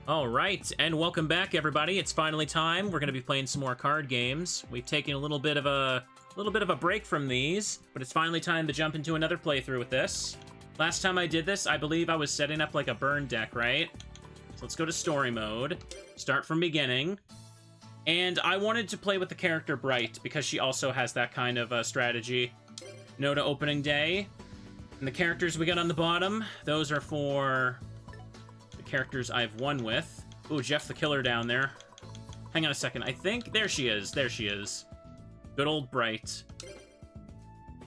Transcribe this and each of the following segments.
All right, and welcome back, everybody. It's finally time. We're going to be playing some more card games. We've taken a little bit of a break from these, but it's finally time to jump into another playthrough with this. Last time I did this, I believe I was setting up like a burn deck, right? So let's go to story mode, start from beginning. And I wanted to play with the character Bright because she also has that kind of strategy. No to opening day. And the characters we got on the bottom, those are for the characters I've won with. Ooh, Jeff the Killer down there. Hang on a second. I think... There she is. There she is. Good old Bright.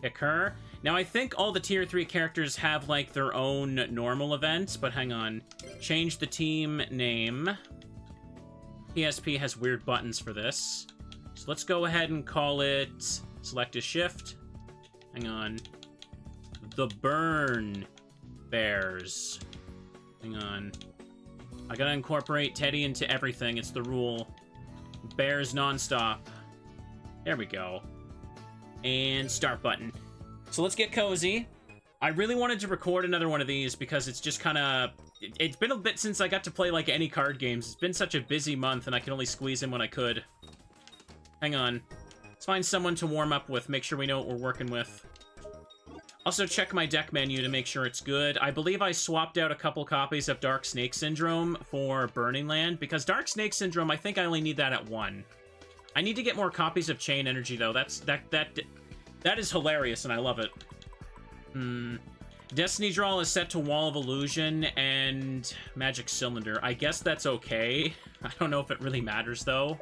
Pick her. Now, I think all the Tier 3 characters have, like, their own normal events, but hang on. Change the team name. PSP has weird buttons for this. So let's go ahead and call it... Select a shift. Hang on. The Burn Bears. Hang on. I gotta incorporate Teddy into everything. It's the rule. Bears nonstop. There we go. And start button. So let's get cozy. I really wanted to record another one of these because it's just kind of... It's been a bit since I got to play, like, any card games. It's been such a busy month, and I can only squeeze in when I could. Hang on. Let's find someone to warm up with, make sure we know what we're working with. Also, check my deck menu to make sure it's good. I believe I swapped out a couple copies of Dark Snake Syndrome for Burning Land, because Dark Snake Syndrome, I think I only need that at 1. I need to get more copies of Chain Energy, though. That is hilarious, and I love it. Destiny Draw is set to Wall of Illusion and Magic Cylinder. I guess that's okay. I don't know if it really matters, though.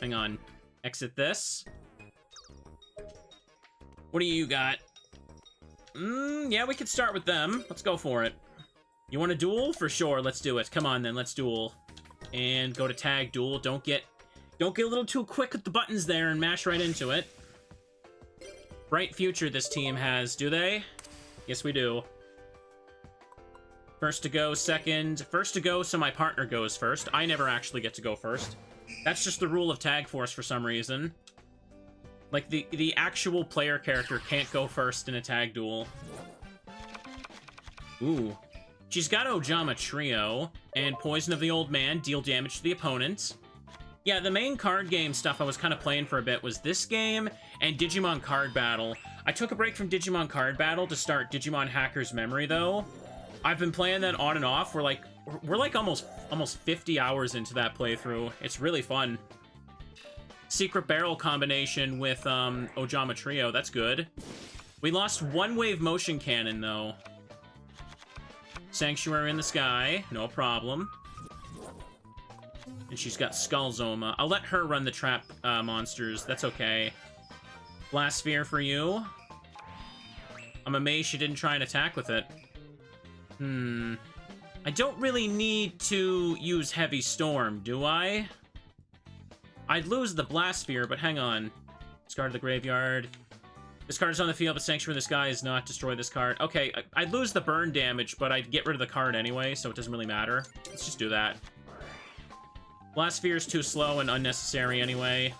Hang on. Exit this. What do you got? Yeah, we could start with them. Let's go for it. You want a duel? For sure, let's do it. Come on, then, let's duel. And go to tag duel. Don't get a little too quick with the buttons there and mash right into it. Bright future this team has, do they? Yes, we do. First to go, second. First to go, so my partner goes first. I never actually get to go first. That's just the rule of Tag Force for some reason. Like, the actual player character can't go first in a tag duel. Ooh. She's got Ojama Trio, and Poison of the Old Man, deal damage to the opponent. Yeah, the main card game stuff I was kind of playing for a bit was this game and Digimon Card Battle. I took a break from Digimon Card Battle to start Digimon Hacker's Memory, though. I've been playing that on and off. We're like almost 50 hours into that playthrough. It's really fun. Secret Barrel combination with Ojama Trio. That's good. We lost one Wave Motion Cannon, though. Sanctuary in the Sky. No problem. And she's got Skullzoma. I'll let her run the trap monsters. That's okay. Blast Sphere for you. I'm amazed she didn't try and attack with it. I don't really need to use Heavy Storm, do I? I'd lose the Blast Sphere, but hang on. Discard the graveyard. This card is on the field, but Sanctuary in the Sky is not. Destroy this card. Okay, I'd lose the burn damage, but I'd get rid of the card anyway, so it doesn't really matter. Let's just do that. Blast Sphere is too slow and unnecessary anyway.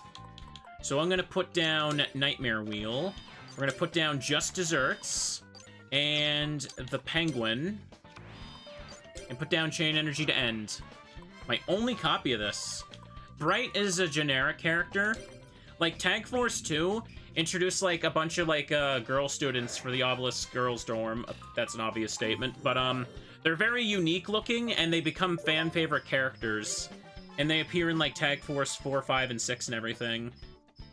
So I'm going to put down Nightmare Wheel. We're going to put down Just Desserts. And the Penguin. And put down Chain Energy to end. My only copy of this. Bright is a generic character. Like, Tag Force 2 introduced, like, a bunch of, like, girl students for the Obelisk Girls Dorm. That's an obvious statement. But, they're very unique looking, and they become fan-favorite characters. And they appear in, like, Tag Force 4, 5, and 6 and everything.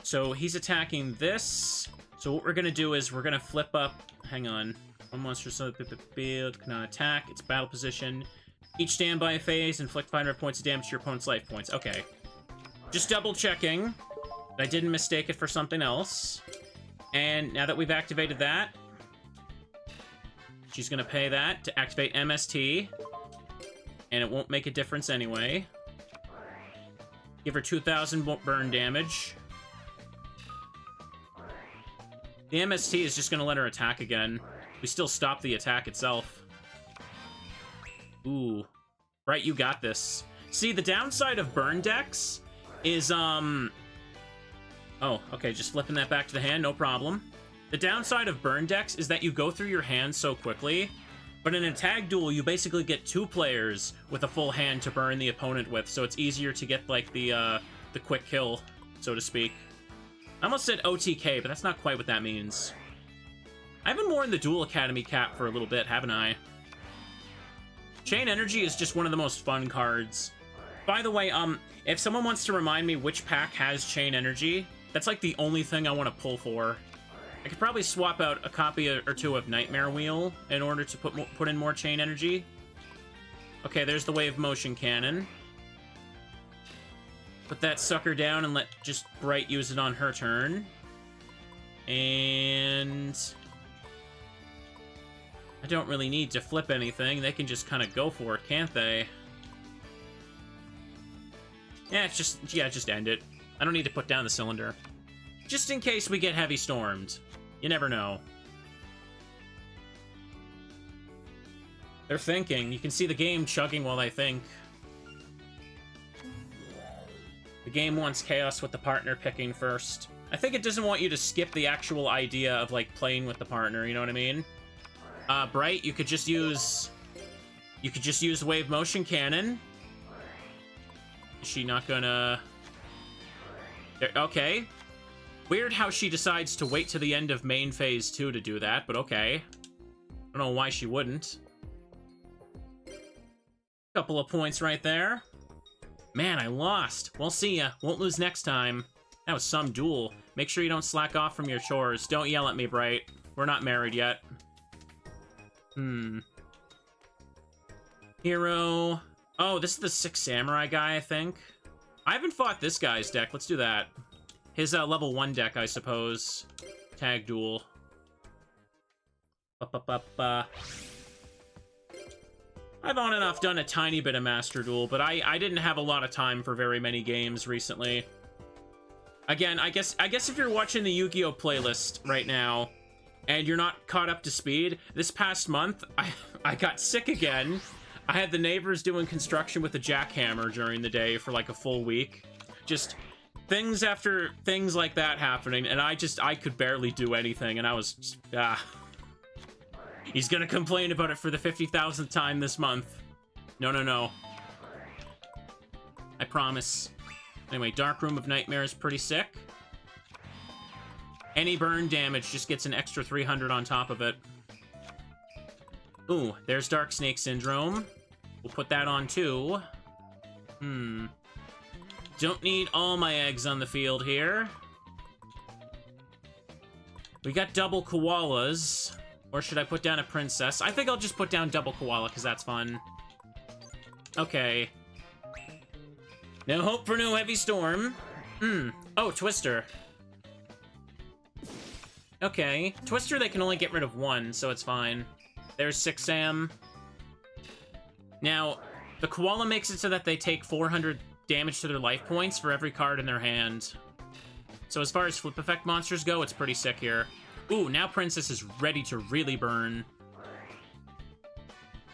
So he's attacking this. So what we're going to do is we're going to flip up... Hang on. One monster field cannot attack. It's battle position. Each standby phase, inflict 500 points of damage to your opponent's life points. Okay. Just double-checking that I didn't mistake it for something else. And now that we've activated that, she's going to pay that to activate MST. And it won't make a difference anyway. Give her 2,000 burn damage. The MST is just going to let her attack again. We still stop the attack itself. Ooh. Right, you got this. See, the downside of burn decks is, Oh, okay, just flipping that back to the hand, no problem. The downside of burn decks is that you go through your hand so quickly But in a tag duel, you basically get 2 players with a full hand to burn the opponent with, so it's easier to get, like, the quick kill, so to speak. I almost said OTK, but that's not quite what that means. I've been worn the Duel Academy cap for a little bit, haven't I? Chain Energy is just one of the most fun cards. By the way, if someone wants to remind me which pack has Chain Energy, that's, like, the only thing I want to pull for. I could probably swap out a copy or 2 of Nightmare Wheel in order to put in more Chain Energy. Okay, there's the Wave Motion Cannon. Put that sucker down and let just Bright use it on her turn. And I don't really need to flip anything. They can just kind of go for it, can't they? Yeah, just end it. I don't need to put down the cylinder. Just in case we get heavy stormed. You never know. They're thinking. You can see the game chugging while they think. The game wants chaos with the partner picking first. I think it doesn't want you to skip the actual idea of, like, playing with the partner, you know what I mean? Bright, you could just use Wave Motion Cannon. Is she not gonna... Okay. Weird how she decides to wait to the end of main phase 2 to do that, but okay. I don't know why she wouldn't. Couple of points right there. Man, I lost. We'll see ya. Won't lose next time. That was some duel. Make sure you don't slack off from your chores. Don't yell at me, Bright. We're not married yet. Hero. Oh, this is the 6 Samurai guy, I think. I haven't fought this guy's deck. Let's do that. His level 1 deck, I suppose. Tag duel. I've on and off done a tiny bit of Master Duel, but I didn't have a lot of time for very many games recently. Again, I guess if you're watching the Yu-Gi-Oh! Playlist right now, and you're not caught up to speed, this past month, I got sick again. I had the neighbors doing construction with a jackhammer during the day for like a full week. Just things after things like that happening, and I could barely do anything, and I was just, He's gonna complain about it for the 50,000th time this month. No. I promise. Anyway, Dark Room of Nightmare is pretty sick. Any burn damage just gets an extra 300 on top of it. Ooh, there's Dark Snake Syndrome. We'll put that on too. Don't need all my eggs on the field here. We got double koalas. Or should I put down a princess? I think I'll just put down double koala, because that's fun. Okay. No hope for no heavy storm. Oh, Twister. Okay. Twister, they can only get rid of 1, so it's fine. There's 6 Sam. Now, the koala makes it so that they take 400 damage to their life points for every card in their hand. So as far as flip effect monsters go, it's pretty sick here. Ooh, now Princess is ready to really burn.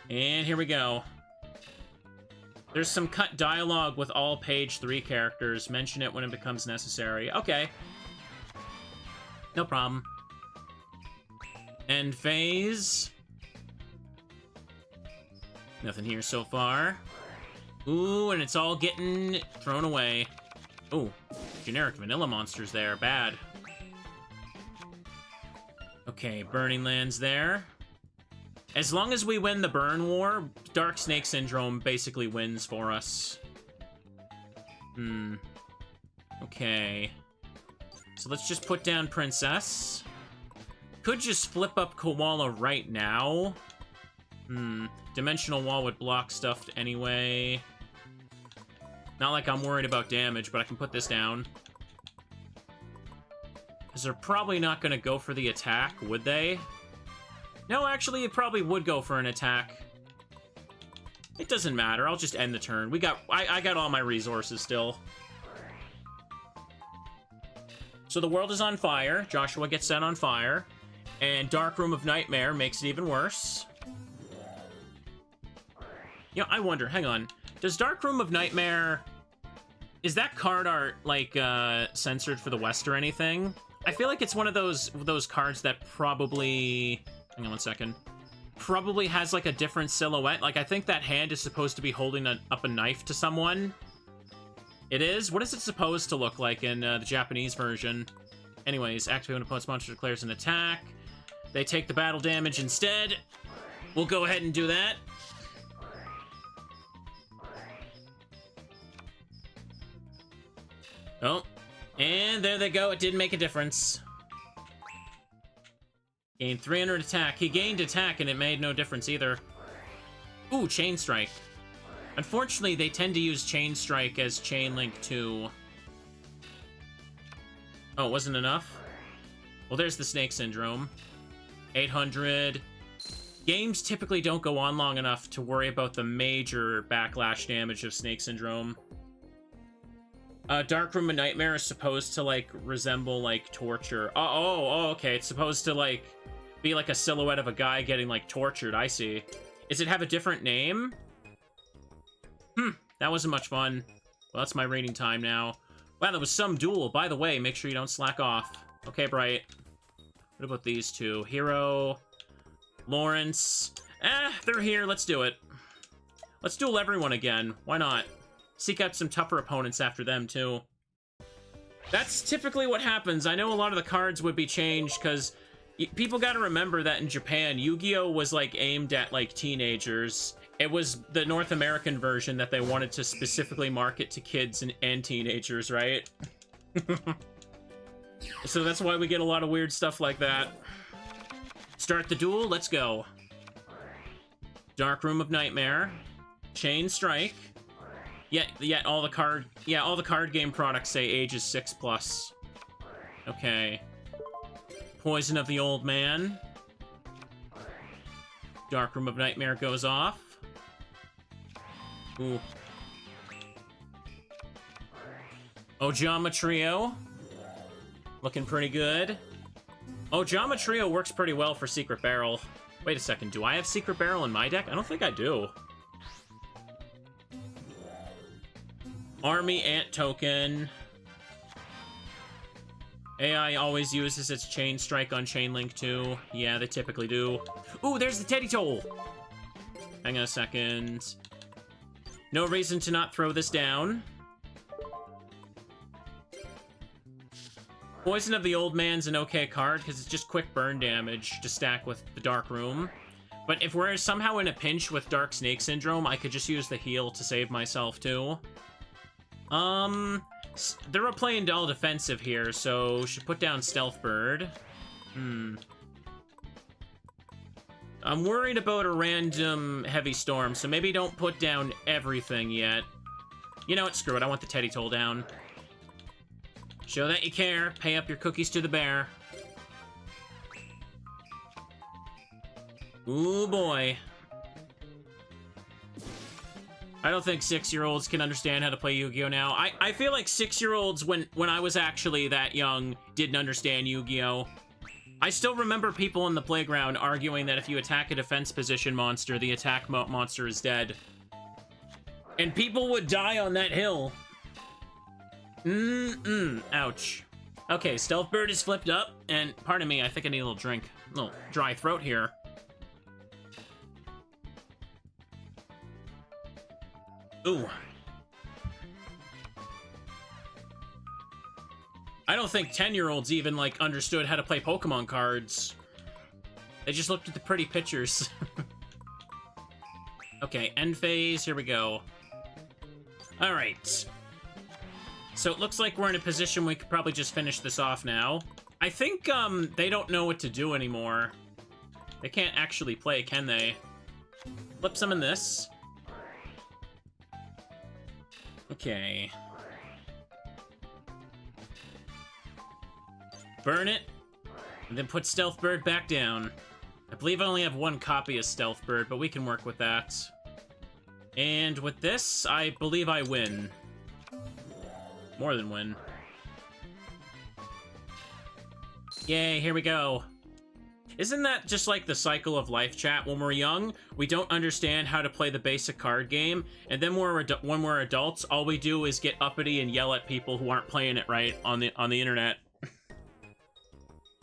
And here we go. There's some cut dialogue with all page 3 characters. Mention it when it becomes necessary. Okay. No problem. End phase. Nothing here so far. Ooh, and it's all getting thrown away. Ooh, generic vanilla monsters there. Bad. Okay, Burning Lands there. As long as we win the Burn War, Dark Snake Syndrome basically wins for us. Okay. So let's just put down Princess. Could just flip up Koala right now. Dimensional Wall would block stuff anyway. Not like I'm worried about damage, but I can put this down. Because they're probably not going to go for the attack, would they? No, actually, it probably would go for an attack. It doesn't matter. I'll just end the turn. I got all my resources still. So the world is on fire. Joshua gets set on fire. And Dark Room of Nightmare makes it even worse. You know, I wonder, hang on. Does Dark Room of Nightmare... Is that card art, like, censored for the West or anything? I feel like it's one of those cards that probably... Hang on one second. probably has like a different silhouette. Like, I think that hand is supposed to be holding up a knife to someone. It is? What is it supposed to look like in the Japanese version? Anyways, activate when opponent's monster declares an attack. They take the battle damage instead. We'll go ahead and do that. Oh, and there they go. It didn't make a difference. Gained 300 attack. He gained attack and it made no difference either. Ooh, Chain Strike. Unfortunately, they tend to use Chain Strike as Chain Link 2. Oh, it wasn't enough? Well, there's the Snake Syndrome. 800. Games typically don't go on long enough to worry about the major backlash damage of Snake Syndrome. Dark Room of Nightmare is supposed to, like, resemble, like, torture. Oh, okay. It's supposed to, like, be like a silhouette of a guy getting, like, tortured. I see. Does it have a different name? That wasn't much fun. Well, that's my rating time now. Wow, that was some duel. By the way, make sure you don't slack off. Okay, Bright. What about these two? Hero, Lawrence. They're here. Let's do it. Let's duel everyone again. Why not? Seek out some tougher opponents after them, too. That's typically what happens. I know a lot of the cards would be changed, because people gotta remember that in Japan, Yu-Gi-Oh! Was, like, aimed at, like, teenagers. It was the North American version that they wanted to specifically market to kids and teenagers, right? So that's why we get a lot of weird stuff like that. Start the duel, let's go. Dark Room of Nightmare. Chain Strike. Yeah, all the card game products say ages 6+. Okay. Poison of the Old Man. Dark Room of Nightmare goes off. Ooh. Ojama Trio. Looking pretty good. Ojama Trio works pretty well for Secret Barrel. Wait a second, do I have Secret Barrel in my deck? I don't think I do. Army Ant Token. AI always uses its Chain Strike on Chain Link too. Yeah, they typically do. Ooh, there's the Teddy Toll! Hang on a second. No reason to not throw this down. Poison of the Old Man's an okay card, because it's just quick burn damage to stack with the Dark Room. But if we're somehow in a pinch with Dark Snake Syndrome, I could just use the heal to save myself, too. They're playing all defensive here, so should put down Stealth Bird. I'm worried about a random Heavy Storm, so maybe don't put down everything yet. You know what? Screw it. I want the Teddy Toll down. Show that you care. Pay up your cookies to the bear. Ooh, boy. I don't think 6-year-olds can understand how to play Yu-Gi-Oh! Now. I feel like 6-year-olds, when I was actually that young, didn't understand Yu-Gi-Oh! I still remember people in the playground arguing that if you attack a defense position monster, the attack monster is dead. And people would die on that hill. Ouch. Okay, Stealth Bird is flipped up, and pardon me, I think I need a little drink. A little dry throat here. Ooh. I don't think 10-year-olds even, like, understood how to play Pokemon cards. They just looked at the pretty pictures. Okay, end phase, here we go. Alright. So it looks like we're in a position we could probably just finish this off now. I think, they don't know what to do anymore. They can't actually play, can they? Flip some in this. Okay. Burn it, and then put Stealth Bird back down. I believe I only have one copy of Stealth Bird, but we can work with that. And with this, I believe I win. More than win. Yay, here we go. Isn't that just like the cycle of life, chat? When we're young, we don't understand how to play the basic card game, and then when we're adults, all we do is get uppity and yell at people who aren't playing it right on the internet.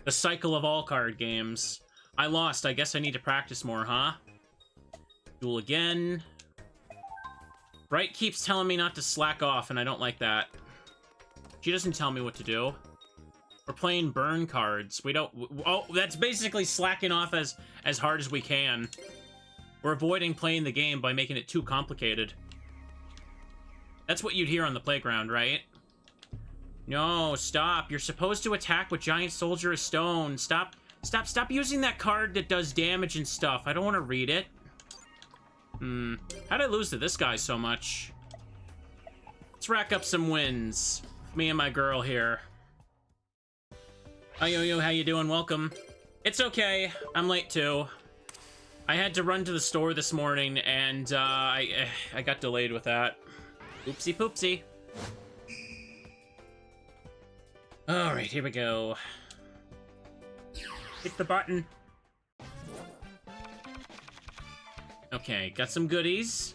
The cycle of all card games. I lost. I guess I need to practice more, huh? Duel again. Bright keeps telling me not to slack off, and I don't like that. She doesn't tell me what to do. We're playing burn cards. We don't... Oh, that's basically slacking off as hard as we can. We're avoiding playing the game by making it too complicated. That's what you'd hear on the playground, right? No, stop. You're supposed to attack with Giant Soldier of Stone. Stop using that card that does damage and stuff. I don't want to read it. How'd I lose to this guy so much? Let's rack up some wins. Me and my girl here. Hi, Yo-Yo, how you doing? Welcome. It's okay. I'm late, too. I had to run to the store this morning, and I got delayed with that. Oopsie poopsie. Alright, here we go. Hit the button. Okay, got some goodies.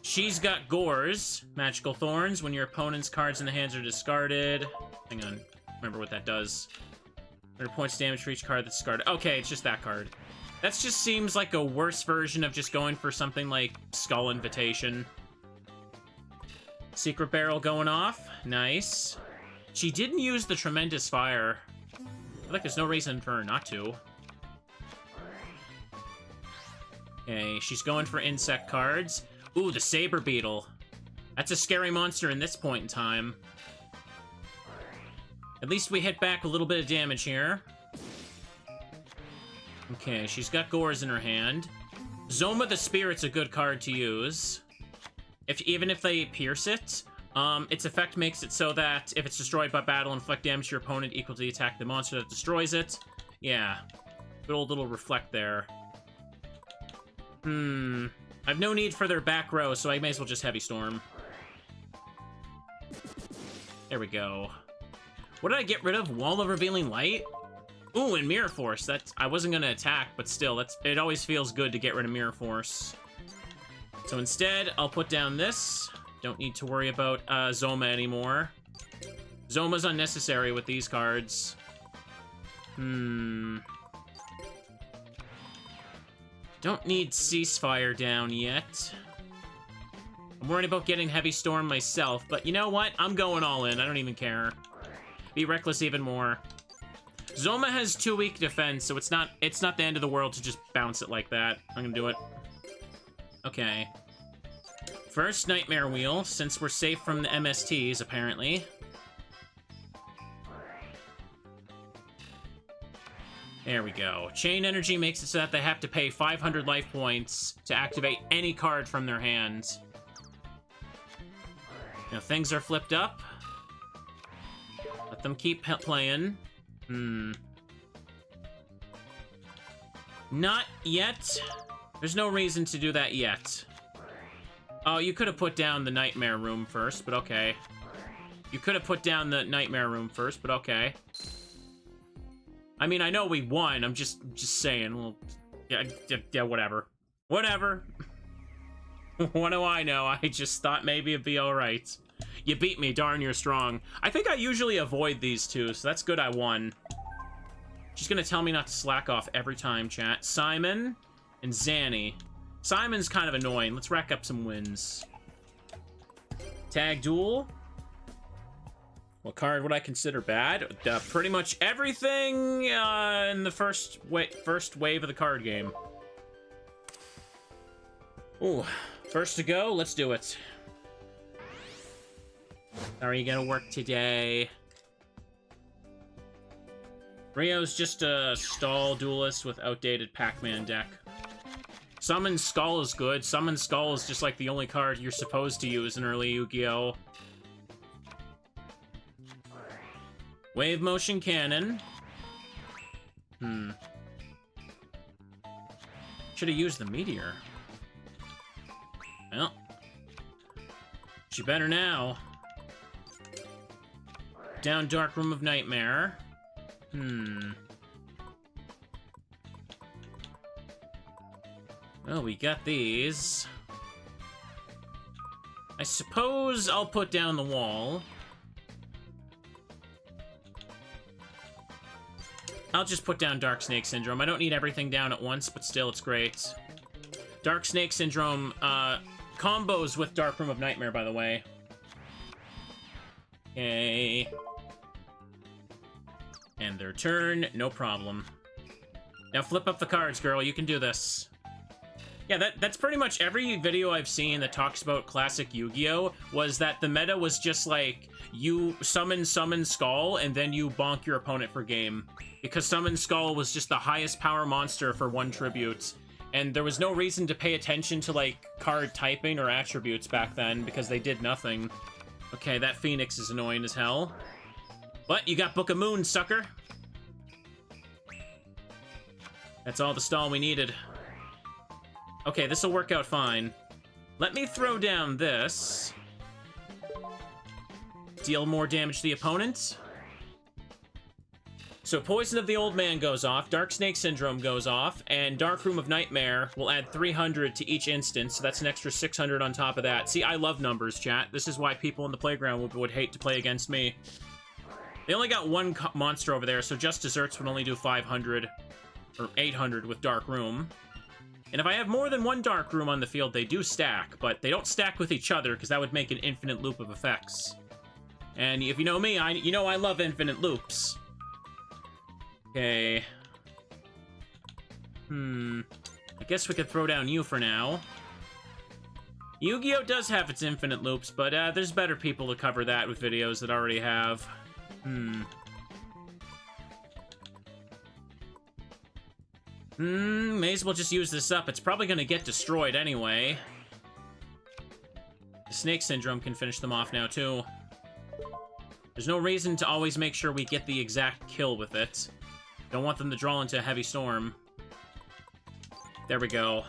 She's got Gores, Magical Thorns. When your opponent's cards in the hands are discarded. Hang on, remember what that does. 100 points damage for each card that's discarded. Okay, it's just that card. That just seems like a worse version of just going for something like Skull Invitation. Secret Barrel going off. Nice. She didn't use the Tremendous Fire. I feel like there's no reason for her not to. Okay, she's going for insect cards. Ooh, the Saber Beetle. That's a scary monster in this point in time. At least we hit back a little bit of damage here. Okay, she's got Gores in her hand. Zoma the Spirit's a good card to use. Even if they pierce it, its effect makes it so that if it's destroyed by battle, inflict damage to your opponent equal to the attack of the monster that destroys it. Yeah, good old little reflect there. I've no need for their back row, so I may as well just Heavy Storm. There we go. What did I get rid of? Wall of Revealing Light? Ooh, and Mirror Force. I wasn't gonna attack, but still, it always feels good to get rid of Mirror Force. So instead, I'll put down this. Don't need to worry about Zoma anymore. Zoma's unnecessary with these cards. Don't need Ceasefire down yet. I'm worried about getting Heavy Storm myself, but you know what? I'm going all in. I don't even care. Be reckless even more. Zoma has 2 weak defense, so it's not the end of the world to just bounce it like that. I'm gonna do it. Okay. First Nightmare Wheel, since we're safe from the MSTs, apparently. There we go. Chain Energy makes it so that they have to pay 500 life points to activate any card from their hands. Now things are flipped up. Let them keep playing. Not yet. There's no reason to do that yet. Oh, you could have put down the Nightmare Room first, but okay. You could have put down the Nightmare Room first, but okay. I mean, I know we won. I'm just saying. Well, yeah, whatever. Whatever. What do I know? I just thought maybe it'd be all right. You beat me. Darn, you're strong. I think I usually avoid these two, so that's good I won. She's gonna tell me not to slack off every time, chat. Simon and Zanny. Simon's kind of annoying. Let's rack up some wins. Tag Duel. What card would I consider bad? Pretty much everything in the first wave of the card game. Ooh, first to go. Let's do it. How are you gonna work today? Rio's just a stall duelist with outdated Pac-Man deck. Summon Skull is good. Summon Skull is just like the only card you're supposed to use in early Yu-Gi-Oh! Wave Motion Cannon. Should have used the Meteor. Well. She better now. Down Dark Room of Nightmare. Well, we got these. I suppose I'll put down the wall. I'll just put down Dark Snake Syndrome. I don't need everything down at once, but still, it's great. Dark Snake Syndrome, combos with Dark Room of Nightmare, by the way. Okay. And their turn, no problem. Now flip up the cards, girl. You can do this. Yeah, that's pretty much every video I've seen that talks about classic Yu-Gi-Oh! Was that the meta was just like, you summon Skull, and then you bonk your opponent for game. Because Summon Skull was just the highest power monster for one tribute. And there was no reason to pay attention to, like, card typing or attributes back then, because they did nothing. Okay, that Phoenix is annoying as hell. But you got Book of Moon, sucker! That's all the stall we needed. Okay, this'll work out fine. Let me throw down this. Deal more damage to the opponent. So Poison of the Old Man goes off, Dark Snake Syndrome goes off, and Dark Room of Nightmare will add 300 to each instance, so that's an extra 600 on top of that. See, I love numbers, chat. This is why people in the playground would hate to play against me. They only got one monster over there, so Just Desserts would only do 500, or 800 with Dark Room. And if I have more than one Dark Room on the field, they do stack, but they don't stack with each other, because that would make an infinite loop of effects. And if you know me, you know I love infinite loops. Okay. I guess we could throw down you for now. Yu-Gi-Oh! Does have its infinite loops, but there's better people to cover that with videos that already have. May as well just use this up. It's probably gonna get destroyed anyway. The Snake Syndrome can finish them off now, too. There's no reason to always make sure we get the exact kill with it. Don't want them to draw into a heavy storm. There we go.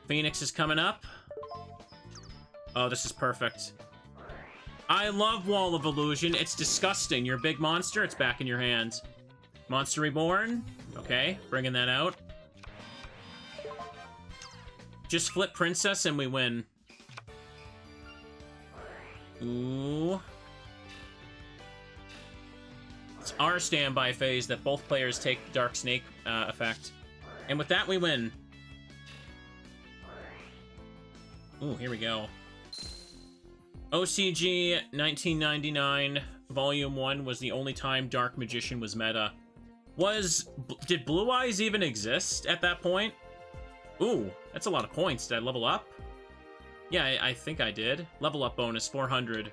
Phoenix is coming up. Oh, this is perfect. I love Wall of Illusion. It's disgusting. You're a big monster. It's back in your hands. Monster Reborn. Okay, bringing that out. Just flip Princess and we win. Ooh. It's our standby phase that both players take the Dark Snake effect. And with that, we win. Ooh, here we go. OCG 1999 Volume 1 was the only time Dark Magician was meta. Did Blue Eyes even exist at that point? Ooh, that's a lot of points. Did I level up? Yeah, I think I did. Level up bonus, 400.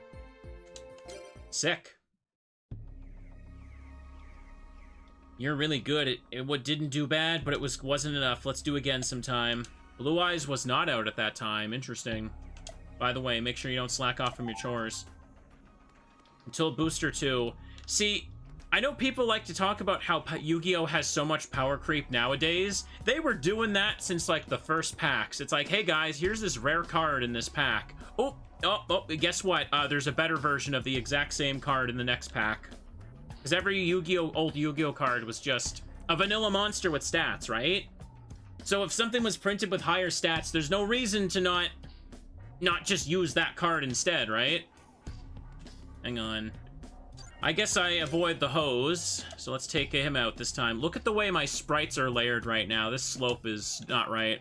Sick. You're really good. It didn't do bad, but it wasn't enough. Let's do again sometime. Blue Eyes was not out at that time. Interesting. By the way, make sure you don't slack off from your chores. Until Booster 2. See, I know people like to talk about how Yu-Gi-Oh! Has so much power creep nowadays. They were doing that since, like, the first packs. It's like, hey, guys, here's this rare card in this pack. Oh, guess what? There's a better version of the exact same card in the next pack. Because every old Yu-Gi-Oh! Card was just a vanilla monster with stats, right? So if something was printed with higher stats, there's no reason to not just use that card instead, right? Hang on. I guess I avoid the hose, so let's take him out this time. Look at the way my sprites are layered right now. This slope is not right.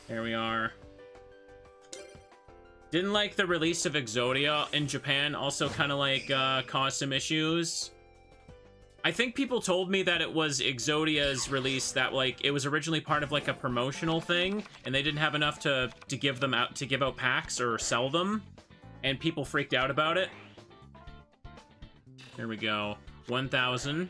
There we are. Didn't like the release of Exodia in Japan. Also kind of like caused some issues. I think people told me that it was Exodia's release that, like, it was originally part of, like, a promotional thing, and they didn't have enough to give them out, to give out packs or sell them, and people freaked out about it. There we go. 1,000.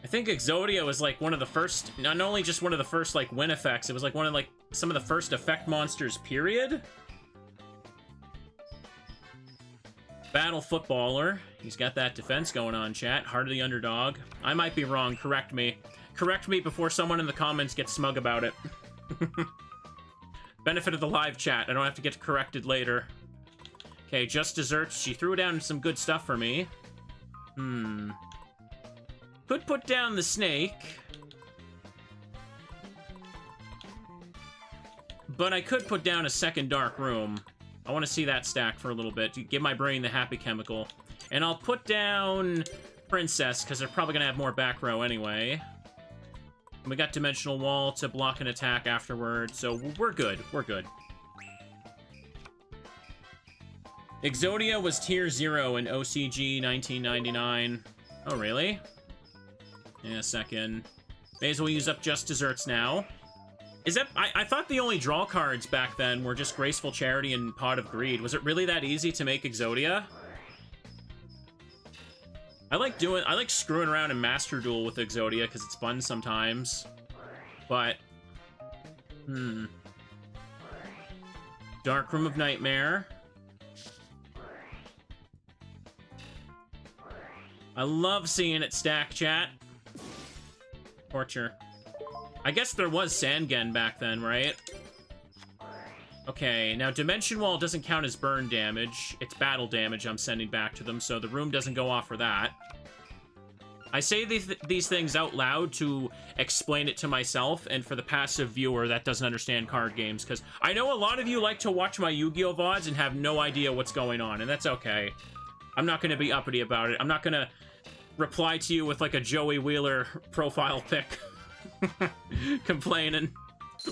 I think Exodia was, like, one of the first, not only just one of the first, like, win effects, it was, like, one of, like, some of the first effect monsters, period. Battle Footballer. He's got that defense going on, chat. Heart of the Underdog. I might be wrong. Correct me. Correct me before someone in the comments gets smug about it. Benefit of the live chat. I don't have to get corrected later. Okay, Just Desserts. She threw down some good stuff for me. Could put down the snake. But I could put down a second dark room. I want to see that stack for a little bit to give my brain the happy chemical. And I'll put down Princess, because they're probably going to have more back row anyway. And we got Dimensional Wall to block an attack afterward, so we're good. We're good. Exodia was tier 0 in OCG 1999. Oh, really? In a second. May as well use up Just Desserts now. Is that... I thought the only draw cards back then were just Graceful Charity and Pot of Greed. Was it really that easy to make Exodia? I like screwing around in Master Duel with Exodia because it's fun sometimes. But... Dark Room of Nightmare. I love seeing it stack, chat. Torture. I guess there was Sangen back then, right? Okay, now Dimension Wall doesn't count as burn damage. It's battle damage I'm sending back to them, so the room doesn't go off for that. I say these things out loud to explain it to myself, and for the passive viewer that doesn't understand card games, because I know a lot of you like to watch my Yu-Gi-Oh! VODs and have no idea what's going on, and that's okay. I'm not going to be uppity about it. I'm not going to reply to you with, like, a Joey Wheeler profile pic. Complaining.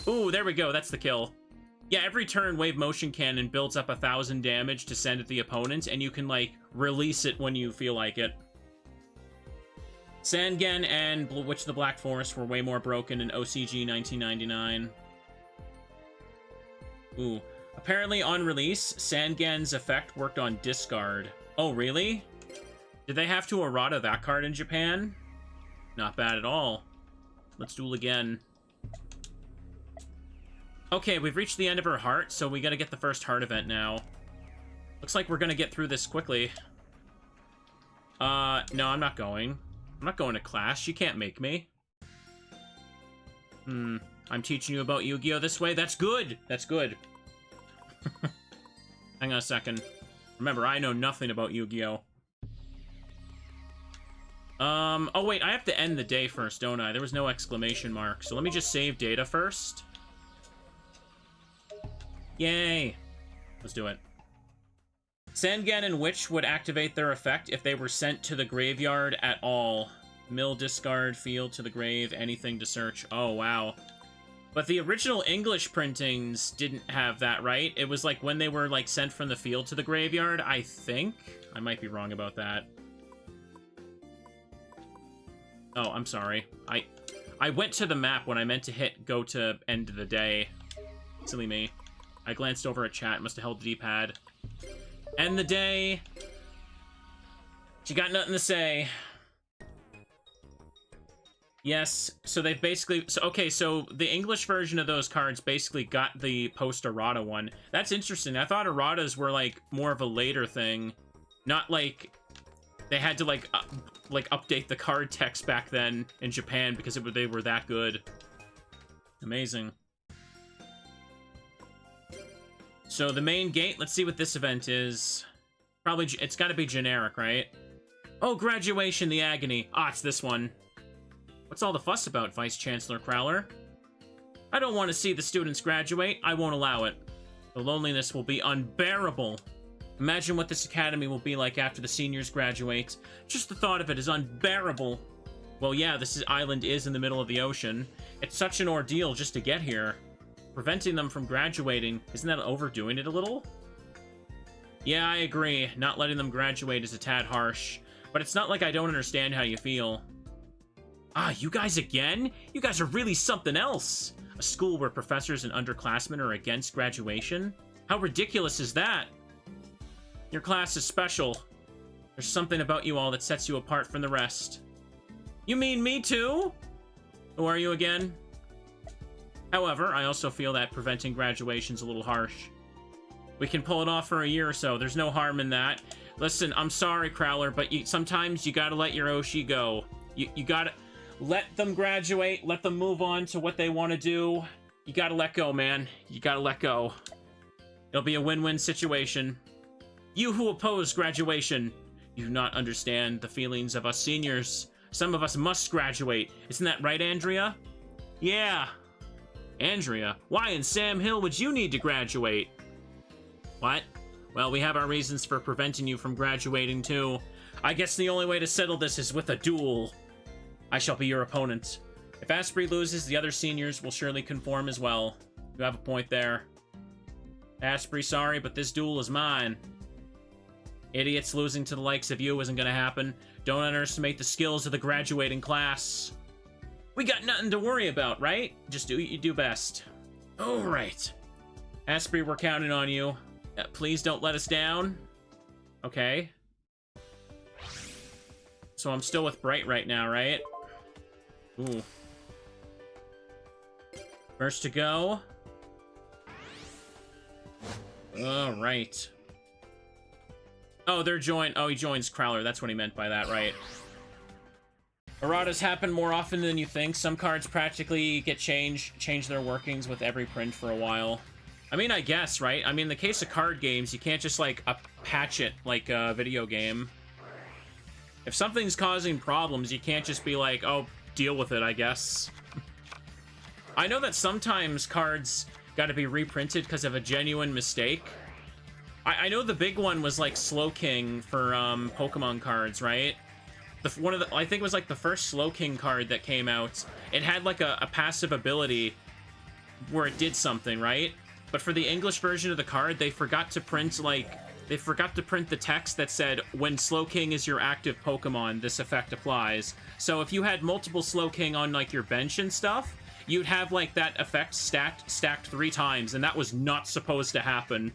Ooh, there we go. That's the kill. Yeah, every turn, Wave Motion Cannon builds up 1,000 damage to send at the opponent, and you can, like, release it when you feel like it. Sangen and Witch of the Black Forest were way more broken in OCG 1999. Ooh. Apparently, on release, Sangen's effect worked on discard. Oh, really? Did they have to errata that card in Japan? Not bad at all. Let's duel again. Okay, we've reached the end of her heart, so we gotta get the first heart event now. Looks like we're gonna get through this quickly. No, I'm not going. I'm not going to class. You can't make me. I'm teaching you about Yu-Gi-Oh! This way. That's good! That's good. Hang on a second. Remember, I know nothing about Yu-Gi-Oh! Oh wait, I have to end the day first, don't I? There was no exclamation mark, so let me just save data first. Yay! Let's do it. Sangen and Witch would activate their effect if they were sent to the graveyard at all. Mill, discard, field to the grave, anything to search. Oh, wow. But the original English printings didn't have that, right? It was like when they were like sent from the field to the graveyard, I think. I might be wrong about that. Oh, I'm sorry. I went to the map when I meant to hit go to end of the day. Silly me. I glanced over at chat, must have held the D-pad. End the day. She got nothing to say. Yes, so they've basically... Okay, so the English version of those cards basically got the post-errata one. That's interesting. I thought erratas were, like, more of a later thing. Not, like... They had to, like update the card text back then in Japan because they were that good. Amazing. So the main gate, let's see what this event is. Probably, it's gotta be generic, right? Oh, graduation, the agony. Ah, it's this one. What's all the fuss about, Vice Chancellor Crowler? I don't want to see the students graduate. I won't allow it. The loneliness will be unbearable. Imagine what this academy will be like after the seniors graduate. Just the thought of it is unbearable. Well, yeah, this island is in the middle of the ocean. It's such an ordeal just to get here. Preventing them from graduating, isn't that overdoing it a little? Yeah, I agree. Not letting them graduate is a tad harsh. But it's not like I don't understand how you feel. Ah, you guys again? You guys are really something else. A school where professors and underclassmen are against graduation? How ridiculous is that? Your class is special. There's something about you all that sets you apart from the rest. You mean me too? Who are you again? However, I also feel that preventing graduation's a little harsh. We can pull it off for a year or so. There's no harm in that. Listen, I'm sorry, Crowler, but sometimes you gotta let your Oshi go. You gotta let them graduate, let them move on to what they want to do. You gotta let go, man. You gotta let go. It'll be a win-win situation. You who oppose graduation, you do not understand the feelings of us seniors. Some of us must graduate. Isn't that right, Andrea? Yeah. Andrea, why in Sam Hill would you need to graduate? What? Well, we have our reasons for preventing you from graduating, too. I guess the only way to settle this is with a duel. I shall be your opponent. If Asprey loses, the other seniors will surely conform as well. You have a point there. Asprey, sorry, but this duel is mine. Idiots, losing to the likes of you isn't gonna happen. Don't underestimate the skills of the graduating class. We got nothing to worry about, right? Just do what you do best. All right. Asprey, we're counting on you. Please don't let us down. Okay. So I'm still with Bright right now, right? Ooh. First to go. All right. Oh, they're joined. Oh, he joins Crowler. That's what he meant by that, right? Erratas happen more often than you think. Some cards practically get change their workings with every print for a while. I mean, I guess, right? I mean, in the case of card games, you can't just, like, patch it like a video game. If something's causing problems, you can't just be like, oh, deal with it, I guess. I know that sometimes cards gotta be reprinted because of a genuine mistake. I know the big one was, like, Slowking for, Pokemon cards, right? I think it was, like, the first Slowking card that came out. It had, like, a passive ability where it did something, right? But for the English version of the card, they forgot to print, like, the text that said, when Slowking is your active Pokemon, this effect applies. So if you had multiple Slowking on, like, your bench and stuff, you'd have, like, that effect stacked 3 times, and that was not supposed to happen.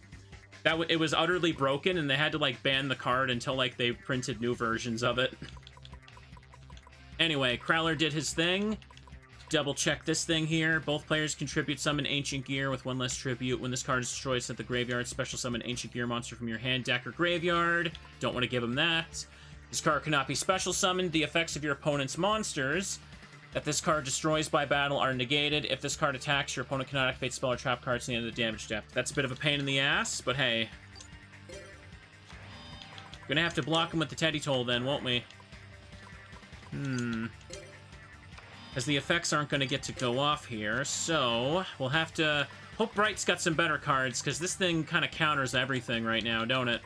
It was utterly broken, and they had to, like, ban the card until, like, they printed new versions of it. Anyway, Crowler did his thing. Double check this thing here. Both players contribute summon Ancient Gear with 1 less tribute. When this card is destroyed, set the graveyard. Special summon Ancient Gear monster from your hand, deck, or graveyard. Don't want to give him that. This card cannot be special summoned. The effects of your opponent's monsters that this card destroys by battle are negated. If this card attacks, your opponent cannot activate spell or trap cards to the end of the damage step. That's a bit of a pain in the ass, but hey. Gonna have to block him with the Teddy Toll then, won't we? As the effects aren't going to get to go off here, so we'll have to hope Bright's got some better cards, because this thing kind of counters everything right now, don't it?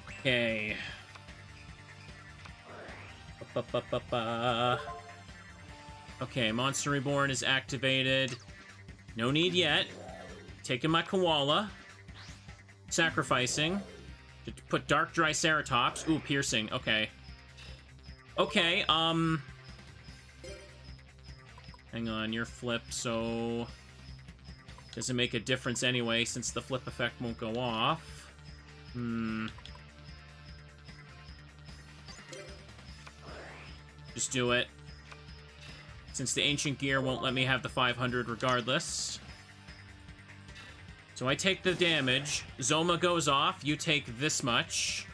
Okay. Okay, Monster Reborn is activated. No need yet. Taking my Koala. Sacrificing. To put Dark Triceratops. Ooh, Piercing. Okay. Okay, hang on, you're flip, so doesn't make a difference anyway, since the flip effect won't go off. Just do it. Since the Ancient Gear won't let me have the 500 regardless. So I take the damage. Zoma goes off, you take this much.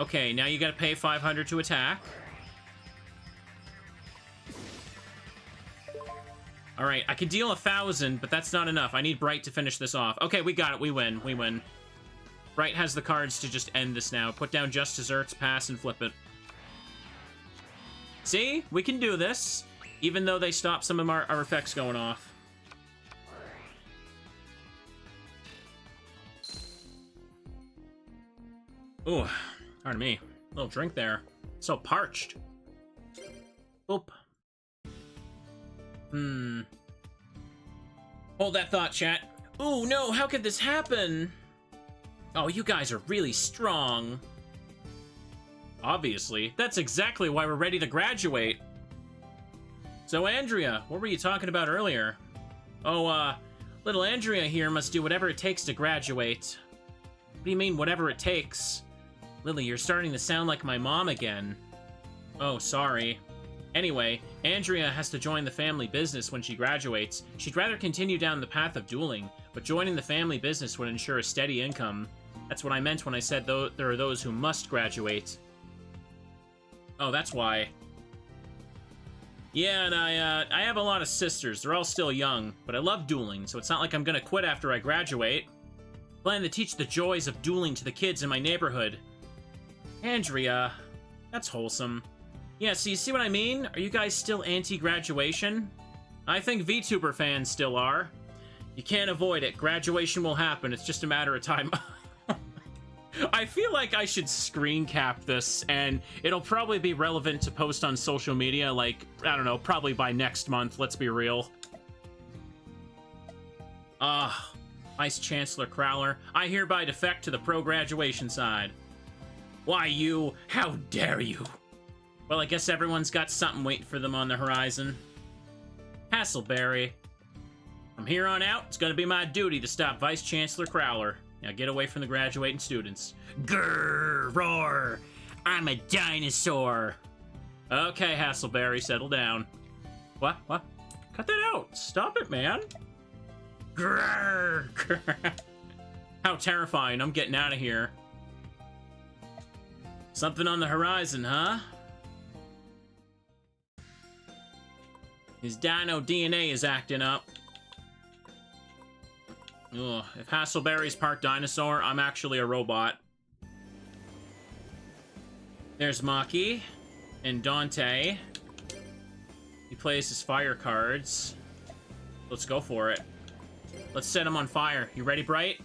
Okay, now you gotta pay 500 to attack. Alright, I can deal 1,000, but that's not enough. I need Bright to finish this off. Okay, we got it. We win. We win. Bright has the cards to just end this now. Put down Just Desserts, pass, and flip it. See? We can do this, even though they stop some of our effects going off. Ooh, pardon me. A little drink there. So parched. Oop. Hold that thought, chat. Ooh, no, how could this happen? Oh, you guys are really strong. Obviously. That's exactly why we're ready to graduate. So, Andrea, what were you talking about earlier? Oh, little Andrea here must do whatever it takes to graduate. What do you mean, whatever it takes? Lily, you're starting to sound like my mom again. Oh, sorry. Anyway, Andrea has to join the family business when she graduates. She'd rather continue down the path of dueling, but joining the family business would ensure a steady income. That's what I meant when I said there are those who must graduate. Oh, that's why. Yeah, and I have a lot of sisters. They're all still young, but I love dueling, so it's not like I'm gonna quit after I graduate. I plan to teach the joys of dueling to the kids in my neighborhood. Andrea... That's wholesome. Yeah, so you see what I mean? Are you guys still anti-graduation? I think VTuber fans still are. You can't avoid it. Graduation will happen. It's just a matter of time. I feel like I should screen cap this, and it'll probably be relevant to post on social media, like, I don't know, probably by next month, let's be real. Vice Chancellor Crowler, I hereby defect to the pro-graduation side. Why you? How dare you? Well, I guess everyone's got something waiting for them on the horizon. Hassleberry. From here on out, it's gonna be my duty to stop Vice Chancellor Crowler. Now get away from the graduating students. Grrr, roar! I'm a dinosaur! Okay, Hassleberry, settle down. What? Cut that out! Stop it, man! Grrr! How terrifying, I'm getting out of here. Something on the horizon, huh? His dino DNA is acting up. Ugh, if Hassleberry's part dinosaur, I'm actually a robot. There's Maki and Dante. He plays his fire cards. Let's go for it. Let's set him on fire. You ready, Bright?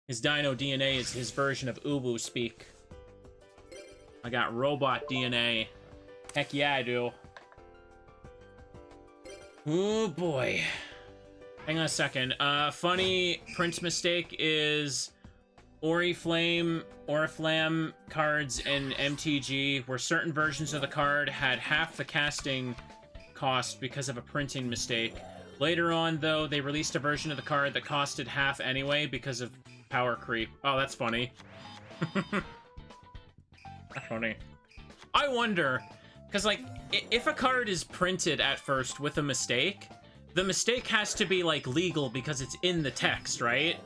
His dino DNA is his version of Ubu speak. I got robot DNA. Heck yeah, I do. Oh boy. Hang on a second. Funny print mistake is Oriflame cards in MTG, where certain versions of the card had half the casting cost because of a printing mistake. Later on, though, they released a version of the card that costed half anyway because of power creep. Oh, that's funny. That's funny. I wonder, because, like, if a card is printed at first with a mistake, the mistake has to be, like, legal because it's in the text, right?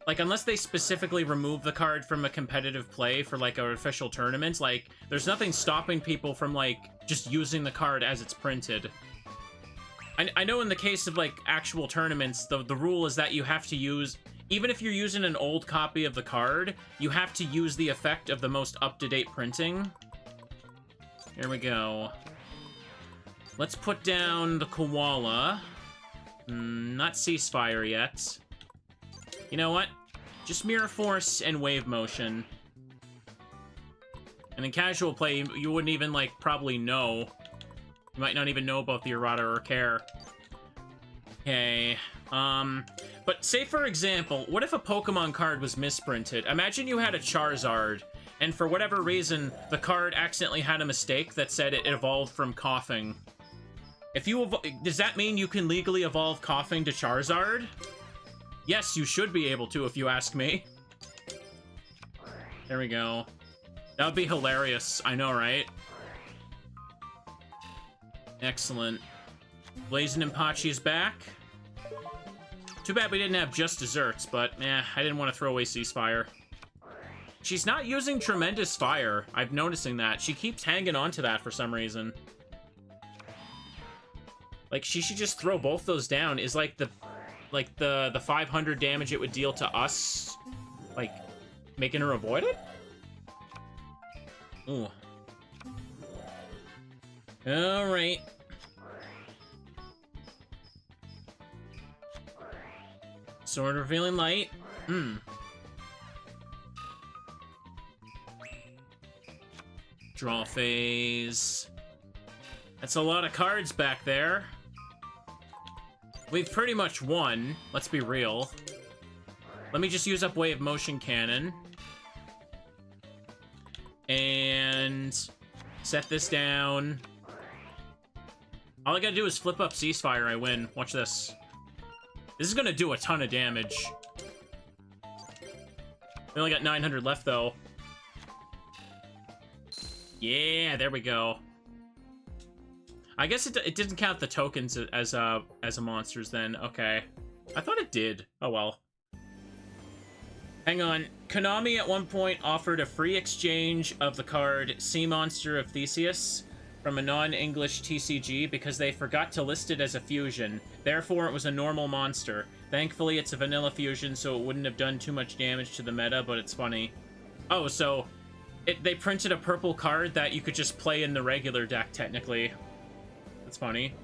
Like, unless they specifically remove the card from a competitive play for, like, an official tournament, like, there's nothing stopping people from, like, just using the card as it's printed. I know in the case of, like, actual tournaments, the rule is that you have to use... Even if you're using an old copy of the card, you have to use the effect of the most up-to-date printing. Here we go. Let's put down the Koala. Not Ceasefire yet. You know what? Just Mirror Force and Wave Motion. And in casual play, you wouldn't even, like, probably know. You might not even know about the errata or care. Okay. But say, for example, what if a Pokemon card was misprinted? Imagine you had a Charizard, and for whatever reason, the card accidentally had a mistake that said it evolved from Coughing. If you does that mean you can legally evolve Coughing to Charizard? Yes, you should be able to, if you ask me. There we go. That would be hilarious. I know, right? Excellent. Blazinepachi is back. Too bad we didn't have just desserts, but I didn't want to throw away Ceasefire. She's not using Tremendous Fire. I'm noticing that. She keeps hanging on to that for some reason. Like, she should just throw both those down. Is like the 500 damage it would deal to us, like, making her avoid it? Ooh. Alright. Sword Revealing Light. Draw phase. That's a lot of cards back there. We've pretty much won. Let's be real. Let me just use up Wave Motion Cannon. And set this down. All I gotta do is flip up Ceasefire, I win. Watch this. This is gonna do a ton of damage. We only got 900 left, though. Yeah, there we go. I guess it didn't count the tokens as a monsters then. Okay. I thought it did. Oh well. Hang on. Konami at one point offered a free exchange of the card Sea Monster of Theseus from a non-English TCG because they forgot to list it as a fusion. Therefore, it was a normal monster. Thankfully, it's a vanilla fusion, so it wouldn't have done too much damage to the meta, but it's funny. Oh, so They printed a purple card that you could just play in the regular deck, technically. That's funny.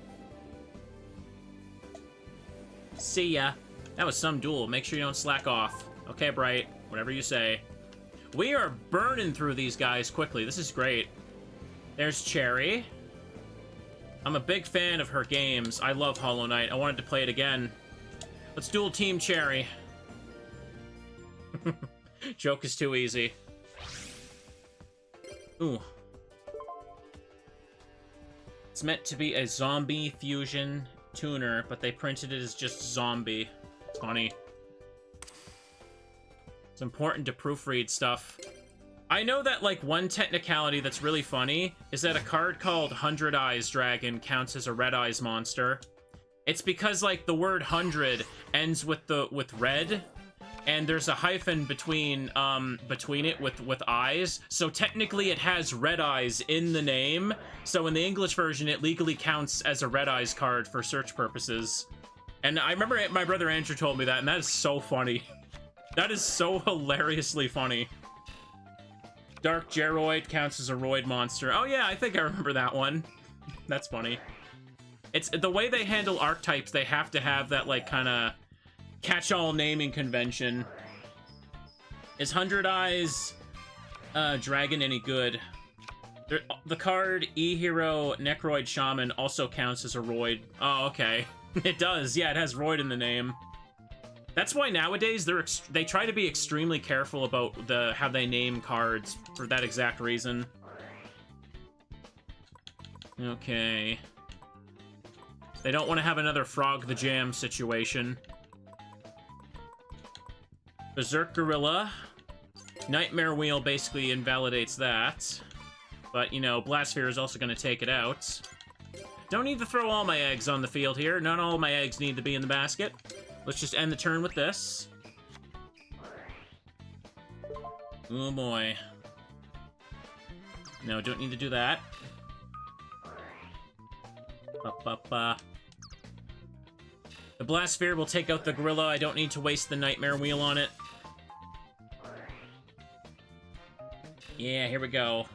See ya. That was some duel. Make sure you don't slack off. Okay, Bright. Whatever you say. We are burning through these guys quickly. This is great. There's Cherry. I'm a big fan of her games. I love Hollow Knight. I wanted to play it again. Let's dual team Cherry. Joke is too easy. Ooh. It's meant to be a zombie fusion tuner, but they printed it as just zombie. It's funny. It's important to proofread stuff. I know that, like, one technicality that's really funny is that a card called 100 Eyes Dragon counts as a Red Eyes monster. It's because, like, the word 100 ends with red, and there's a hyphen between it with eyes, so technically it has Red Eyes in the name, so in the English version it legally counts as a Red Eyes card for search purposes. And I remember my brother Andrew told me that, and that is so funny. That is so hilariously funny. Dark Geroid counts as a Roid monster. Oh yeah, I think I remember that one. That's funny. It's the way they handle archetypes, they have to have that, like, kind of catch-all naming convention. Is 100 Eyes Dragon any good? The card E-Hero Necroid Shaman also counts as a Roid. Oh, okay. It does. Yeah, it has Roid in the name. That's why nowadays they try to be extremely careful about how they name cards for that exact reason. Okay. They don't want to have another Frog the Jam situation. Berserk Gorilla. Nightmare Wheel basically invalidates that. But, you know, Blastsphere is also going to take it out. Don't need to throw all my eggs on the field here. Not all my eggs need to be in the basket. Let's just end the turn with this. Oh boy. No, don't need to do that. The Blast Sphere will take out the Gorilla. I don't need to waste the Nightmare Wheel on it. Yeah, here we go.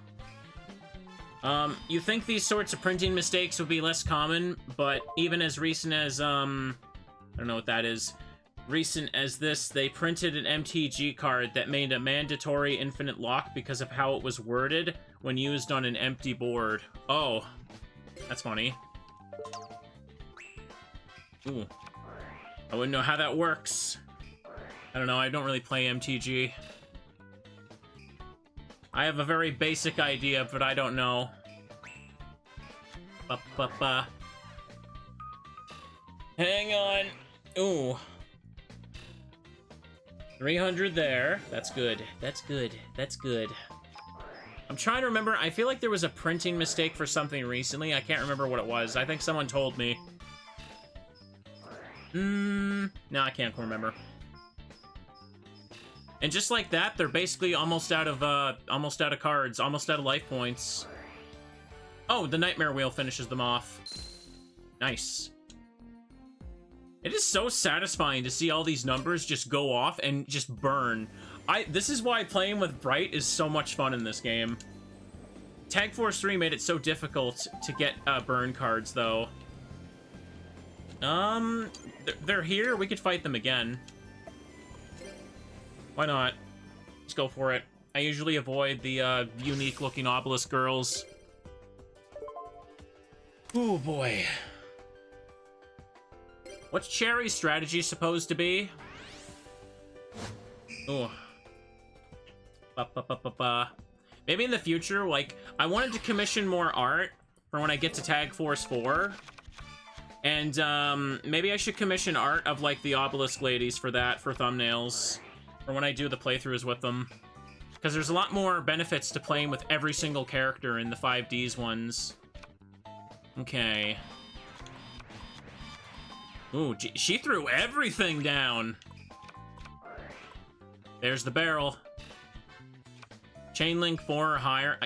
You think these sorts of printing mistakes would be less common, but even as recent as, I don't know what that is. Recent as this, they printed an MTG card that made a mandatory infinite lock because of how it was worded when used on an empty board. Oh, that's funny. Ooh. I wouldn't know how that works. I don't know, I don't really play MTG. I have a very basic idea, but I don't know. Hang on. Ooh. 300 there. That's good. That's good. That's good. I'm trying to remember. I feel like there was a printing mistake for something recently. I can't remember what it was. I think someone told me. No, I can't remember. And just like that, they're basically almost out of cards, almost out of life points. Oh, the Nightmare Wheel finishes them off. Nice. It is so satisfying to see all these numbers just go off and just burn. This is why playing with Bright is so much fun in this game. Tag Force 3 made it so difficult to get burn cards, though. They're here. We could fight them again. Why not? Let's go for it. I usually avoid the unique-looking obelisk girls. Oh boy. What's Cherry's strategy supposed to be? Oh. Maybe in the future, like, I wanted to commission more art for when I get to Tag Force 4. And, maybe I should commission art of, like, the obelisk ladies for that, for thumbnails. Or when I do the playthroughs with them. Because there's a lot more benefits to playing with every single character in the 5Ds ones. Okay. Ooh, she threw everything down! There's the barrel. Chain Link 4 or higher.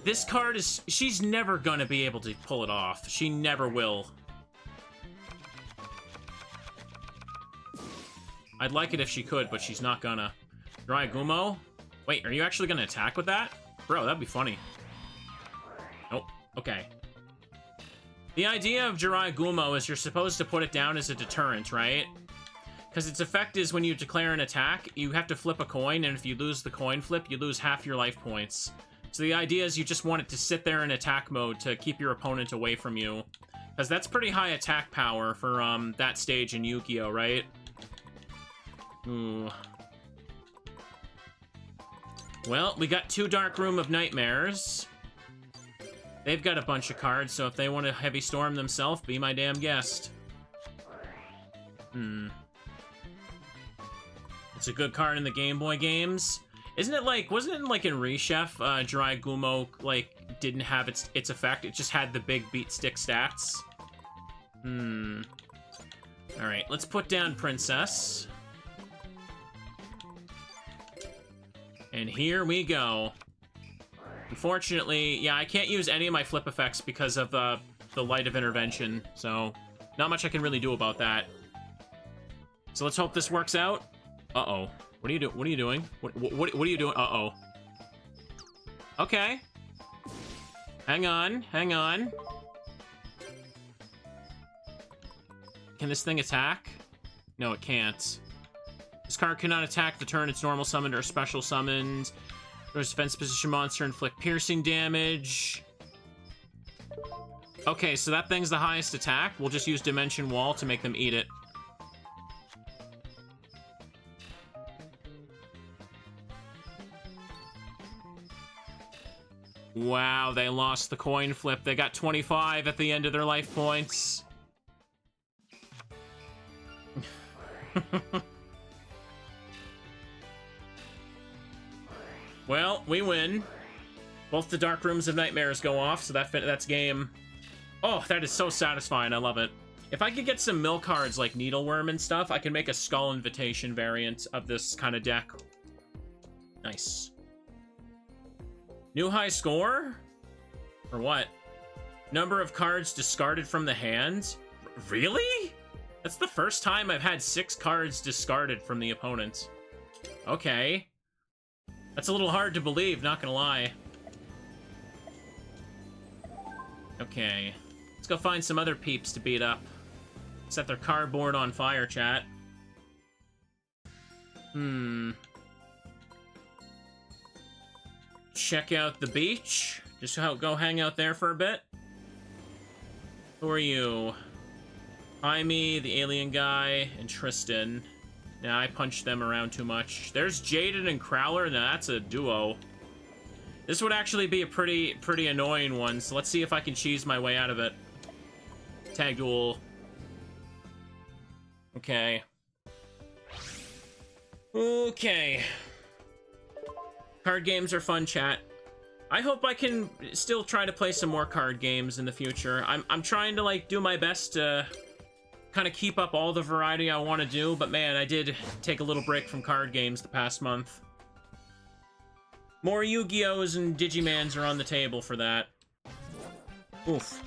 This card is... She's never gonna be able to pull it off. She never will. I'd like it if she could, but she's not gonna. Dry Gumo? Wait, are you actually gonna attack with that? Bro, that'd be funny. Nope. Okay. The idea of Jirai Gumo is you're supposed to put it down as a deterrent, right? Because its effect is when you declare an attack, you have to flip a coin, and if you lose the coin flip, you lose half your life points. So the idea is you just want it to sit there in attack mode to keep your opponent away from you. Because that's pretty high attack power for that stage in Yu-Gi-Oh, right? Ooh. Well, we got 2 Dark Room of Nightmares. They've got a bunch of cards, so if they want to Heavy Storm themselves, be my damn guest. It's a good card in the Game Boy games. Isn't it like, wasn't it like in Reshef, Jirai Gumo, like, didn't have its effect? It just had the big beat stick stats? Alright, let's put down Princess. And here we go. Unfortunately, yeah, I can't use any of my flip effects because of the Light of Intervention, so not much I can really do about that. So let's hope this works out. Uh-oh. What are you doing? What are you doing? What are you doing? Uh-oh. Okay. Hang on. Hang on. Can this thing attack? No, it can't. This card cannot attack the turn it's normal summoned or special summoned. There's defense position monster, inflict piercing damage. Okay, so that thing's the highest attack. We'll just use Dimension Wall to make them eat it. Wow, they lost the coin flip. They got 25 at the end of their life points. Well, we win. Both the Dark Rooms of Nightmares go off, so that's game. Oh, that is so satisfying. I love it. If I could get some mill cards like Needleworm and stuff, I can make a Skull Invitation variant of this kind of deck. Nice. New high score? Or what? Number of cards discarded from the hand? Really? That's the first time I've had 6 cards discarded from the opponent. Okay. That's a little hard to believe, not gonna lie. Okay. Let's go find some other peeps to beat up. Set their cardboard on fire, chat. Check out the beach. Just go hang out there for a bit. Who are you? Jaime, the alien guy, and Tristan. Nah, I punched them around too much. There's Jaden and Crowler. Now that's a duo. This would actually be a pretty annoying one, so let's see if I can cheese my way out of it. Tag duel. Okay. Okay. Card games are fun, chat. I hope I can still try to play some more card games in the future. I'm trying to, like, do my best to kind of keep up all the variety I want to do, but man, I did take a little break from card games the past month. More Yu-Gi-Ohs and Digimans are on the table for that. Oof.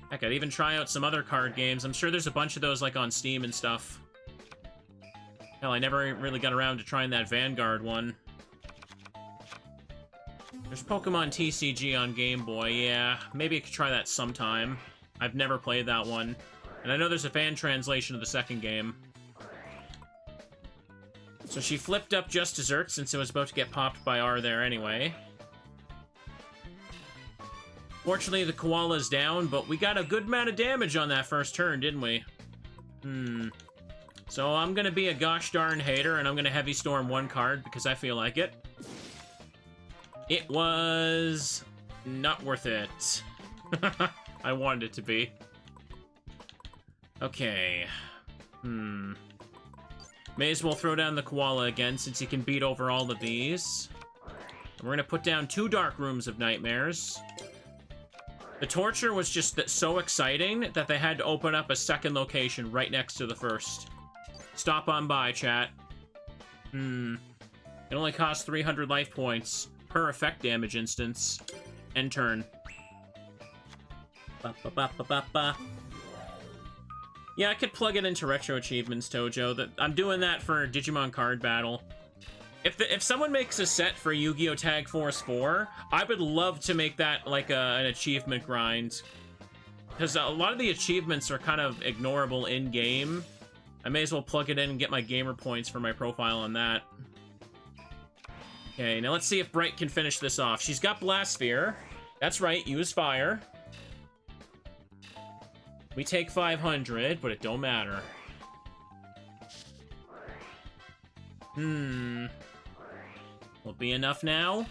Heck, I'd even try out some other card games. I'm sure there's a bunch of those, like, on Steam and stuff. Hell, I never really got around to trying that Vanguard one. There's Pokemon TCG on Game Boy, yeah. Maybe I could try that sometime. I've never played that one. And I know there's a fan translation of the second game. So she flipped up Just Dessert since it was about to get popped by R there anyway. Fortunately, the Koala's down, but we got a good amount of damage on that first turn, didn't we? So I'm gonna be a gosh darn hater, and I'm gonna Heavy Storm 1 card because I feel like it. It was not worth it. I wanted it to be. Okay. May as well throw down the Koala again since he can beat over all of these. And we're gonna put down 2 Dark Rooms of Nightmares. The Torture was just so exciting that they had to open up a second location right next to the first. Stop on by, chat. It only costs 300 life points per effect damage instance. End turn. Ba, ba, ba, ba, ba, ba. Yeah, I could plug it into Retro Achievements, Tojo. That I'm doing that for Digimon Card Battle. If someone makes a set for Yu-Gi-Oh! Tag Force 4, I would love to make that like an achievement grind. Because a lot of the achievements are kind of ignorable in-game. I may as well plug it in and get my gamer points for my profile on that. Okay, now let's see if Bright can finish this off. She's got Blast Sphere. That's right, use fire. We take 500, but it don't matter. Will it be enough now?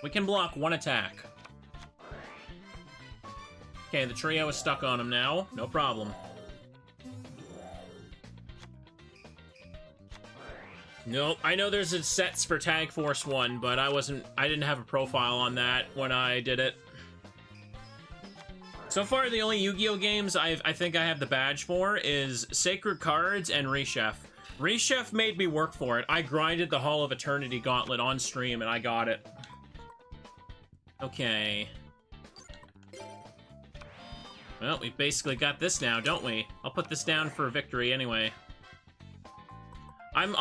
We can block one attack. Okay, the trio is stuck on him now. No problem. Nope, I know there's a sets for Tag Force 1, but I didn't have a profile on that when I did it. So far, the only Yu-Gi-Oh! Games I think I have the badge for is Sacred Cards and Rechef. Rechef made me work for it. I grinded the Hall of Eternity Gauntlet on stream, and I got it. Okay. Well, we basically got this now, don't we? I'll put this down for victory anyway. I'm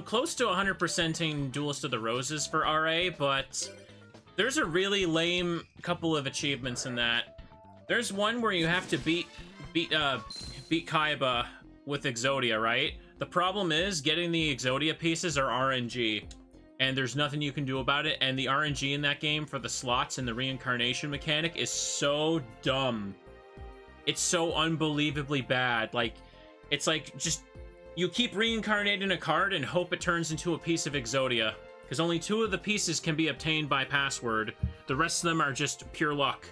close to 100%ing Duelist of the Roses for RA, but there's a really lame couple of achievements in that. There's one where you have to beat Kaiba with Exodia, right? The problem is getting the Exodia pieces are RNG, and there's nothing you can do about it, and the RNG in that game for the slots and the reincarnation mechanic is so dumb. It's so unbelievably bad. Like, it's like, just, you keep reincarnating a card and hope it turns into a piece of Exodia, because only 2 of the pieces can be obtained by password. The rest of them are just pure luck.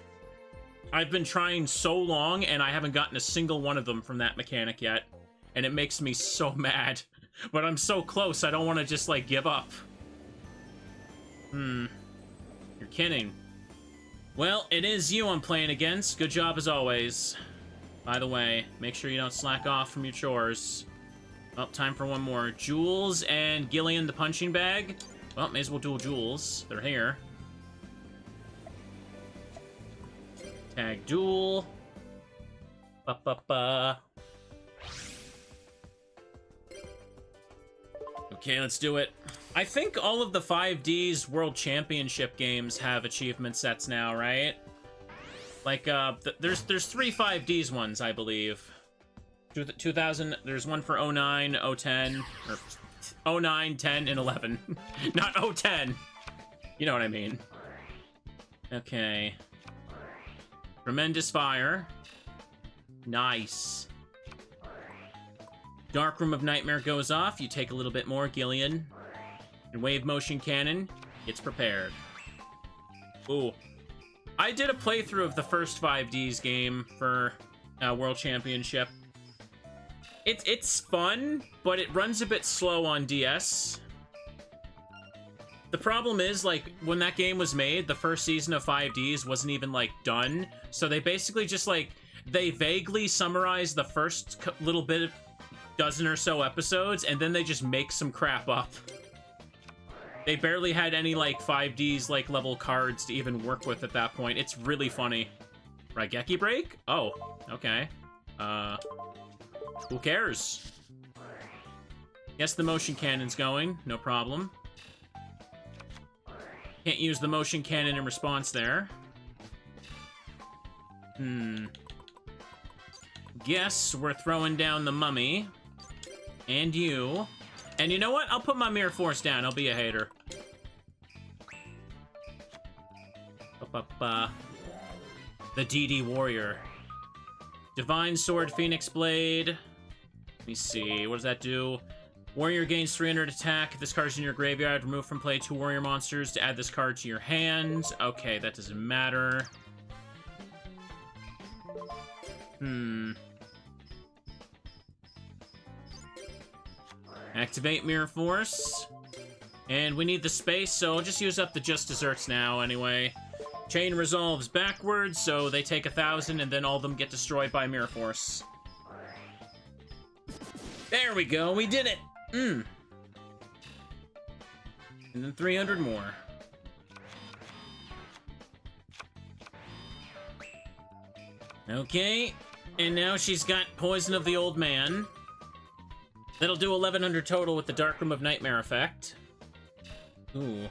I've been trying so long, and I haven't gotten a single one of them from that mechanic yet, and it makes me so mad. But I'm so close, I don't want to just, like, give up. You're kidding. Well, it is you I'm playing against. Good job as always. By the way, make sure you don't slack off from your chores. Oh, time for one more. Jules and Gillian the punching bag. Well, may as well duel Jules. They're here. Tag duel. Ba-ba-ba. Okay, let's do it. I think all of the 5D's World Championship games have achievement sets now, right? Like, there's 3 5D's ones, I believe. 2000, there's one for 09, 010, or 09, 10, and 11. Not 010. You know what I mean. Okay. Tremendous Fire. Nice. Dark Room of Nightmare goes off. You take a little bit more, Gillian. And Wave Motion Cannon gets prepared. Ooh. I did a playthrough of the first 5D's game for World Championship. It's fun, but it runs a bit slow on DS. The problem is, like, when that game was made, the first season of 5D's wasn't even, like, done. So they basically just, like, they vaguely summarize the first little bit of dozen or so episodes, and then they just make some crap up. They barely had any, like, 5D's, like, level cards to even work with at that point. It's really funny. Raigeki Break? Oh, okay. Who cares? Yes, the motion cannon's going. No problem. Can't use the motion cannon in response there. Guess we're throwing down the mummy. And you. And you know what? I'll put my Mirror Force down. I'll be a hater. The DD Warrior. Divine Sword, Phoenix Blade. Let me see. What does that do? Warrior gains 300 attack. If this card's in your graveyard, remove from play 2 warrior monsters to add this card to your hand. Okay, that doesn't matter. Activate Mirror Force. And we need the space, so I'll just use up the Just Desserts now anyway. Chain resolves backwards, so they take 1,000, and then all of them get destroyed by Mirror Force. There we go, we did it! And then 300 more. Okay, and now she's got Poison of the Old Man. That'll do 1100 total with the Dark Room of Nightmare effect. Ooh.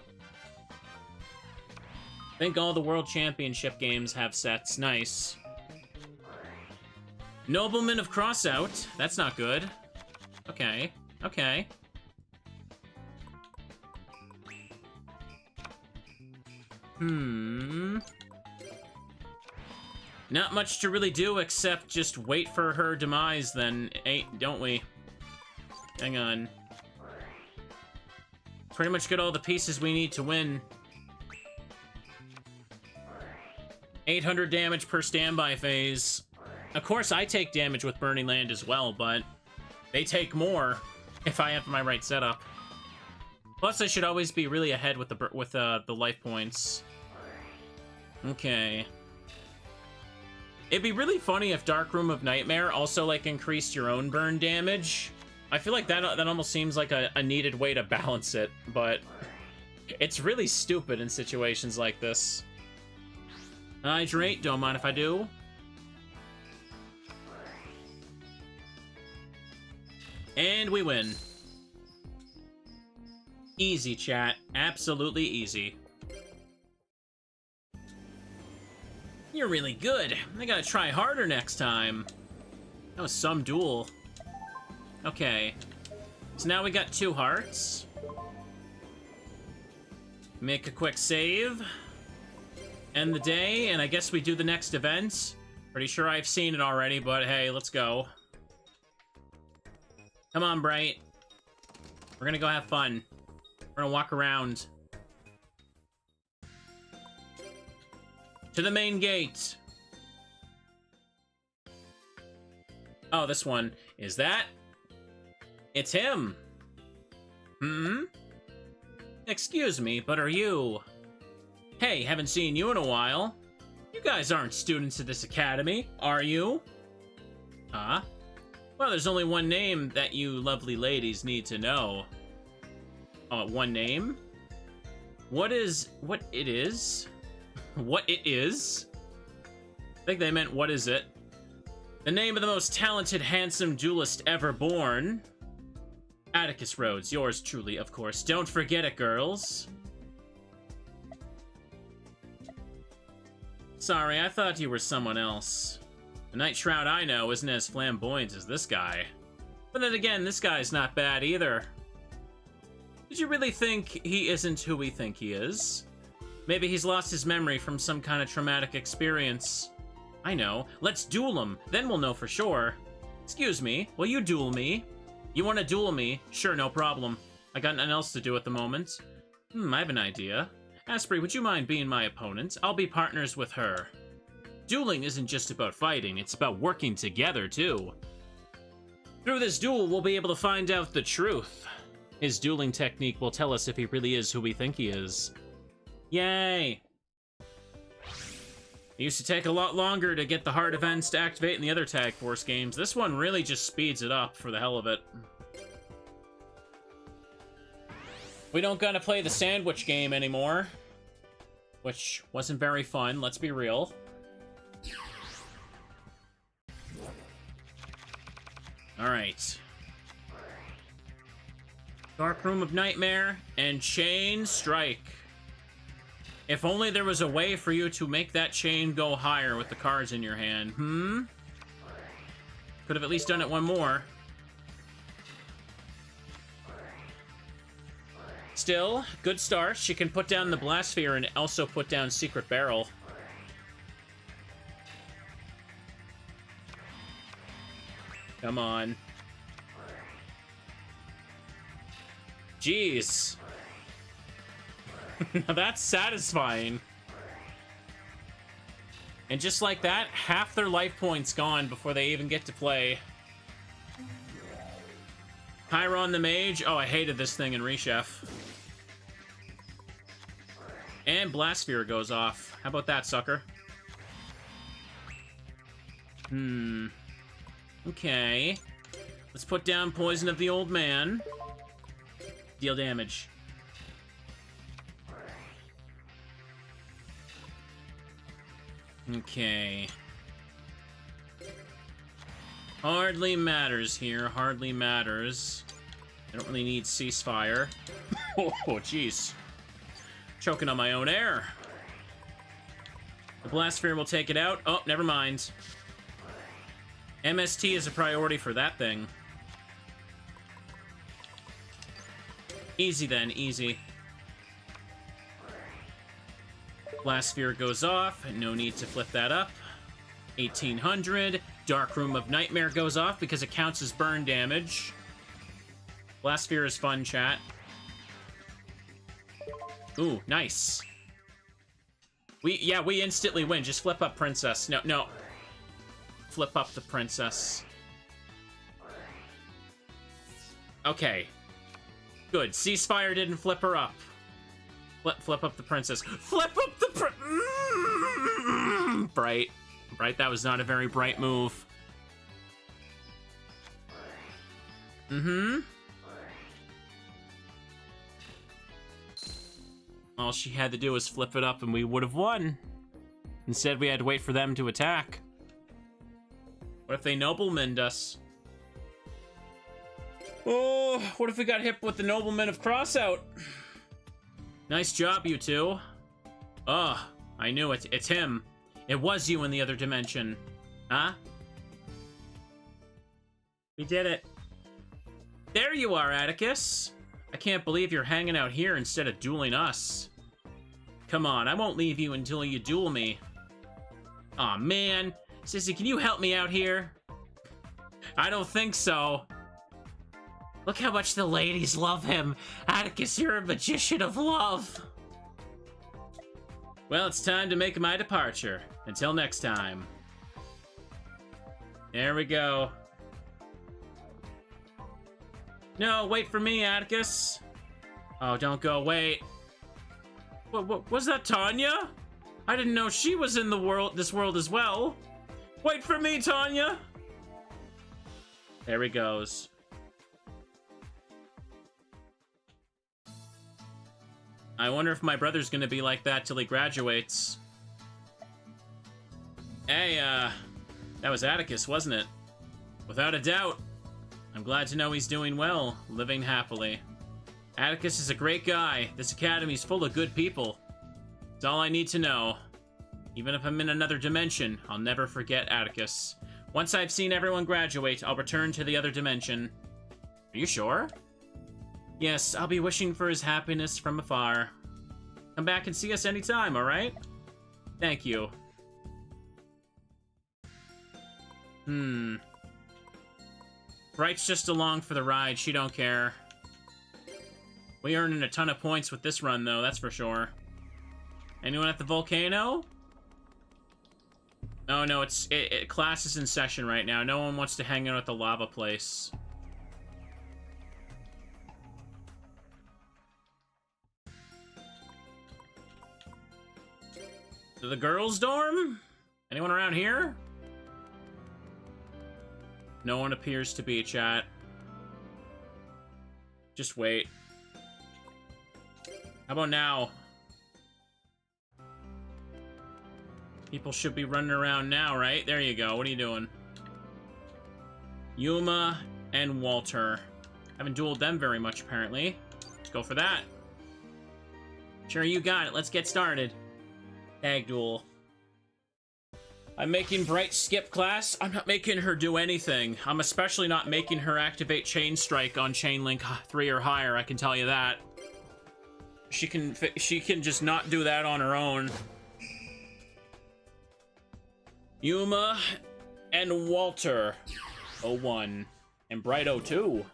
I think all the World Championship games have sets. Nice. Nobleman of Crossout. That's not good. Okay. Okay. Not much to really do except just wait for her demise then, don't we? Hang on. Pretty much get all the pieces we need to win. 800 damage per standby phase. Of course, I take damage with Burning Land as well, but they take more if I have my right setup. Plus, I should always be really ahead with the life points. Okay. It'd be really funny if Dark Room of Nightmare also, like, increased your own burn damage. I feel like that almost seems like a needed way to balance it, but it's really stupid in situations like this. Hydrate, don't mind if I do. And we win. Easy, chat. Absolutely easy. You're really good. I gotta try harder next time. That was some duel. Okay. So now we got 2 hearts. Make a quick save. End the day, and I guess we do the next event. Pretty sure I've seen it already, but hey, let's go. Come on, Bright. We're gonna go have fun. We're gonna walk around. To the main gate. Oh, this one. Is that? It's him. Excuse me, but are you... Hey, haven't seen you in a while. You guys aren't students at this academy, are you? Huh? Well, there's only one name that you lovely ladies need to know. One name? What it is? What it is? I think they meant what is it? The name of the most talented, handsome duelist ever born. Atticus Rhodes, yours truly, of course. Don't forget it, girls. Sorry, I thought you were someone else. The Night Shroud I know isn't as flamboyant as this guy. But then again, this guy's not bad either. Did you really think he isn't who we think he is? Maybe he's lost his memory from some kind of traumatic experience. I know. Let's duel him, then we'll know for sure. Excuse me, will you duel me? You want to duel me? Sure, no problem. I got nothing else to do at the moment. I have an idea. Asprey, would you mind being my opponent? I'll be partners with her. Dueling isn't just about fighting, it's about working together, too. Through this duel, we'll be able to find out the truth. His dueling technique will tell us if he really is who we think he is. Yay! It used to take a lot longer to get the hard events to activate in the other Tag Force games. This one really just speeds it up for the hell of it. We don't gotta play the sandwich game anymore. Which wasn't very fun, let's be real. Alright. Dark Room of Nightmare and Chain Strike. If only there was a way for you to make that chain go higher with the cards in your hand. Could have at least done it one more. Still, good start. She can put down the Blast Sphere and also put down Secret Barrel. Come on. Jeez. Now that's satisfying. And just like that, half their life points gone before they even get to play. Chiron the Mage. Oh, I hated this thing in Rechef. And Blast Sphere goes off. How about that, sucker? Okay. Let's put down Poison of the Old Man. Deal damage. Okay. Hardly matters here, hardly matters. I don't really need ceasefire. Oh, jeez. Choking on my own air. The blast sphere will take it out. Oh, never mind. MST is a priority for that thing. Easy then, easy. Blast sphere goes off. No need to flip that up. 1800. Dark Room of Nightmare goes off because it counts as burn damage. Blast sphere is fun, chat. Ooh, nice. We instantly win. Just flip up Princess. No. Flip up the Princess. Okay. Good. Ceasefire didn't flip her up. Flip up the Princess. Flip up the Bright. Bright, that was not a very bright move. All she had to do was flip it up and we would have won. Instead, we had to wait for them to attack. What if they noblemened us? Oh, what if we got hit with the nobleman of Crossout? Nice job, you two. Oh, I knew it. It's him. It was you in the other dimension. Huh? We did it. There you are, Atticus. I can't believe you're hanging out here instead of dueling us. Come on, I won't leave you until you duel me. Aw, man. Sissy, can you help me out here? I don't think so. Look how much the ladies love him. Atticus, you're a magician of love. Well, it's time to make my departure. Until next time. There we go. No, wait for me, Atticus. Oh, don't go, wait. What was that Tanya? I didn't know she was in this world as well. Wait for me, Tanya. There he goes. I wonder if my brother's gonna be like that till he graduates. Hey, that was Atticus, wasn't it? Without a doubt. I'm glad to know he's doing well, living happily. Atticus is a great guy. This academy's full of good people. It's all I need to know. Even if I'm in another dimension, I'll never forget Atticus. Once I've seen everyone graduate, I'll return to the other dimension. Are you sure? Yes, I'll be wishing for his happiness from afar. Come back and see us anytime, alright? Thank you. Bright's just along for the ride, she don't care. We earning a ton of points with this run, though, that's for sure. Anyone at the volcano? Oh, no, class is in session right now. No one wants to hang out at the lava place. To the girls' dorm? Anyone around here? No one appears to be, chat. Just wait. How about now? People should be running around now, right? There you go. What are you doing? Yuma and Walter. Haven't dueled them very much, apparently. Let's go for that. Sure, you got it. Let's get started. Tag duel. I'm making Bright skip class. I'm not making her do anything. I'm especially not making her activate Chain Strike on Chain Link 3 or higher, I can tell you that. She can just not do that on her own. Yuma and Walter 01 and Bright 02.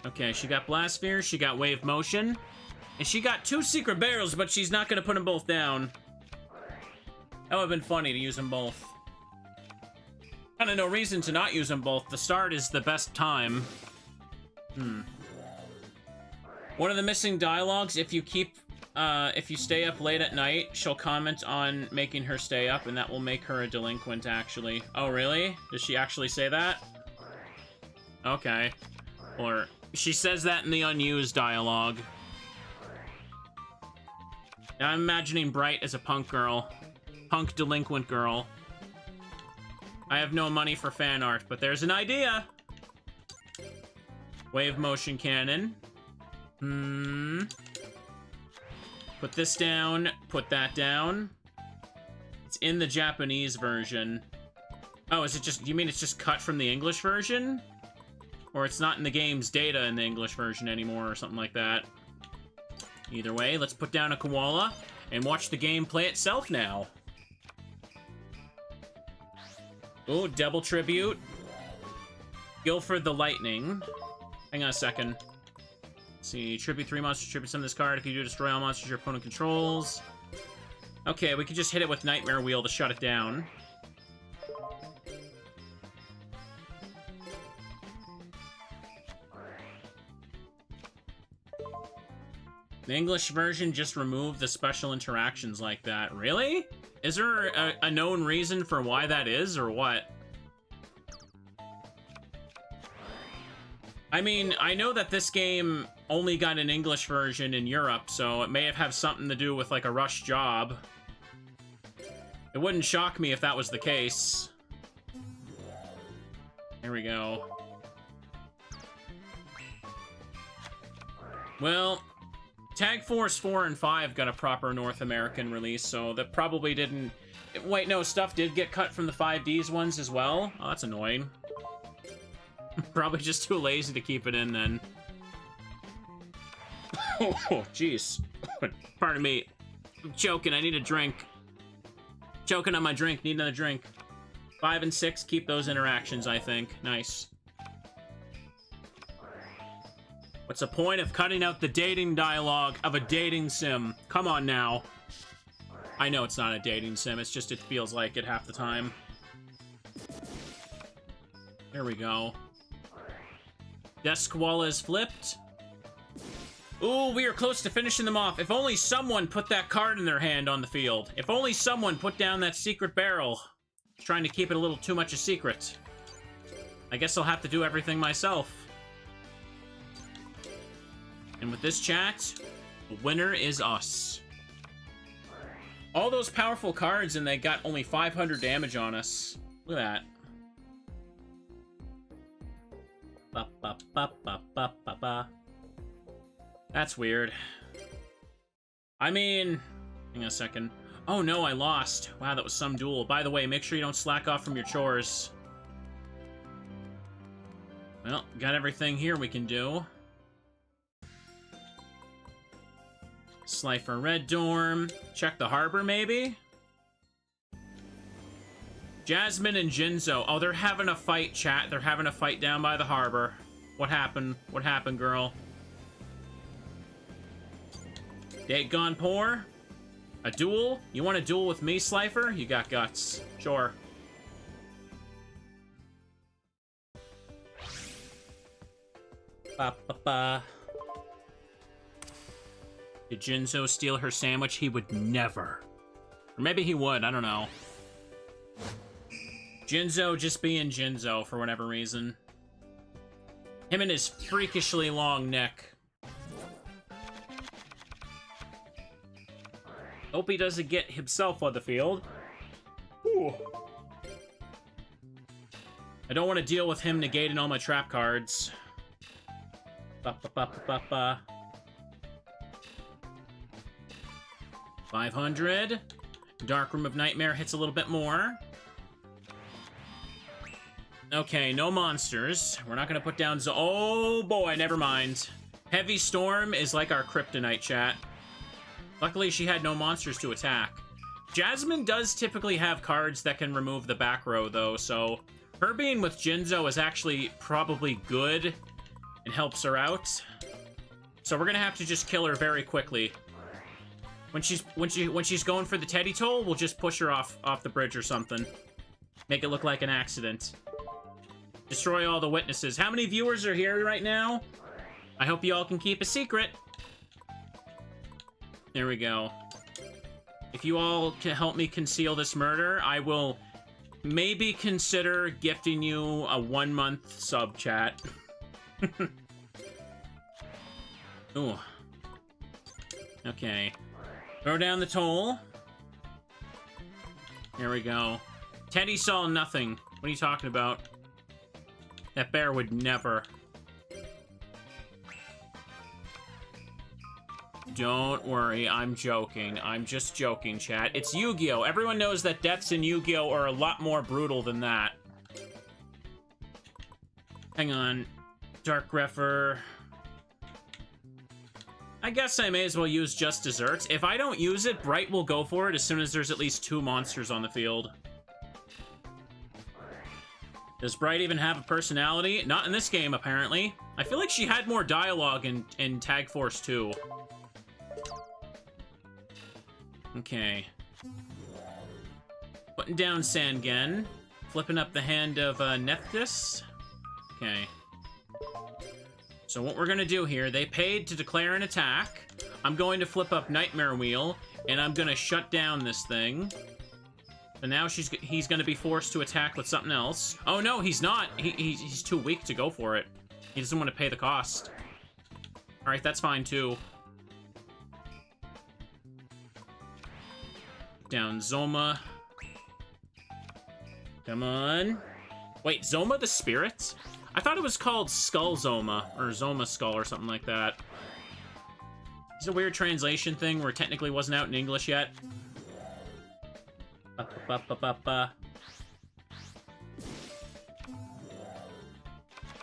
Okay, she got Blast Sphere, she got Wave Motion, and she got 2 Secret Barrels, but she's not gonna put them both down. That would have been funny to use them both. Kinda no reason to not use them both. The start is the best time. One of the missing dialogues, if you stay up late at night, she'll comment on making her stay up, and that will make her a delinquent, actually. Oh, really? Does she actually say that? Okay. Or, she says that in the unused dialogue. I'm imagining Bright as a punk girl. Punk delinquent girl. I have no money for fan art, but there's an idea. Wave motion cannon. Put this down. Put that down. It's in the Japanese version. Oh, is it just... You mean it's just cut from the English version? Or it's not in the game's data in the English version anymore or something like that. Either way, let's put down a koala and watch the game play itself now. Oh, double tribute. Guilford the Lightning. Hang on a second. Let's see, tribute 3 monsters, tribute some of this card. If you do, destroy all monsters your opponent controls. Okay, we can just hit it with Nightmare Wheel to shut it down. The English version just removed the special interactions like that. Really? Is there a known reason for why that is, or what? I mean, I know that this game only got an English version in Europe, so it may have something to do with, like, a rush job. It wouldn't shock me if that was the case. Here we go. Well, Tag Force 4 and 5 got a proper North American release, so that probably didn't... Wait, no, stuff did get cut from the 5Ds ones as well? Oh, that's annoying. Probably just too lazy to keep it in, then. Oh, jeez. Pardon me. I'm choking, I need a drink. Choking on my drink, need another drink. 5 and 6, keep those interactions, I think. Nice. What's the point of cutting out the dating dialogue of a dating sim? Come on now. I know it's not a dating sim, it's just it feels like it half the time. There we go. Deskkoala is flipped. Ooh, we are close to finishing them off. If only someone put that card in their hand on the field. If only someone put down that secret barrel. Trying to keep it a little too much a secret. I guess I'll have to do everything myself. And with this chat, the winner is us. All those powerful cards and they got only 500 damage on us. Look at that. Ba, ba, ba, ba, ba, ba, ba. That's weird. I mean... Hang on a second. Oh no, I lost. Wow, that was some duel. By the way, make sure you don't slack off from your chores. Well, got everything here we can do. Slifer Red Dorm. Check the harbor, maybe? Jasmine and Jinzo. Oh, they're having a fight, chat. They're having a fight down by the harbor. What happened? What happened, girl? Date gone poor? A duel? You want a duel with me, Slifer? You got guts. Sure. Ba ba ba. Did Jinzo steal her sandwich? He would never. Or maybe he would, I don't know. Jinzo just being Jinzo for whatever reason. Him and his freakishly long neck. Hope he doesn't get himself on the field. Ooh. I don't want to deal with him negating all my trap cards. Ba, ba, ba, ba, ba, ba. 500. Dark Room of Nightmare hits a little bit more. Okay, no monsters. We're not gonna put down oh boy, never mind. Heavy Storm is like our kryptonite, chat. Luckily, she had no monsters to attack. Jasmine does typically have cards that can remove the back row, though, so her being with Jinzo is actually probably good and helps her out. So we're gonna have to just kill her very quickly. When she's going for the Teddy Toll, we'll just push her off the bridge or something. Make it look like an accident. Destroy all the witnesses. How many viewers are here right now? I hope you all can keep a secret. There we go. If you all can help me conceal this murder, I will maybe consider gifting you a 1-month sub, chat. Ooh. Okay. Throw down the toll. Here we go. Teddy saw nothing. What are you talking about? That bear would never. Don't worry, I'm joking. I'm just joking, chat. It's Yu-Gi-Oh! Everyone knows that deaths in Yu-Gi-Oh! Are a lot more brutal than that. Hang on. Dark Grepher. I guess I may as well use just desserts. If I don't use it, Bright will go for it as soon as there's at least 2 monsters on the field. Does Bright even have a personality? Not in this game, apparently. I feel like she had more dialogue in Tag Force 2. Okay. Putting down Sangen. Flipping up the hand of Nephthys. Okay. So what we're gonna do here, they paid to declare an attack. I'm going to flip up Nightmare Wheel, and I'm gonna shut down this thing. And now he's gonna be forced to attack with something else. Oh no, he's not. He's too weak to go for it. He doesn't want to pay the cost. All right, that's fine too. Down Zoma. Come on. Wait, Zoma the Spirit? I thought it was called Skull Zoma, or Zoma Skull, or something like that. It's a weird translation thing where it technically wasn't out in English yet.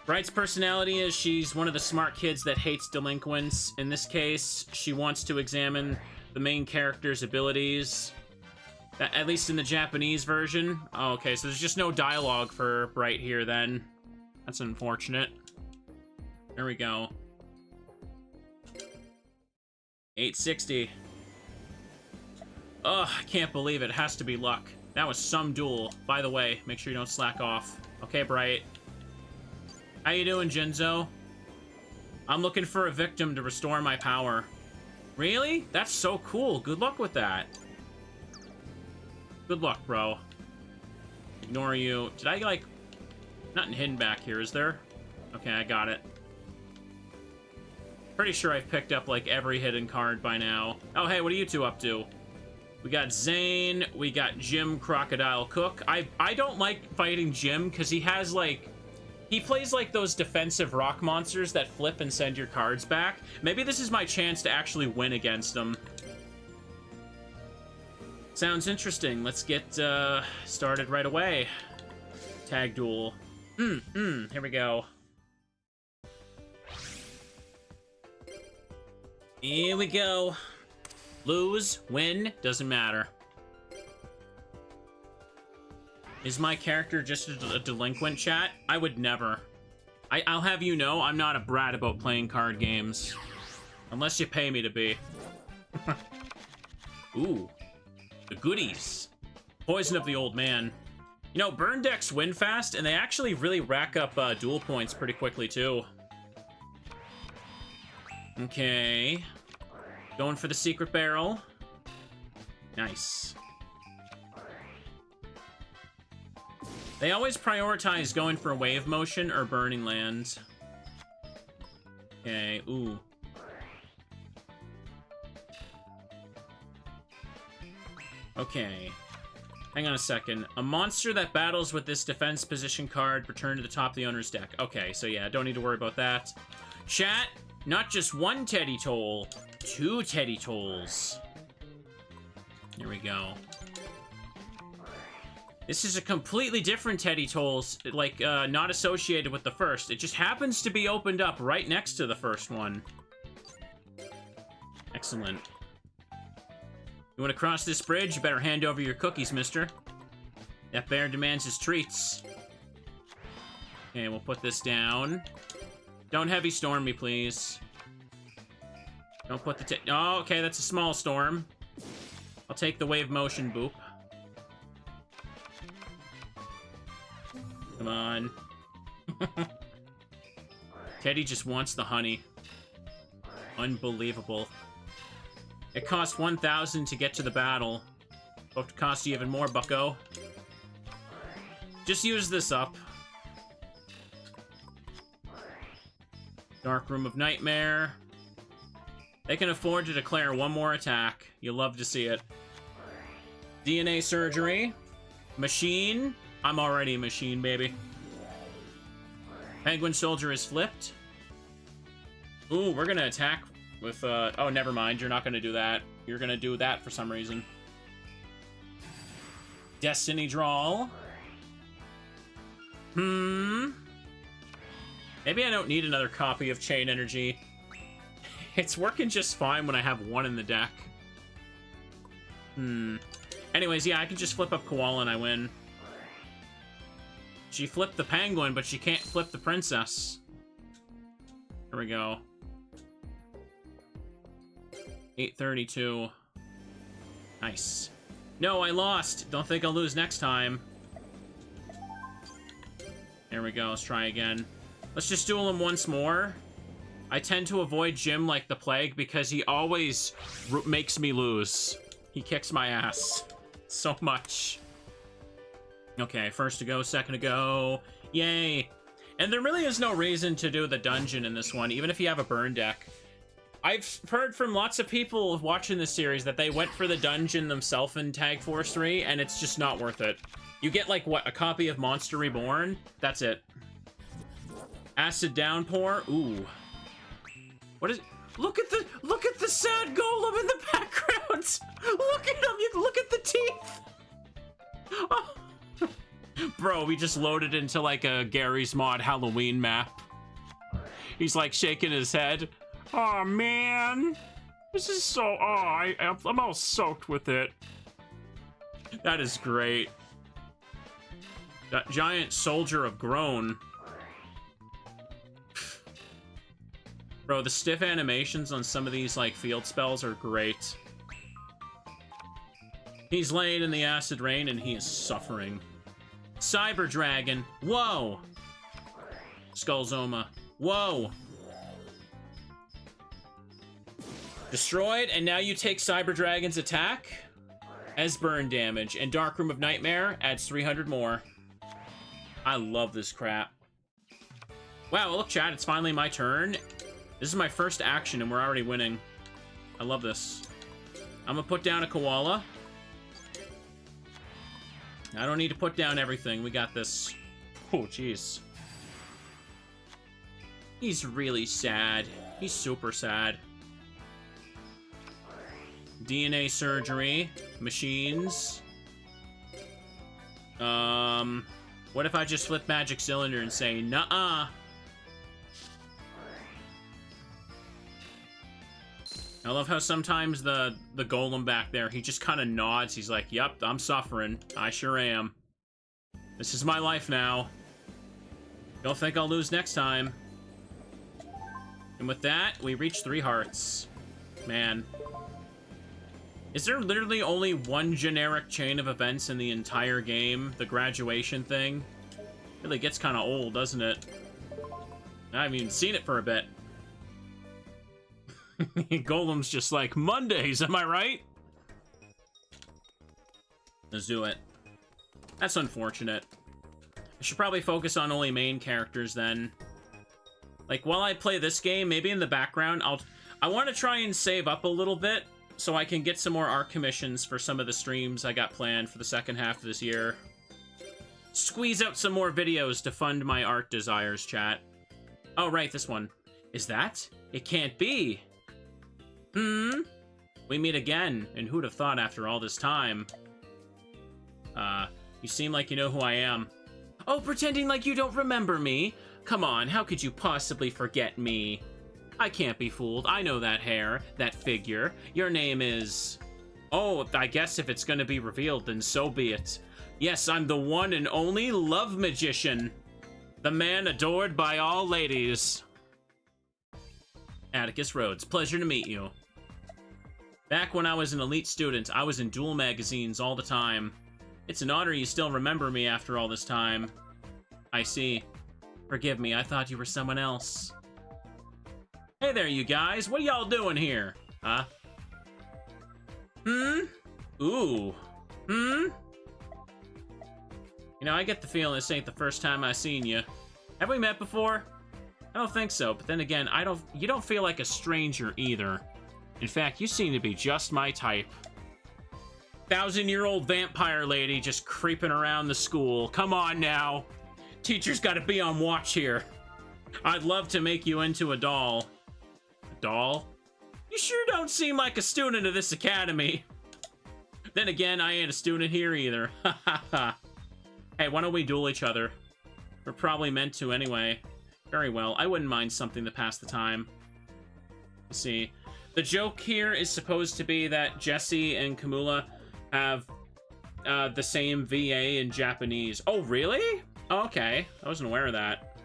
Bright's personality is she's one of the smart kids that hates delinquents. In this case, she wants to examine the main character's abilities. At least in the Japanese version. Oh, okay, so there's just no dialogue for Bright here then. That's unfortunate. There we go. 860. Ugh, I can't believe it. It has to be luck. That was some duel. By the way, make sure you don't slack off. Okay, Bright. How you doing, Jinzo? I'm looking for a victim to restore my power. Really? That's so cool. Good luck with that. Good luck, bro. Ignore you. Did I, like... Nothing hidden back here, is there? Okay, I got it. Pretty sure I've picked up, like, every hidden card by now. Oh, hey, what are you two up to? We got Zane, we got Jim Crocodile Cook. I don't like fighting Jim, because he has, like... He plays, like, those defensive rock monsters that flip and send your cards back. Maybe this is my chance to actually win against him. Sounds interesting. Let's get started right away. Tag duel. Here we go. Here we go. Lose, win, doesn't matter. Is my character just a delinquent, chat? I would never. I'll have you know, I'm not a brat about playing card games. Unless you pay me to be. Ooh. The goodies. Poison of the Old Man. You know, burn decks win fast, and they actually really rack up duel points pretty quickly, too. Okay. Going for the secret barrel. Nice. They always prioritize going for wave motion or burning lands. Okay, ooh. Okay. Hang on a second. A monster that battles with this defense position card, return to the top of the owner's deck. Okay, so yeah, don't need to worry about that. Chat, not just one Teddy Toll, 2 Teddy Tolls. Here we go. This is a completely different Teddy Tolls, like, not associated with the first. It just happens to be opened up right next to the first one. Excellent. You want to cross this bridge? You better hand over your cookies, mister. That bear demands his treats. Okay, we'll put this down. Don't heavy storm me, please. Don't put the oh, okay, that's a small storm. I'll take the wave motion boop. Come on. Teddy just wants the honey. Unbelievable. It cost 1,000 to get to the battle. Hope to cost you even more, bucko. Just use this up. Dark Room of Nightmare. They can afford to declare one more attack. You'll love to see it. DNA surgery. Machine. I'm already a machine, baby. Penguin soldier is flipped. Ooh, we're gonna attack with, oh, never mind. You're not gonna do that. You're gonna do that for some reason. Destiny draw. Maybe I don't need another copy of Chain Energy. It's working just fine when I have one in the deck. Anyways, yeah, I can just flip up Koala and I win. She flipped the penguin, but she can't flip the princess. Here we go. 832. Nice. No, I lost. Don't think I'll lose next time. There we go. Let's try again. Let's just duel him once more. I tend to avoid Jim like the plague because he always makes me lose. He kicks my ass so much. Okay, first to go, second to go. Yay. And there really is no reason to do the dungeon in this one, even if you have a burn deck. I've heard from lots of people watching this series that they went for the dungeon themselves in Tag Force 3, and it's just not worth it. You get, like, what, a copy of Monster Reborn? That's it. Acid Downpour? Ooh. What is... Look at the sad golem in the background! Look at him! You look at the teeth! Oh. Bro, we just loaded into, like, a Gary's Mod Halloween map. He's, like, shaking his head. Oh man, this is so, I'm all soaked with it. That is great. That giant soldier of groan. Bro, the stiff animations on some of these, like, field spells are great. He's laying in the acid rain and he is suffering. Cyber Dragon, whoa. Skullzoma, whoa. Destroyed, and now you take Cyber Dragon's attack as burn damage, and Dark Room of Nightmare adds 300 more. I love this crap. Wow, look, chat, it's finally my turn. This is my first action, and we're already winning. I love this. I'm gonna put down a Koala. I don't need to put down everything. We got this. Oh, jeez. He's really sad. He's super sad. DNA surgery, machines. What if I just flip Magic Cylinder and say, nuh-uh? I love how sometimes the golem back there, he just kind of nods. He's like, yep, I'm suffering. I sure am. This is my life now. Don't think I'll lose next time. And with that, we reach 3 hearts. Man. Is there literally only one generic chain of events in the entire game? The graduation thing? Really gets kind of old, doesn't it? I haven't even seen it for a bit. Golem's just like, Mondays, am I right? Let's do it. That's unfortunate. I should probably focus on only main characters then. Like, while I play this game, maybe in the background, I want to try and save up a little bit so I can get some more art commissions for some of the streams I got planned for the second half of this year. Squeeze out some more videos to fund my art desires, chat. Oh, right, this one. Is that? It can't be. We meet again, and who'd have thought after all this time? You seem like you know who I am. Oh, pretending like you don't remember me? Come on, how could you possibly forget me? I can't be fooled. I know that hair, that figure. Your name is... Oh, I guess if it's gonna be revealed, then so be it. Yes, I'm the one and only Love Magician. The man adored by all ladies. Atticus Rhodes, pleasure to meet you. Back when I was an elite student, I was in Duel magazines all the time. It's an honor you still remember me after all this time. I see. Forgive me, I thought you were someone else. Hey there, you guys. What are y'all doing here? Huh? Ooh. You know, I get the feeling this ain't the first time I seen you. Have we met before? I don't think so, but then again, you don't feel like a stranger either. In fact, you seem to be just my type. 1,000-year-old vampire lady just creeping around the school. Come on now. Teacher's got to be on watch here. I'd love to make you into a doll. A doll? You sure don't seem like a student of this academy. Then again, I ain't a student here either. Ha ha ha. Hey, why don't we duel each other? We're probably meant to anyway. Very well. I wouldn't mind something to pass the time. Let's see. The joke here is supposed to be that Jesse and Kamula have the same VA in Japanese. Oh, really? Oh, okay. I wasn't aware of that.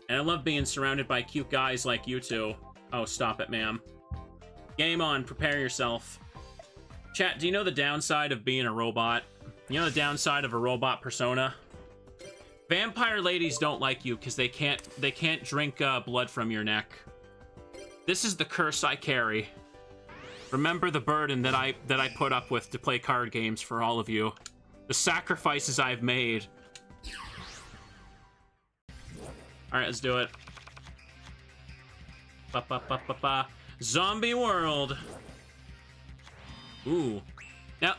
And I love being surrounded by cute guys like you two. Oh, stop it, ma'am. Game on. Prepare yourself. Chat, do you know the downside of being a robot? You know the downside of a robot persona? Vampire ladies don't like you because they can't drink blood from your neck. This is the curse I carry. Remember the burden that I put up with to play card games for all of you. The sacrifices I've made. All right, let's do it. Ba ba ba ba ba. Zombie world. Ooh. Now,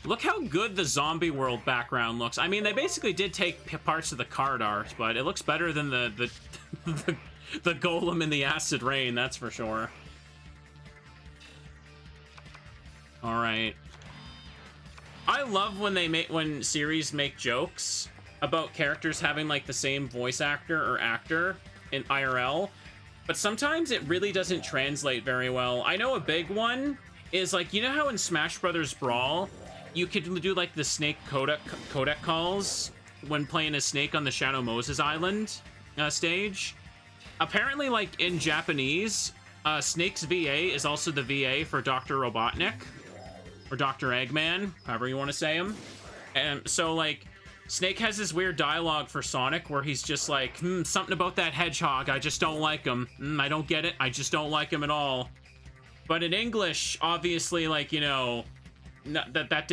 look how good the zombie world background looks. I mean, they basically did take parts of the card art, but it looks better than the golem in the acid rain, that's for sure. All right. I love when series make jokes about characters having like the same voice actor or actor in IRL, but sometimes it really doesn't translate very well. I know a big one is like, you know how in Smash Brothers Brawl, you could do like the Snake codec calls when playing as Snake on the Shadow Moses Island stage? Apparently, like in Japanese, Snake's VA is also the VA for Dr. Robotnik, or Dr. Eggman, however you want to say him. And so like, Snake has this weird dialogue for Sonic where he's just like, something about that hedgehog, I just don't like him. I don't get it, I just don't like him at all. But in English, obviously, like, you know, that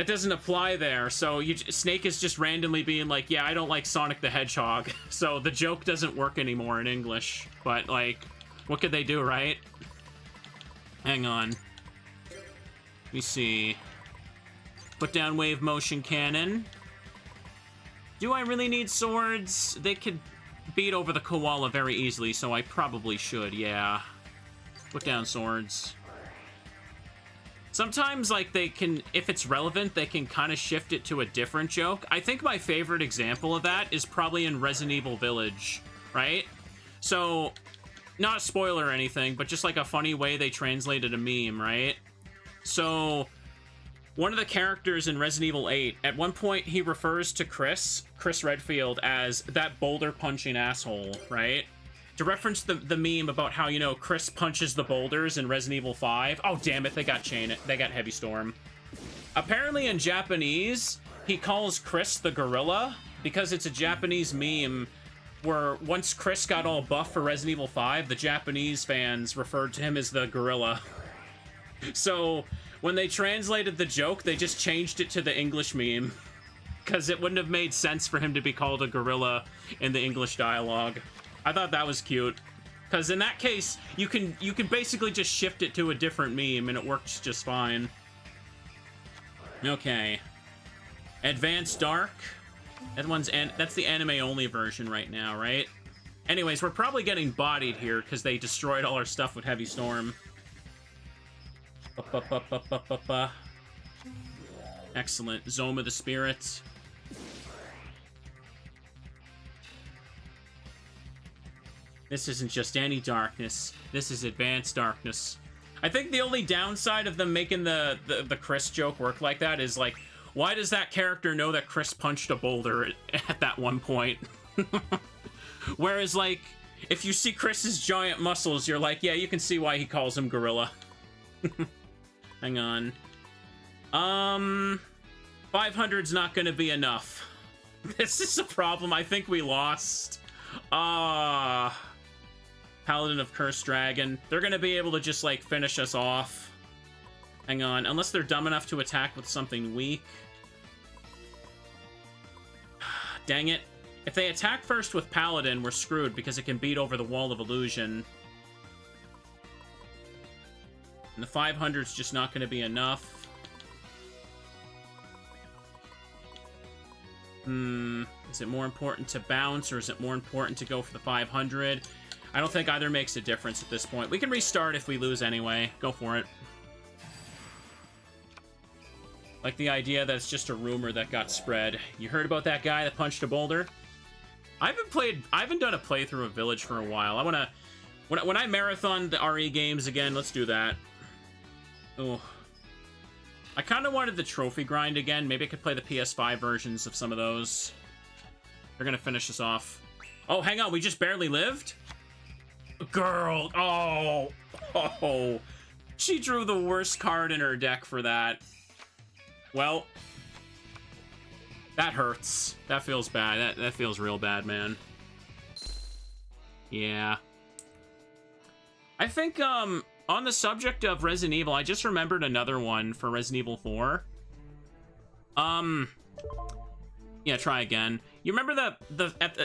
doesn't apply there. So Snake is just randomly being like, yeah, I don't like Sonic the Hedgehog. So the joke doesn't work anymore in English. But like, what could they do, right? Hang on. Let me see. Put down wave motion cannon. Do I really need swords? They could beat over the koala very easily, so I probably should, yeah. Put down swords. Sometimes, like, they can, if it's relevant, they can kind of shift it to a different joke. I think my favorite example of that is probably in Resident Evil Village, right? So, not a spoiler or anything, but just like a funny way they translated a meme, right? So, one of the characters in Resident Evil 8, at one point he refers to Chris Redfield, as that boulder-punching asshole, right? To reference the meme about how, you know, Chris punches the boulders in Resident Evil 5. Oh, damn it, they got Heavy Storm. Apparently in Japanese, he calls Chris the gorilla, because it's a Japanese meme where once Chris got all buff for Resident Evil 5, the Japanese fans referred to him as the gorilla. So, when they translated the joke, they just changed it to the English meme, because it wouldn't have made sense for him to be called a gorilla in the English dialogue. I thought that was cute, because in that case, you can basically just shift it to a different meme, and it works just fine. Okay. Advanced Dark. That's the anime-only version right now, right? Anyways, we're probably getting bodied here, because they destroyed all our stuff with Heavy Storm. Excellent. Zone of the Spirits. This isn't just any darkness. This is advanced darkness. I think the only downside of them making the Chris joke work like that is, like, why does that character know that Chris punched a boulder at that one point? Whereas, like, if you see Chris's giant muscles, you're like, yeah, you can see why he calls him gorilla. Hang on. 500's not gonna be enough. This is a problem. I think we lost. Paladin of Cursed Dragon. They're gonna be able to just, like, finish us off. Hang on. Unless they're dumb enough to attack with something weak. Dang it. If they attack first with Paladin, we're screwed because it can beat over the Wall of Illusion. the 500's just not going to be enough. Is it more important to bounce, or is it more important to go for the 500? I don't think either makes a difference at this point. We can restart if we lose anyway. Go for it. Like the idea that it's just a rumor that got spread. You heard about that guy that punched a boulder? I haven't done a playthrough of Village for a while. I wanna, when I marathon the RE games again, let's do that. Oh, I kind of wanted the trophy grind again. Maybe I could play the PS5 versions of some of those. They're gonna finish us off. Oh, hang on, we just barely lived? Girl, oh, she drew the worst card in her deck for that. Well, that hurts. That feels bad. That feels real bad, man. Yeah. I think, on the subject of Resident Evil, I just remembered another one for Resident Evil 4. Yeah, try again. You remember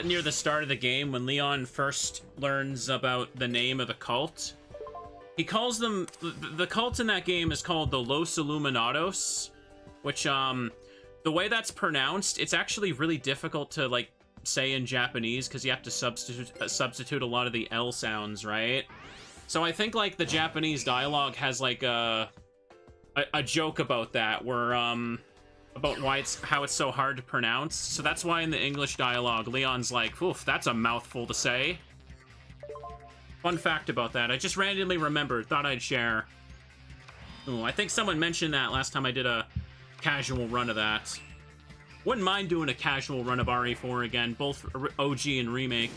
near the start of the game when Leon first learns about the name of the cult? He calls them, the cult in that game is called the Los Illuminados, which, the way that's pronounced, it's actually really difficult to, like, say in Japanese, because you have to substitute a lot of the L sounds, right? So I think, like, the Japanese dialogue has, like, a joke about that, where, about how it's so hard to pronounce. So that's why in the English dialogue, Leon's like, oof, that's a mouthful to say. Fun fact about that. I just randomly remembered, thought I'd share. Ooh, I think someone mentioned that last time I did a casual run of that. Wouldn't mind doing a casual run of RE4 again, both OG and remake.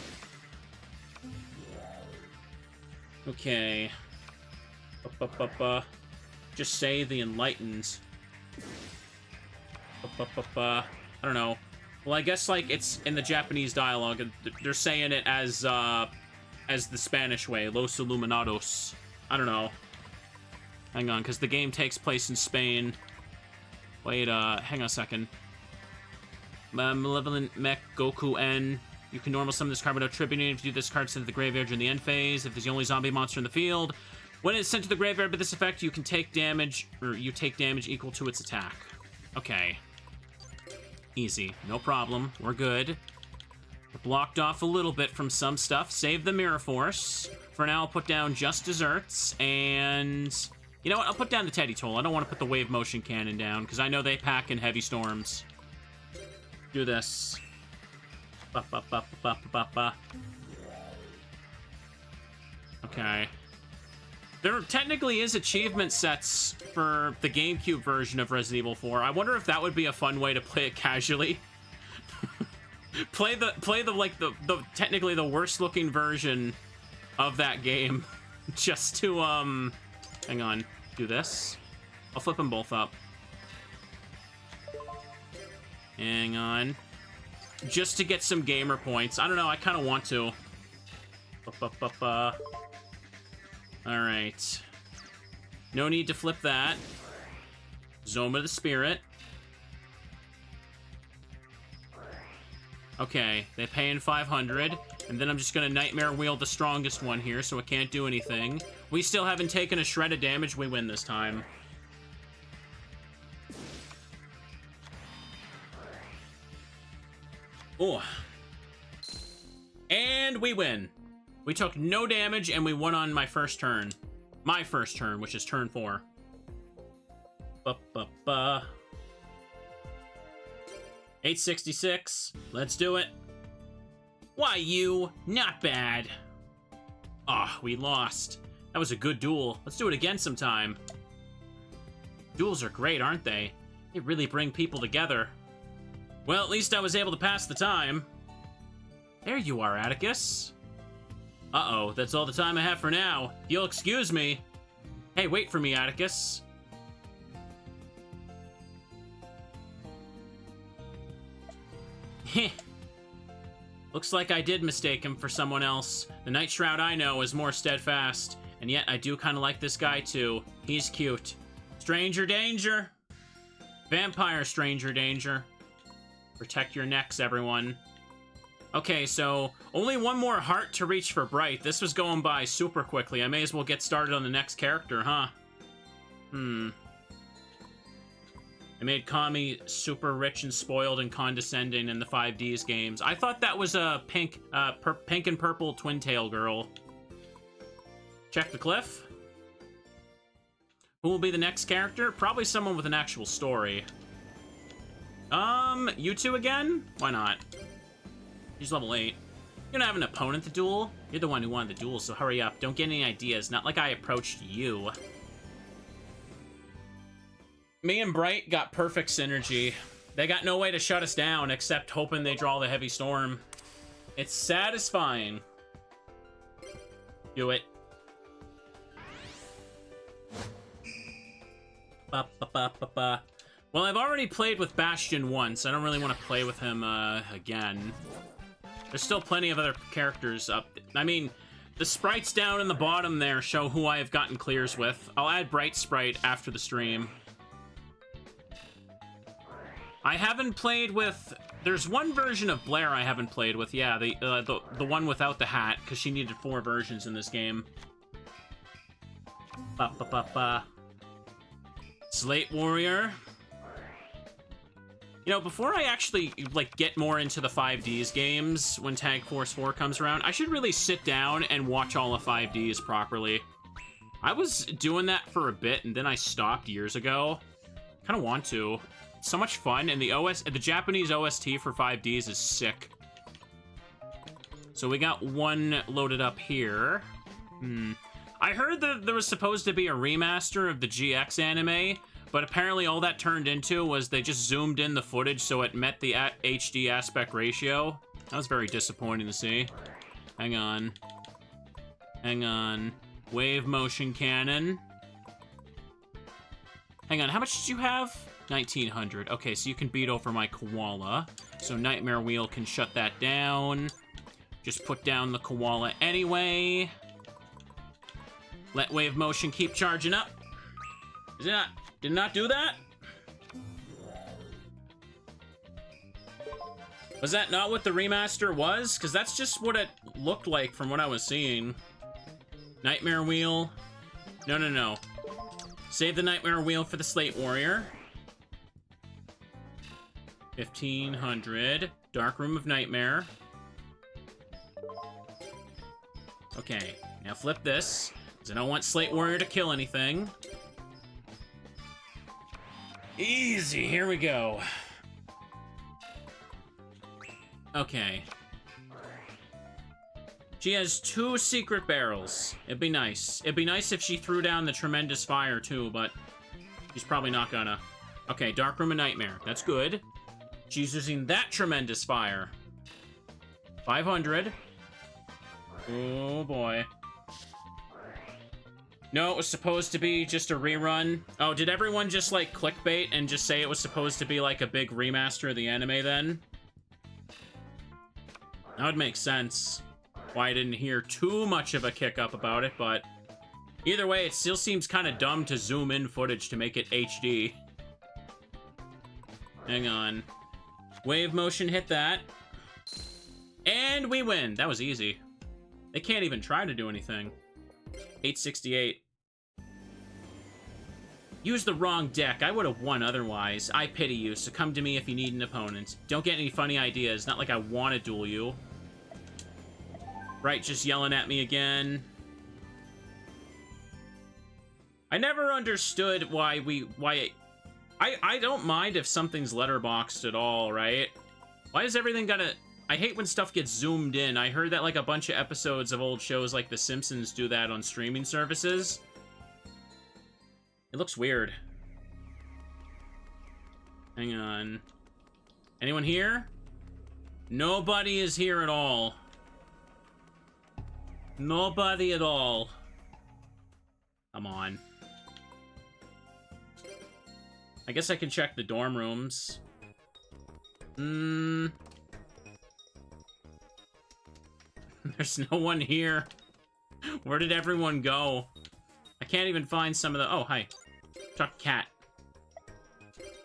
Okay. Just say the Enlightened. I don't know. Well, I guess, like, it's in the Japanese dialogue. They're saying it as the Spanish way, Los Illuminados. I don't know. Hang on, because the game takes place in Spain. Wait, hang on a second. Malevolent Mech Goku N. You can normal summon this card without tripping it. If you do this card, send to the graveyard during the end phase. If it's the only zombie monster in the field. When it's sent to the graveyard with this effect, you can take damage, or you take damage equal to its attack. Okay. Easy. No problem. We're good. We're blocked off a little bit from some stuff. Save the Mirror Force. For now, I'll put down just desserts, and... You know what? I'll put down the Teddy Toll. I don't want to put the Wave Motion Cannon down, because I know they pack in heavy storms. Do this. Okay. There technically is achievement sets for the GameCube version of Resident Evil 4. I wonder if that would be a fun way to play it casually. play the technically the worst looking version of that game. Just to, hang on. Do this. I'll flip them both up. Hang on. Just to get some gamer points. I don't know, I kind of want to. Alright. No need to flip that. Zone of the Spirit. Okay, they pay in 500. And then I'm just gonna Nightmare Wheel the strongest one here, so it can't do anything. We still haven't taken a shred of damage. We win this time. Oh. And we win. We took no damage, and we won on my first turn. My first turn, which is turn 4. 866. Let's do it. Why, you? Not bad. Ah, we lost. That was a good duel. Let's do it again sometime. Duels are great, aren't they? They really bring people together. Well, at least I was able to pass the time. There you are, Atticus. Uh-oh, that's all the time I have for now. If you'll excuse me. Hey, wait for me, Atticus. Heh. Looks like I did mistake him for someone else. The Night Shroud I know is more steadfast. And yet, I do kind of like this guy, too. He's cute. Stranger danger. Vampire stranger danger. Protect your necks, everyone. Okay, so only one more heart to reach for Bright. This was going by super quickly. I may as well get started on the next character, huh? Hmm. They made Kami super rich and spoiled and condescending in the 5Ds games. I thought that was a pink and purple twin tail girl. Check the cliff. Who will be the next character? Probably someone with an actual story. You two again? Why not? He's level 8. You don't have an opponent to duel? You're the one who wanted the duel, so hurry up. Don't get any ideas. Not like I approached you. Me and Bright got perfect synergy. They got no way to shut us down except hoping they draw the heavy storm. It's satisfying. Do it. Ba, ba, ba, ba, ba. Well, I've already played with Bastion once. I don't really want to play with him again. There's still plenty of other characters up. I mean, the sprites down in the bottom there show who I have gotten clears with. I'll add Bright Sprite after the stream. I haven't played with... There's one version of Blair I haven't played with. Yeah, the one without the hat, because she needed 4 versions in this game. Ba, ba, ba, ba. Slate Warrior. You know, before I actually, like, get more into the 5Ds games when Tag Force 4 comes around, I should really sit down and watch all of 5Ds properly. I was doing that for a bit, and then I stopped years ago. Kind of want to. It's so much fun, and the Japanese OST for 5Ds is sick. So we got one loaded up here. I heard that there was supposed to be a remaster of the GX anime, but apparently all that turned into was they just zoomed in the footage so it met the HD aspect ratio. That was very disappointing to see. Hang on. Hang on. Wave motion cannon. Hang on, how much did you have? 1900. Okay, so you can beat over my koala. So Nightmare Wheel can shut that down. Just put down the koala anyway. Let wave motion keep charging up. Is it not? Did it not do that? Was that not what the remaster was? Because that's just what it looked like from what I was seeing. Nightmare Wheel. No, no, no. Save the Nightmare Wheel for the Slate Warrior. 1500. Dark Room of Nightmare. Okay, now flip this, because I don't want Slate Warrior to kill anything. Easy, here we go. Okay. She has 2 secret barrels. It'd be nice. It'd be nice if she threw down the Tremendous Fire, too, but she's probably not gonna. Okay, Dark Room of Nightmare. That's good. She's using that Tremendous Fire. 500. Oh, boy. No, it was supposed to be just a rerun. Oh, did everyone just, like, clickbait and just say it was supposed to be, like, a big remaster of the anime, then? That would make sense. Why I didn't hear too much of a kick-up about it, but... Either way, it still seems kind of dumb to zoom in footage to make it HD. Hang on. Wave motion hit that. And we win. That was easy. They can't even try to do anything. 868. Use the wrong deck. I would have won otherwise. I pity you, so come to me if you need an opponent. Don't get any funny ideas. Not like I want to duel you. Right, just yelling at me again. I never understood why I don't mind if something's letterboxed at all, right? Why is everything gotta... I hate when stuff gets zoomed in. I heard that, like, a bunch of episodes of old shows like The Simpsons do that on streaming services. It looks weird. Hang on. Anyone here? Nobody is here at all. Nobody at all. Come on. I guess I can check the dorm rooms. There's no one here. Where did everyone go? I can't even find some of the... Oh, hi. Chuck cat.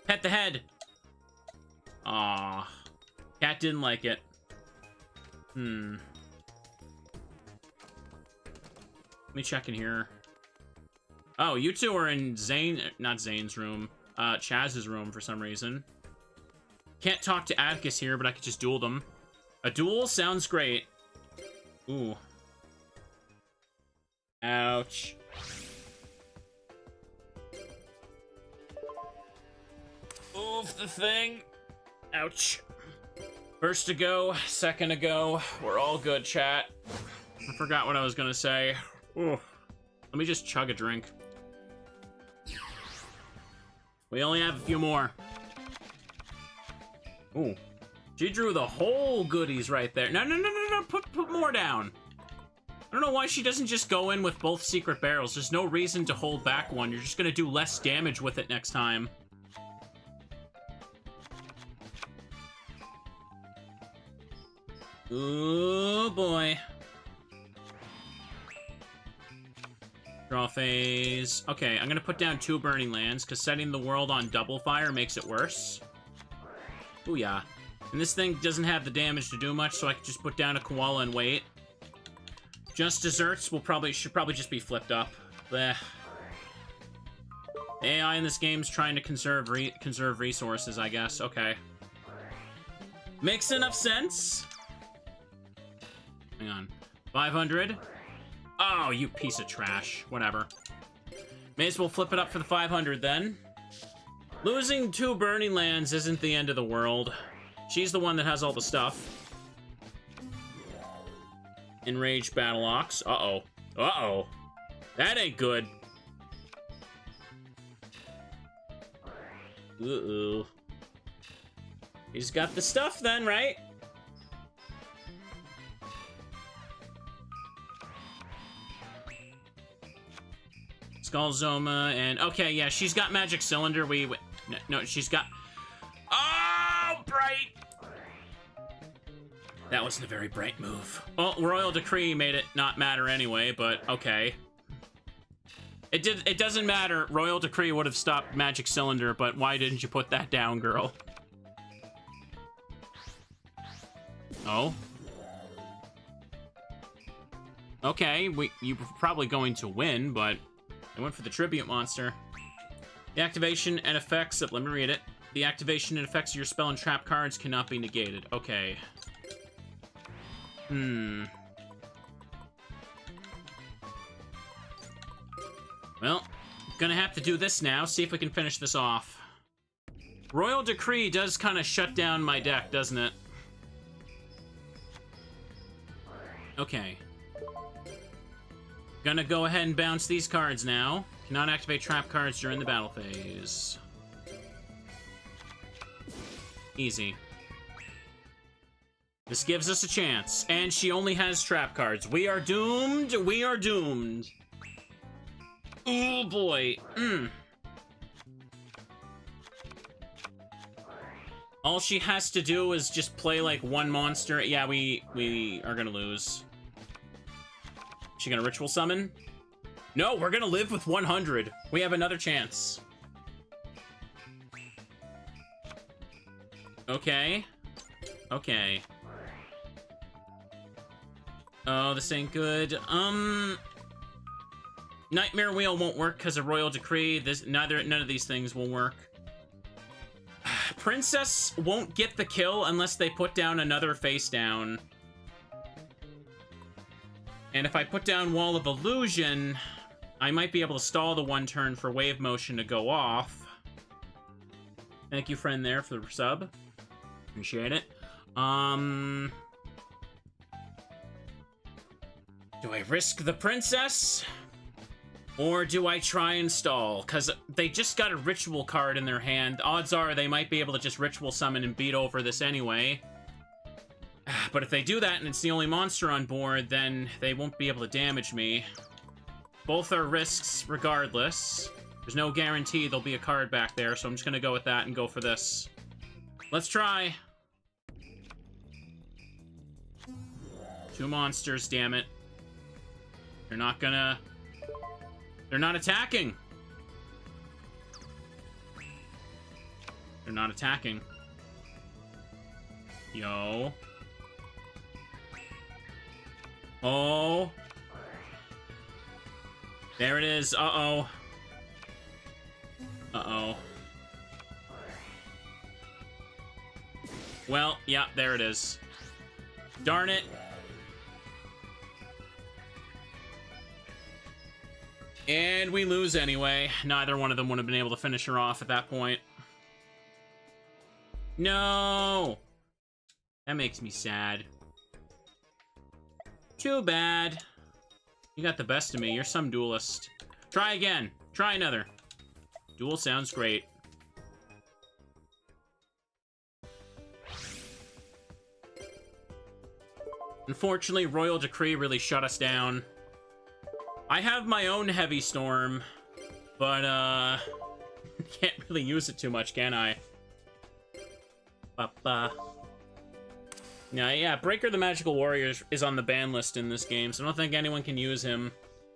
Pet the head. Aw. Cat didn't like it. Let me check in here. Oh, you two are in Zane... Not Zane's room. Chaz's room for some reason. Can't talk to Atticus here, but I could just duel them. A duel sounds great. Ooh. Ouch. Oof, the thing. Ouch. First to go, second to go. We're all good, chat. I forgot what I was gonna say. Ooh. Let me just chug a drink. We only have a few more. Ooh. She drew the whole goodies right there. No, no, no, no, no. Put more down. I don't know why she doesn't just go in with both secret barrels. There's no reason to hold back one. You're just gonna do less damage with it next time. Oh boy. Draw phase. Okay, I'm gonna put down 2 Burning Lands, because setting the world on double fire makes it worse. Booyah. And this thing doesn't have the damage to do much, so I can just put down a Koala and wait. Just Desserts should probably just be flipped up. Blech. The AI in this game's trying to conserve resources, I guess. Okay. Makes enough sense. Hang on. 500. Oh, you piece of trash. Whatever. May as well flip it up for the 500 then. Losing 2 Burning Lands isn't the end of the world. She's the one that has all the stuff. Enraged Battle Ox. Uh-oh. Uh-oh. That ain't good. Uh-oh. He's got the stuff then, right? Skullzoma and... Okay, yeah, she's got Magic Cylinder. No, she's got... Oh, Bright! That wasn't a very bright move. Well, Royal Decree made it not matter anyway, but okay. It doesn't matter. Royal Decree would have stopped Magic Cylinder, but why didn't you put that down, girl? Oh. Okay, you were probably going to win, but I went for the Tribute Monster. The activation and effects of... Let me read it. The activation and effects of your spell and trap cards cannot be negated. Okay. Well, gonna have to do this now. See if we can finish this off. Royal Decree does kind of shut down my deck, doesn't it? Okay. Gonna go ahead and bounce these cards now. Cannot activate trap cards during the battle phase. Easy. This gives us a chance. And she only has trap cards. We are doomed. We are doomed. Oh boy. All she has to do is just play like one monster. Yeah, we are gonna lose. She gonna Ritual Summon? No, we're gonna live with 100. We have another chance. Okay. Okay. Oh, this ain't good. Nightmare Wheel won't work because of Royal Decree. None of these things will work. Princess won't get the kill unless they put down another face down. And if I put down Wall of Illusion, I might be able to stall the 1 turn for Wave Motion to go off. Thank you, friend, there, for the sub. Appreciate it. Do I risk the Princess? Or do I try and stall? Because they just got a Ritual card in their hand. Odds are they might be able to just Ritual Summon and beat over this anyway. But if they do that and it's the only monster on board, then they won't be able to damage me. Both are risks regardless. There's no guarantee there'll be a card back there, so I'm just gonna go with that and go for this. Let's try. 2 monsters, damn it. They're not gonna... They're not attacking. They're not attacking. Yo. Oh. There it is. Uh-oh. Uh-oh. Well, yeah, there it is. Darn it. And we lose anyway. Neither one of them would have been able to finish her off at that point. No! That makes me sad. Too bad. You got the best of me. You're some duelist. Try again. Try another. Duel sounds great. Unfortunately, Royal Decree really shut us down. I have my own Heavy Storm, but, can't really use it too much, can I? Yeah, Breaker the Magical Warrior is on the ban list in this game, so I don't think anyone can use him.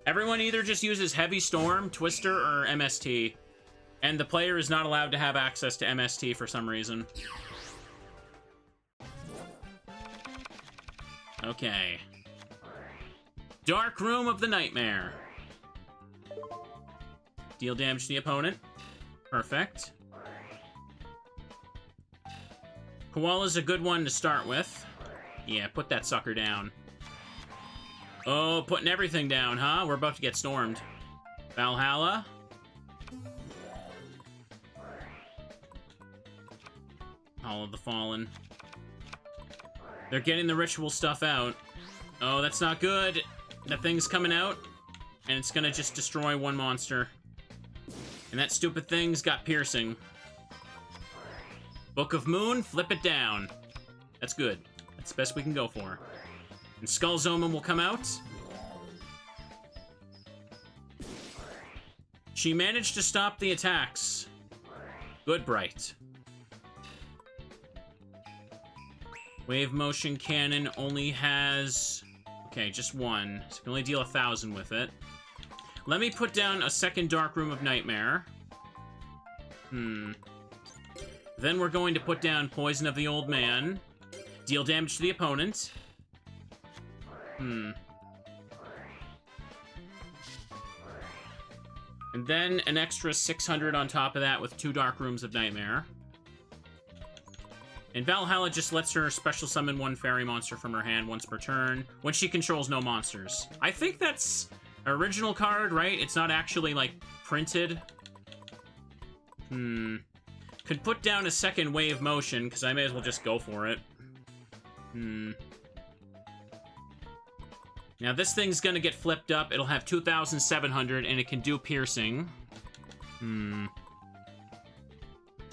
Everyone either just uses Heavy Storm, Twister, or MST. And the player is not allowed to have access to MST for some reason. Okay. Dark Room of the Nightmare. Deal damage to the opponent. Perfect. Koala's a good one to start with. Yeah, put that sucker down. Oh, putting everything down, huh? We're about to get stormed. Valhalla. Hall of the Fallen. They're getting the ritual stuff out. Oh, that's not good. That thing's coming out, and it's gonna just destroy one monster. And that stupid thing's got piercing. Book of Moon, flip it down. That's good. That's the best we can go for. And Skull's Omen will come out. She managed to stop the attacks. Good, Bright. Wave Motion Cannon only has... Okay, just one. So you can only deal 1,000 with it. Let me put down a second Dark Room of Nightmare. Then we're going to put down Poison of the Old Man. Deal damage to the opponent. And then an extra 600 on top of that with 2 Dark Rooms of Nightmare. And Valhalla just lets her special summon 1 fairy monster from her hand once per turn, when she controls no monsters. I think that's an original card, right? It's not actually, like, printed. Could put down a second Wave Motion, because I may as well just go for it. Now, this thing's gonna get flipped up. It'll have 2,700, and it can do piercing. Do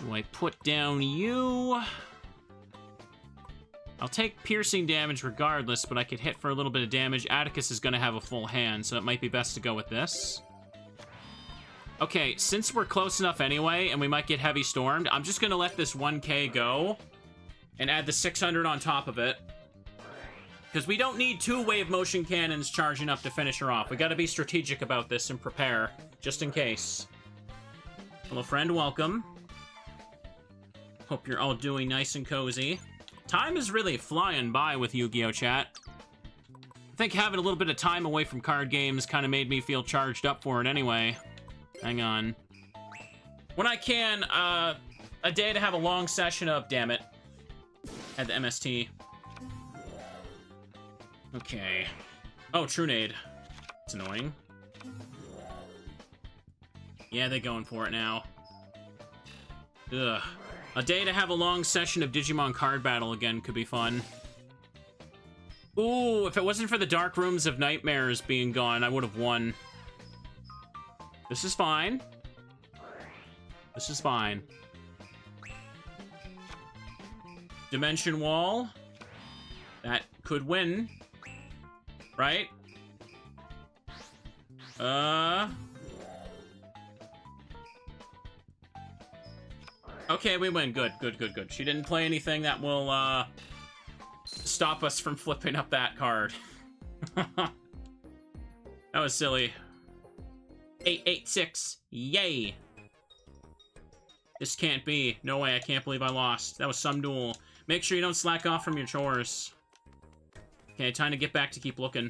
I put down you? I'll take piercing damage regardless, but I could hit for a little bit of damage. Atticus is gonna have a full hand, so it might be best to go with this. Okay, since we're close enough anyway, and we might get heavy stormed, I'm just gonna let this 1k go and add the 600 on top of it. Because we don't need 2 wave motion cannons charging up to finish her off. We gotta be strategic about this and prepare, just in case. Hello, friend, welcome. Hope you're all doing nice and cozy. Time is really flying by with Yu-Gi-Oh! Chat. I think having a little bit of time away from card games kind of made me feel charged up for it anyway. Hang on. When I can, a day to have a long session of, damn it. At the MST. Okay. Oh, Trunade. It's annoying. Yeah, they're going for it now. Ugh. A day to have a long session of Digimon Card Battle again could be fun. Ooh, if it wasn't for the Dark Rooms of Nightmares being gone, I would have won. This is fine. This is fine. Dimension Wall. That could win. Right? Okay, we win. Good, good, good, good. She didn't play anything that will, stop us from flipping up that card. That was silly. 886. Yay! This can't be. No way, I can't believe I lost. That was some duel. Make sure you don't slack off from your chores. Okay, time to get back to keep looking.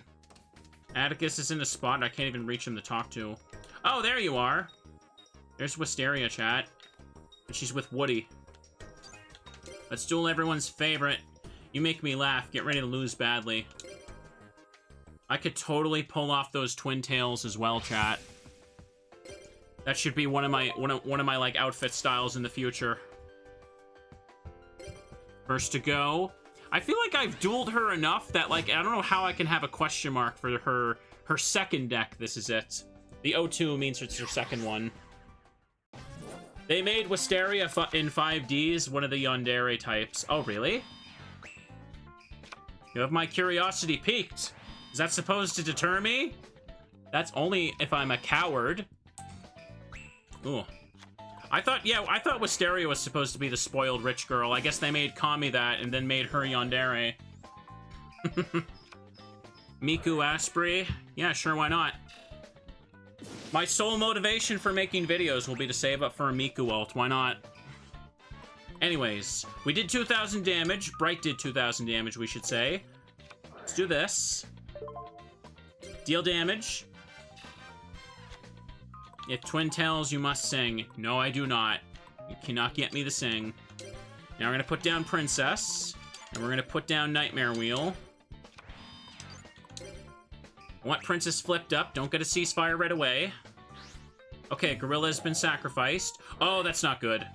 Atticus is in a spot I can't even reach him to talk to. Oh, there you are. There's Wisteria, chat. And she's with Woody. Let's duel everyone's favorite. You make me laugh. Get ready to lose badly. I could totally pull off those twin tails as well, chat. That should be one of my like outfit styles in the future. First to go. I feel like I've dueled her enough that like I don't know how I can have a question mark for her second deck. This is it. The O2 means it's her second one. They made Wisteria in 5Ds, one of the Yandere types. Oh, really? You have my curiosity piqued. Is that supposed to deter me? That's only if I'm a coward. Ooh. I thought Wisteria was supposed to be the spoiled rich girl. I guess they made Kami that and then made her Yandere. Miku Asprey? Yeah, sure, why not? My sole motivation for making videos will be to save up for a Miku ult. Why not? Anyways, we did 2,000 damage. Bright did 2,000 damage, we should say. Let's do this. Deal damage. If Twin Tails, you must sing. No, I do not. You cannot get me to sing. Now we're going to put down Princess. And we're going to put down Nightmare Wheel. I want Princess flipped up. Don't get a ceasefire right away. Okay, Gorilla has been sacrificed. Oh, that's not good.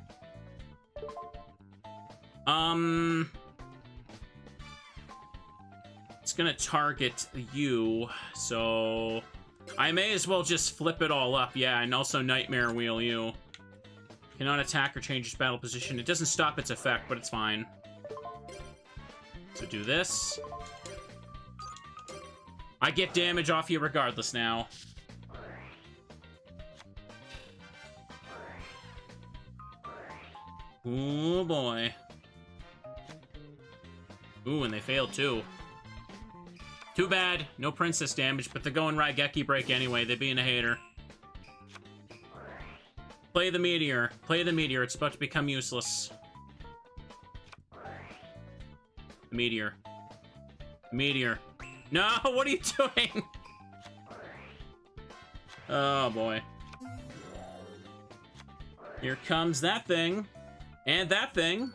It's gonna target you, so I may as well just flip it all up. Yeah, and also Nightmare Wheel you. Cannot attack or change its battle position. It doesn't stop its effect, but it's fine. So do this. I get damage off you regardless now. Ooh, boy. Ooh, and they failed too. Too bad. No princess damage, but they're going Raigeki break anyway. They're being a hater. Play the meteor. Play the meteor. It's about to become useless. The meteor. Meteor. No, what are you doing? Oh, boy. Here comes that thing. And that thing.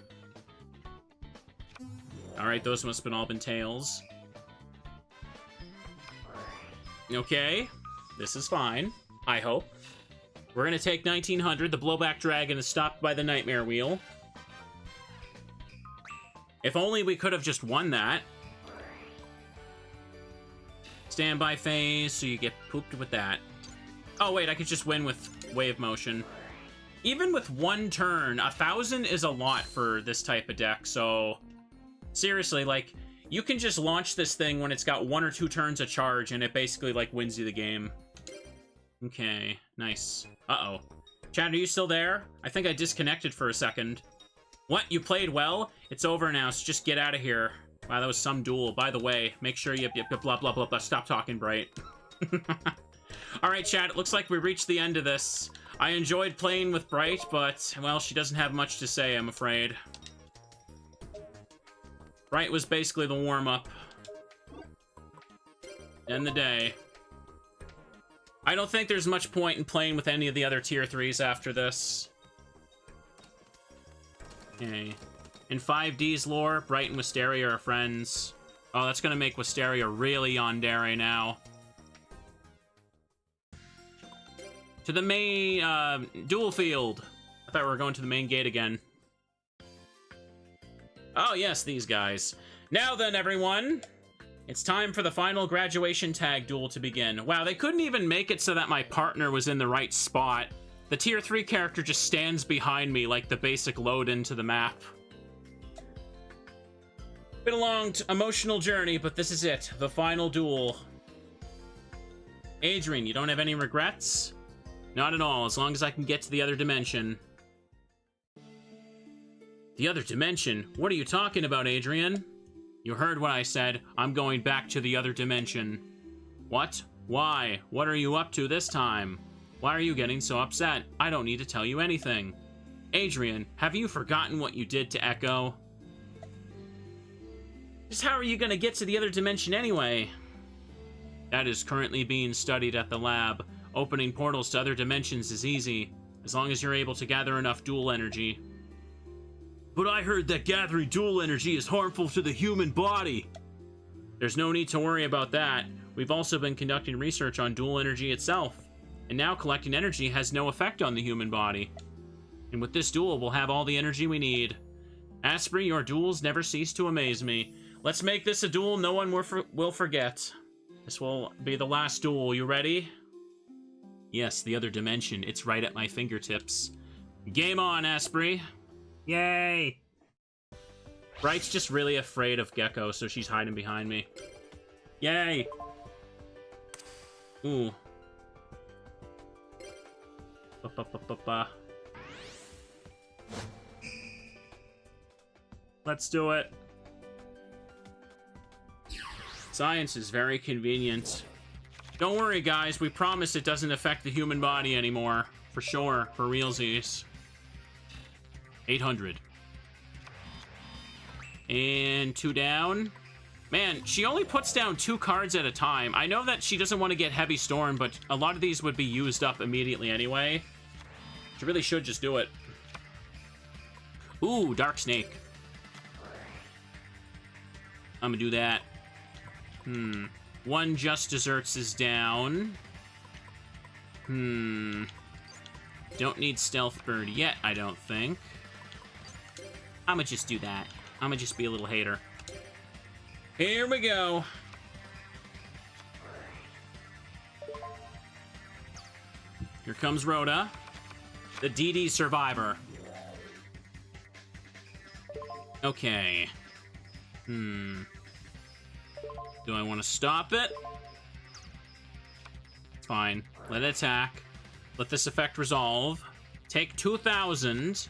Alright, those must have all been tails. Okay. This is fine. I hope. We're gonna take 1900. The blowback dragon is stopped by the Nightmare Wheel. If only we could have just won that. Standby phase, so you get pooped with that. Oh, wait, I could just win with wave motion. Even with one turn, 1,000 is a lot for this type of deck, so... Seriously, like, you can just launch this thing when it's got 1 or 2 turns of charge, and it basically, like, wins you the game. Okay, nice. Uh-oh. Chad, are you still there? I think I disconnected for a second. What? You played well? It's over now, so just get out of here. Wow, that was some duel. By the way, make sure you blah, blah, blah, blah. Stop talking, Bright. Alright, chat, it looks like we reached the end of this. I enjoyed playing with Bright, but, well, she doesn't have much to say, I'm afraid. Bright was basically the warm-up. End the day. I don't think there's much point in playing with any of the other tier 3s after this. Okay. In 5D's lore, Bright and Wisteria are friends. Oh, that's gonna make Wisteria really yandere now. To the main, duel field. I thought we were going to the main gate again. Oh, yes, these guys. Now then, everyone. It's time for the final graduation tag duel to begin. Wow, they couldn't even make it so that my partner was in the right spot. The tier 3 character just stands behind me like the basic load into the map. Been a long, emotional journey, but this is it. The final duel. Adrian, you don't have any regrets? Not at all, as long as I can get to the other dimension. The other dimension? What are you talking about, Adrian? You heard what I said. I'm going back to the other dimension. What? Why? What are you up to this time? Why are you getting so upset? I don't need to tell you anything. Adrian, have you forgotten what you did to Echo? Just how are you gonna get to the other dimension anyway? That is currently being studied at the lab. Opening portals to other dimensions is easy. As long as you're able to gather enough dual energy. But I heard that gathering dual energy is harmful to the human body. There's no need to worry about that. We've also been conducting research on dual energy itself. And now collecting energy has no effect on the human body. And with this duel, we'll have all the energy we need. Asprey, your duels never cease to amaze me. Let's make this a duel no one will forget. This will be the last duel. You ready? Yes, the other dimension. It's right at my fingertips. Game on, Asprey. Yay! Bright's just really afraid of Gecko, so she's hiding behind me. Yay! Ooh. Ba-ba-ba-ba-ba. Let's do it. Science is very convenient. Don't worry, guys. We promise it doesn't affect the human body anymore. For sure. For realsies. 800. And 2 down. Man, she only puts down 2 cards at a time. I know that she doesn't want to get Heavy Storm, but a lot of these would be used up immediately anyway. She really should just do it. Ooh, Dark Snake. I'm gonna do that. 1 Just Desserts is down. Don't need Stealth Bird yet, I don't think. I'm gonna just do that. I'm gonna just be a little hater. Here we go. Here comes Rhoda, the DD survivor. Okay. Do I want to stop it? It's fine. Let it attack. Let this effect resolve. Take 2,000.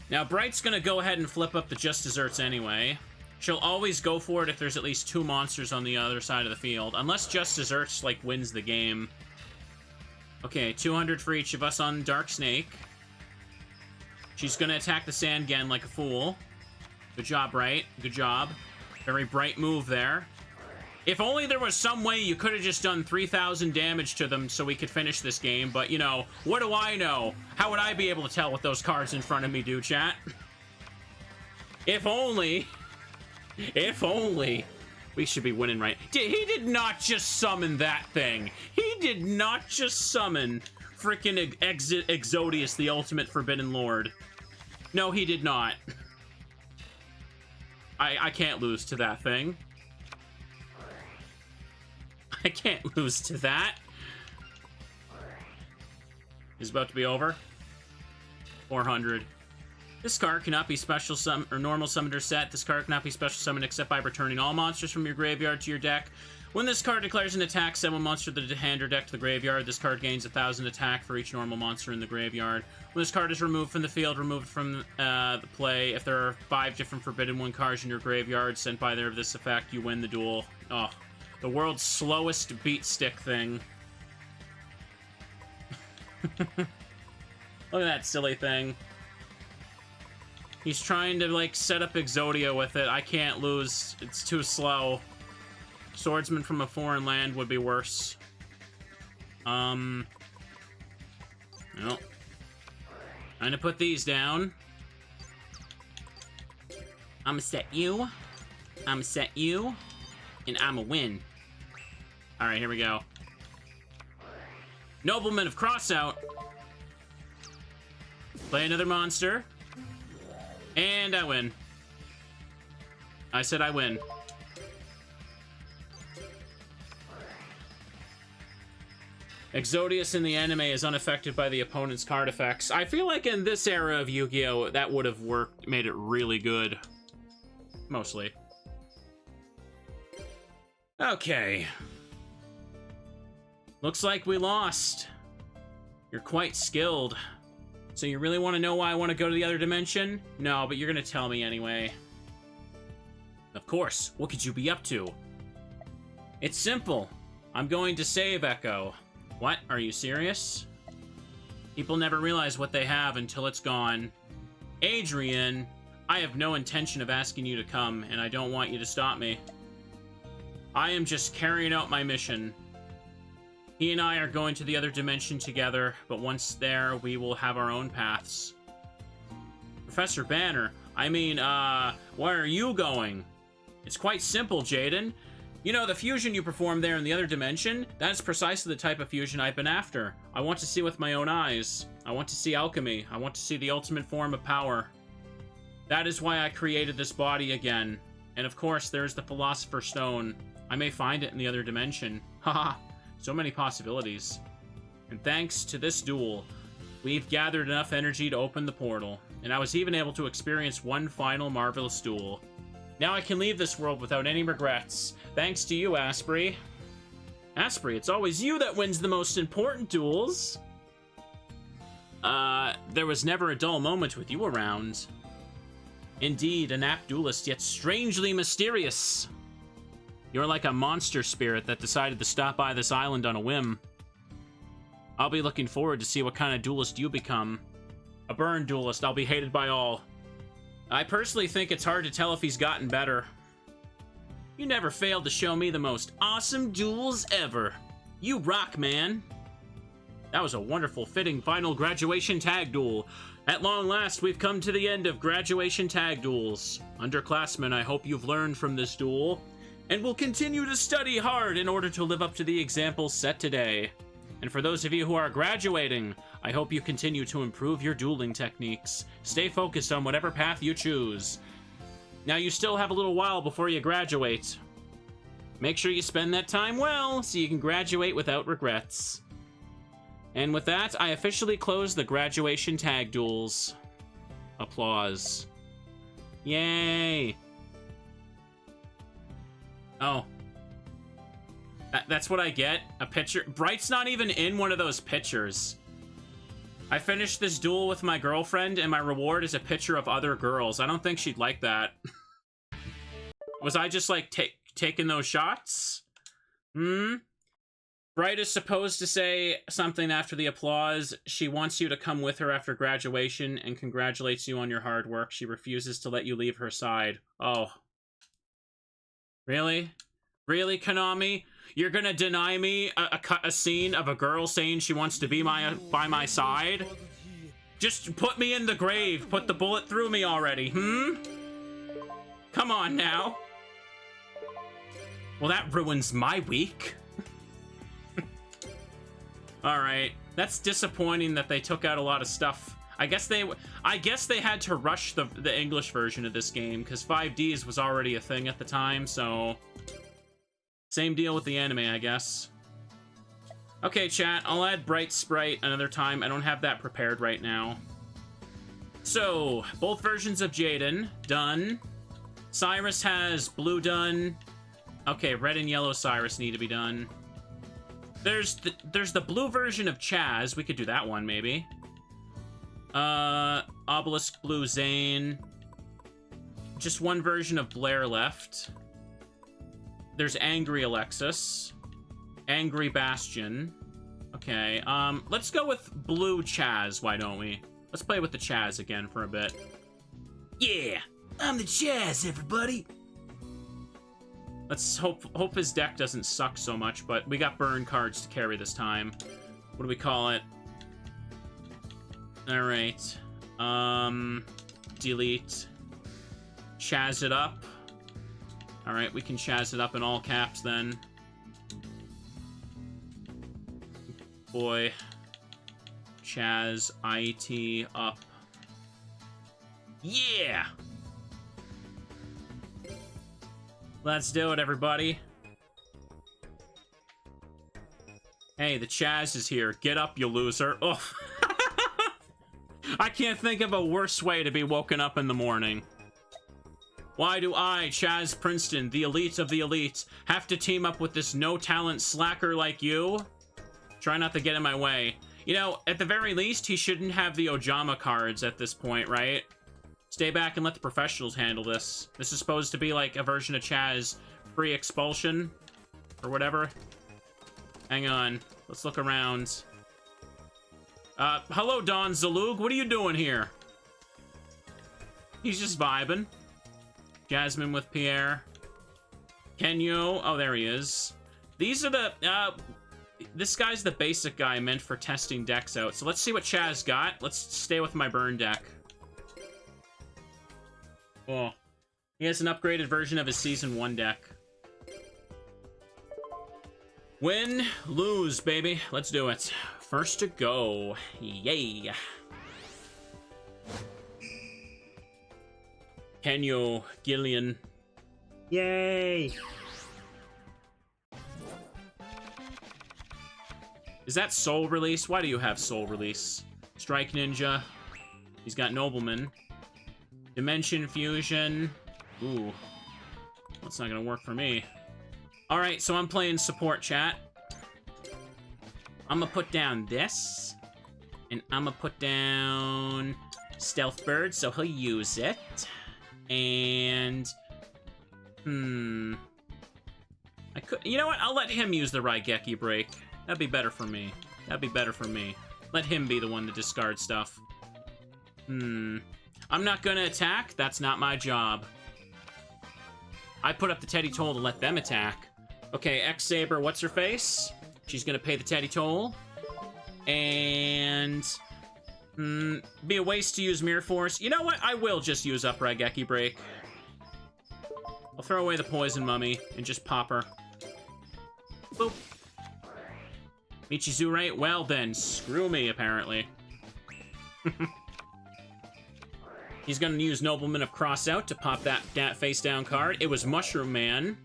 Now, Bright's gonna go ahead and flip up the Just Desserts anyway. She'll always go for it if there's at least 2 monsters on the other side of the field. Unless Just Desserts, like, wins the game. Okay, 200 for each of us on Dark Snake. She's gonna attack the Sangen like a fool. Good job, Bright. Good job. Very bright move there. If only there was some way you could have just done 3,000 damage to them so we could finish this game, but, you know, what do I know? How would I be able to tell what those cards in front of me do, chat? If only. If only. We should be winning, right? He did not just summon that thing. He did not just summon frickin' Exodius, the ultimate Forbidden Lord. No, he did not. I can't lose to that thing. I can't lose to that. It's about to be over. 400. This card cannot be special summon or normal summoned or set. This card cannot be special summoned except by returning all monsters from your graveyard to your deck. When this card declares an attack, send one monster to the hand or deck to the graveyard. This card gains 1,000 attack for each normal monster in the graveyard. When this card is removed from the field, removed from the play. If there are 5 different Forbidden One cards in your graveyard sent by there of this effect, you win the duel. Oh, the world's slowest beat stick thing. Look at that silly thing. He's trying to, like, set up Exodia with it. I can't lose. It's too slow. Swordsman from a foreign land would be worse. No. I'm gonna put these down. I'ma set you. I'ma set you. And I'ma win. Alright, here we go. Nobleman of Crossout. Play another monster. And I win. I said I win. Exodius in the anime is unaffected by the opponent's card effects. I feel like in this era of Yu-Gi-Oh! That would have worked, made it really good. Mostly. Okay. Looks like we lost. You're quite skilled. So you really want to know why I want to go to the other dimension? No, but you're going to tell me anyway. Of course. What could you be up to? It's simple. I'm going to save Echo. What? Are you serious? People never realize what they have until it's gone. Adrian, I have no intention of asking you to come, and I don't want you to stop me. I am just carrying out my mission. He and I are going to the other dimension together, but once there, we will have our own paths. Professor Banner, I mean, where are you going? It's quite simple, Jaden. You know, the fusion you performed there in the other dimension, that's precisely the type of fusion I've been after. I want to see with my own eyes. I want to see alchemy. I want to see the ultimate form of power. That is why I created this body again. And of course, there's the Philosopher's Stone. I may find it in the other dimension. Haha, so many possibilities. And thanks to this duel, we've gathered enough energy to open the portal. And I was even able to experience one final marvelous duel. Now I can leave this world without any regrets. Thanks to you, Asprey. Asprey, it's always you that wins the most important duels. There was never a dull moment with you around. Indeed, an apt duelist, yet strangely mysterious. You're like a monster spirit that decided to stop by this island on a whim. I'll be looking forward to see what kind of duelist you become. A burn duelist, I'll be hated by all. I personally think it's hard to tell if he's gotten better. You never failed to show me the most awesome duels ever. You rock, man. That was a wonderful, fitting final graduation tag duel. At long last, we've come to the end of graduation tag duels. Underclassmen, I hope you've learned from this duel, and will continue to study hard in order to live up to the example set today. And for those of you who are graduating, I hope you continue to improve your dueling techniques. Stay focused on whatever path you choose. Now you still have a little while before you graduate. Make sure you spend that time well, so you can graduate without regrets. And with that, I officially close the graduation tag duels. Applause. Yay! Oh. That's what I get? A picture? Bright's not even in one of those pictures. I finished this duel with my girlfriend, and my reward is a picture of other girls. I don't think she'd like that. Was I just, like, taking those shots? Bright is supposed to say something after the applause. She wants you to come with her after graduation and congratulates you on your hard work. She refuses to let you leave her side. Oh. Really? Really, Konami? You're gonna deny me a scene of a girl saying she wants to be by my side? Just put me in the grave. Put the bullet through me already, Come on now. Well, that ruins my week. Alright. That's disappointing that they took out a lot of stuff. I guess they had to rush the English version of this game, because 5Ds was already a thing at the time, so... Same deal with the anime, I guess. Okay, chat, I'll add Bright Sprite another time. I don't have that prepared right now. So, both versions of Jaden, done. Cyrus has blue done. Okay, red and yellow Cyrus need to be done. There's the blue version of Chaz. We could do that one, maybe. Obelisk Blue Zane. Just one version of Blair left. There's Angry Alexis. Angry Bastion. Okay, let's go with Blue Chaz, why don't we? Let's play with the Chaz again for a bit. Yeah! I'm the Chaz, everybody! Let's hope his deck doesn't suck so much, but we got burn cards to carry this time. What do we call it? Alright. Delete. Chaz it up. Alright, we can Chaz it up in all caps then. Boy. Chaz IT up. Yeah! Let's do it, everybody. Hey, the Chaz is here. Get up, you loser. Oh. I can't think of a worse way to be woken up in the morning. Why do I, Chaz Princeton, the elite of the elite, have to team up with this no-talent slacker like you? Try not to get in my way. You know, at the very least, he shouldn't have the Ojama cards at this point, right? Stay back and let the professionals handle this. This is supposed to be like a version of Chaz pre-expulsion or whatever. Hang on. Let's look around. Hello, Don Zalug. What are you doing here? He's just vibing. Jasmine with Pierre. Kenyo. Oh, there he is. These are the... this guy's the basic guy meant for testing decks out. So let's see what Chaz got. Let's stay with my burn deck. Oh, he has an upgraded version of his Season 1 deck. Win, lose, baby. Let's do it. First to go. Yay. Kenyo Gillian. Yay. Is that Soul Release? Why do you have Soul Release? Strike Ninja. He's got Nobleman. Dimension Fusion. Ooh. That's not gonna work for me. Alright, so I'm playing support, chat. I'm gonna put down this. And I'm gonna put down Stealth Bird, so he'll use it. And... I could... You know what? I'll let him use the Raigeki break. That'd be better for me. That'd be better for me. Let him be the one to discard stuff. I'm not gonna attack. That's not my job. I put up the Teddy Toll to let them attack. Okay, X-Saber, what's her face? She's gonna pay the Teddy Toll. And... be a waste to use Mirror Force. You know what? I will just use up Raigeki Break. I'll throw away the Poison Mummy and just pop her. Boop. Michizure? Well then, screw me, apparently. He's gonna use Nobleman of Crossout to pop that face-down card. It was Mushroom Man.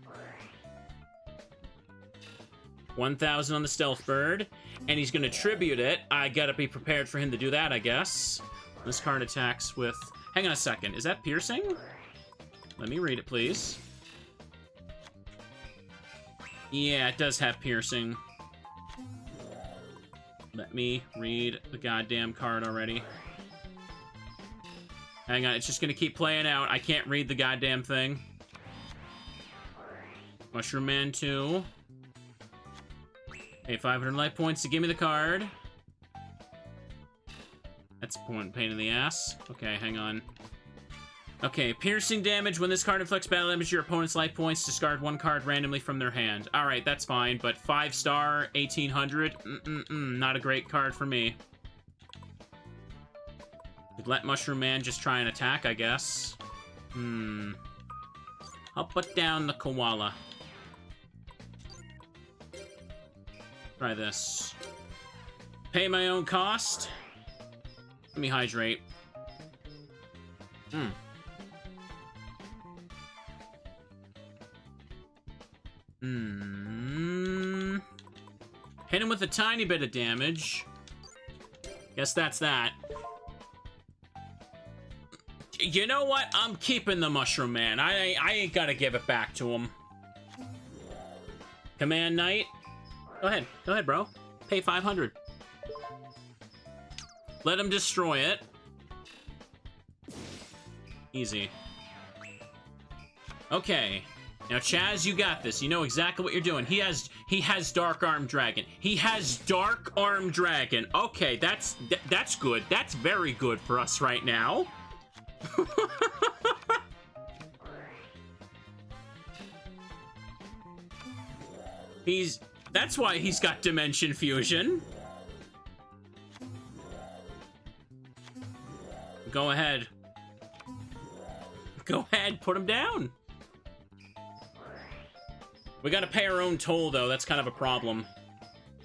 1,000 on the Stealth Bird. And he's gonna tribute it. I gotta be prepared for him to do that, I guess. This card attacks with... Hang on a second. Is that piercing? Let me read it, please. Yeah, it does have piercing. Let me read the goddamn card already. Hang on, it's just gonna keep playing out. I can't read the goddamn thing. Mushroom Man 2. Hey, 500 life points to give me the card. That's one pain in the ass. Okay, hang on. Okay, piercing damage. When this card inflicts battle damage to your opponent's life points, discard one card randomly from their hand. Alright, that's fine, but 5-star, 1800? Not a great card for me. Could let Mushroom Man just try and attack, I guess. I'll put down the Koala. Try this. Pay my own cost. Let me hydrate. Hit him with a tiny bit of damage. Guess that's that. You know what? I'm keeping the Mushroom Man. I ain't gotta give it back to him. Command Knight. Go ahead, bro. Pay 500. Let him destroy it. Easy. Okay. Now, Chaz, you got this. You know exactly what you're doing. He has Dark Arm Dragon. He has Dark Arm Dragon. Okay, that's good. That's very good for us right now. That's why he's got Dimension Fusion. Go ahead. Go ahead, put him down. We gotta pay our own toll, though. That's kind of a problem.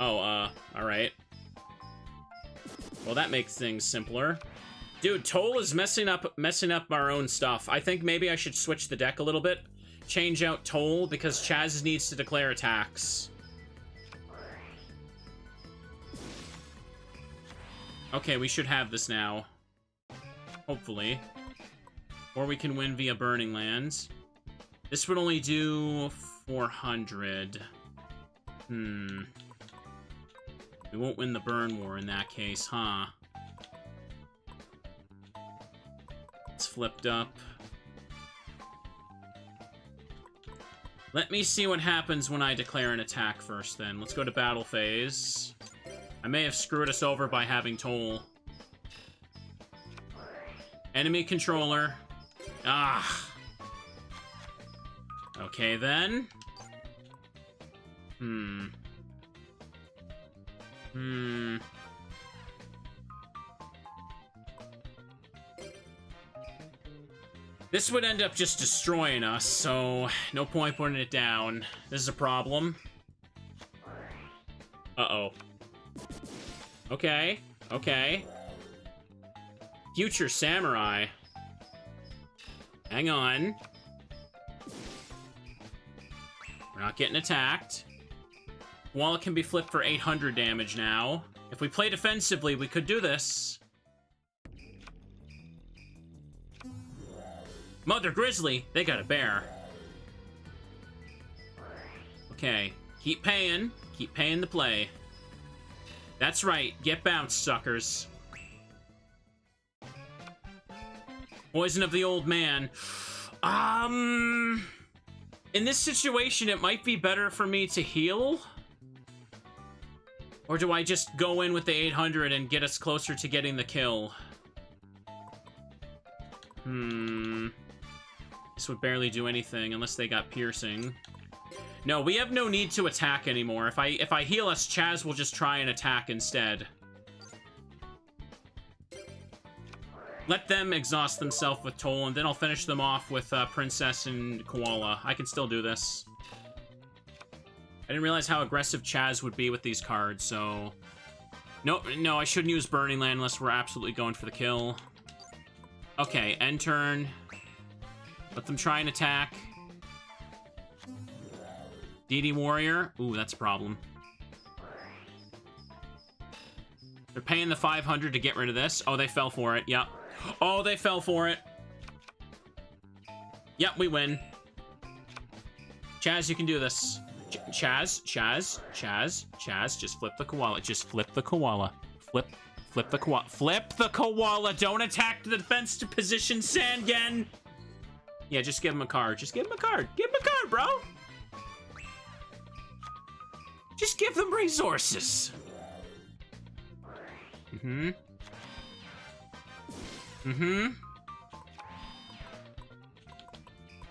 Oh, alright. Well, that makes things simpler. Dude, toll is messing up our own stuff. I think maybe I should switch the deck a little bit. Change out toll, because Chaz needs to declare attacks. Okay, we should have this now. Hopefully. Or we can win via Burning Lands. This would only do 400. We won't win the Burn War in that case, huh? It's flipped up. Let me see what happens when I declare an attack first, then. Let's go to battle phase. I may have screwed us over by having toll. Enemy controller. Ah. Okay, then. Hmm. This would end up just destroying us, so no point putting it down. This is a problem. Uh-oh. Okay, okay. Future Samurai. Hang on. We're not getting attacked. Koala can be flipped for 800 damage now. If we play defensively, we could do this. Mother Grizzly, they got a bear. Okay, keep paying the play. That's right, get bounced, suckers. Poison of the old man. In this situation, it might be better for me to heal. Or do I just go in with the 800 and get us closer to getting the kill? This would barely do anything unless they got piercing. No, we have no need to attack anymore. If I heal us, Chaz will just try and attack instead. Let them exhaust themselves with Toll, and then I'll finish them off with Princess and Koala. I can still do this. I didn't realize how aggressive Chaz would be with these cards, so... No, I shouldn't use Burning Land unless we're absolutely going for the kill. Okay, end turn. Let them try and attack. DD Warrior. Ooh, that's a problem. They're paying the 500 to get rid of this. Oh, they fell for it. Yep. Oh, they fell for it. Yep, we win. Chaz, you can do this. Chaz, just flip the koala. Just flip the koala. Flip the koala. Flip the koala. Don't attack the defense to position Sangen. Yeah, just give him a card. Just give him a card. Give him a card, bro. Just give them resources.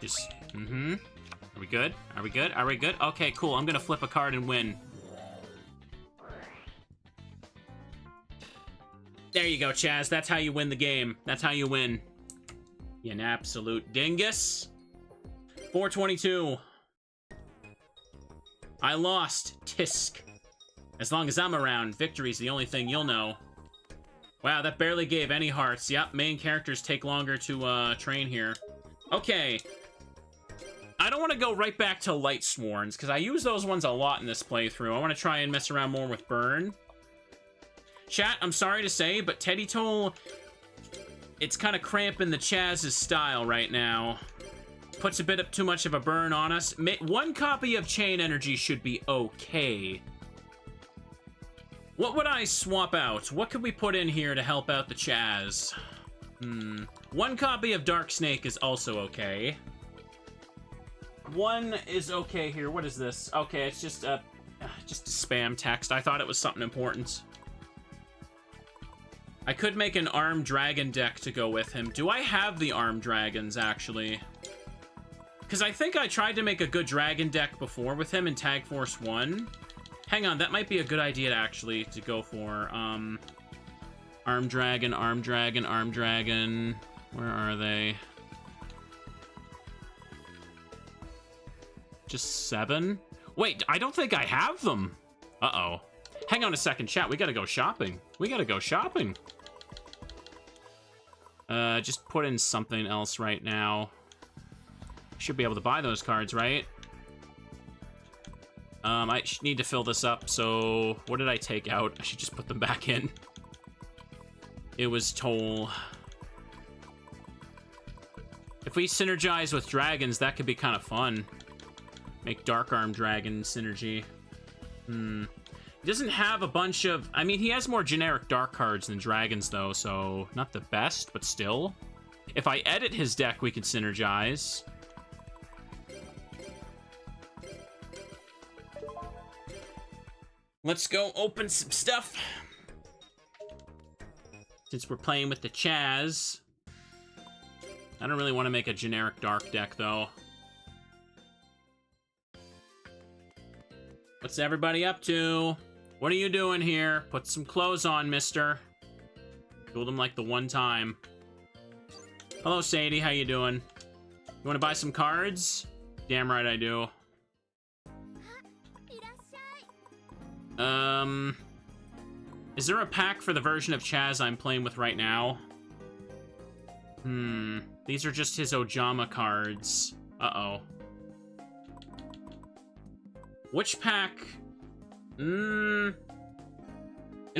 Just, Are we good? Are we good? Are we good? Okay, cool. I'm gonna flip a card and win. There you go, Chaz. That's how you win the game. That's how you win. You an absolute dingus. 422. I lost. Tisk. As long as I'm around, victory's the only thing you'll know. Wow, that barely gave any hearts. Yep, main characters take longer to train here. Okay. I don't want to go right back to Light Sworns, because I use those ones a lot in this playthrough. I want to try and mess around more with Burn. Chat, I'm sorry to say, but Teddy Toll, it's kind of cramping the Chaz's style right now. Puts a bit of too much of a burn on us. One copy of Chain Energy should be okay. What would I swap out? What could we put in here to help out the Chaz? One copy of Dark Snake is also okay. One is okay here. What is this? Okay, it's just a spam text. I thought it was something important. I could make an Armed Dragon deck to go with him. Do I have the Armed Dragons, actually? Because I think I tried to make a good dragon deck before with him in Tag Force 1. Hang on, that might be a good idea to go for. Armed Dragon, Armed Dragon, Armed Dragon. Where are they? Just 7? Wait, I don't think I have them. Uh-oh. Hang on a second, chat. We gotta go shopping. We gotta go shopping. Just put in something else right now. Should be able to buy those cards, right? I need to fill this up, so... What did I take out? I should just put them back in. It was Toll. If we synergize with dragons, that could be kind of fun. Make Dark Armed Dragon synergy. He doesn't have a bunch of... I mean, he has more generic dark cards than dragons, though, so... Not the best, but still. If I edit his deck, we could synergize. Let's go open some stuff. Since we're playing with the Chaz. I don't really want to make a generic dark deck, though. What's everybody up to? What are you doing here? Put some clothes on, mister. Killed him like the one time. Hello, Sadie. How you doing? You want to buy some cards? Damn right I do. Is there a pack for the version of Chaz I'm playing with right now? These are just his Ojama cards. Uh-oh. Which pack? Is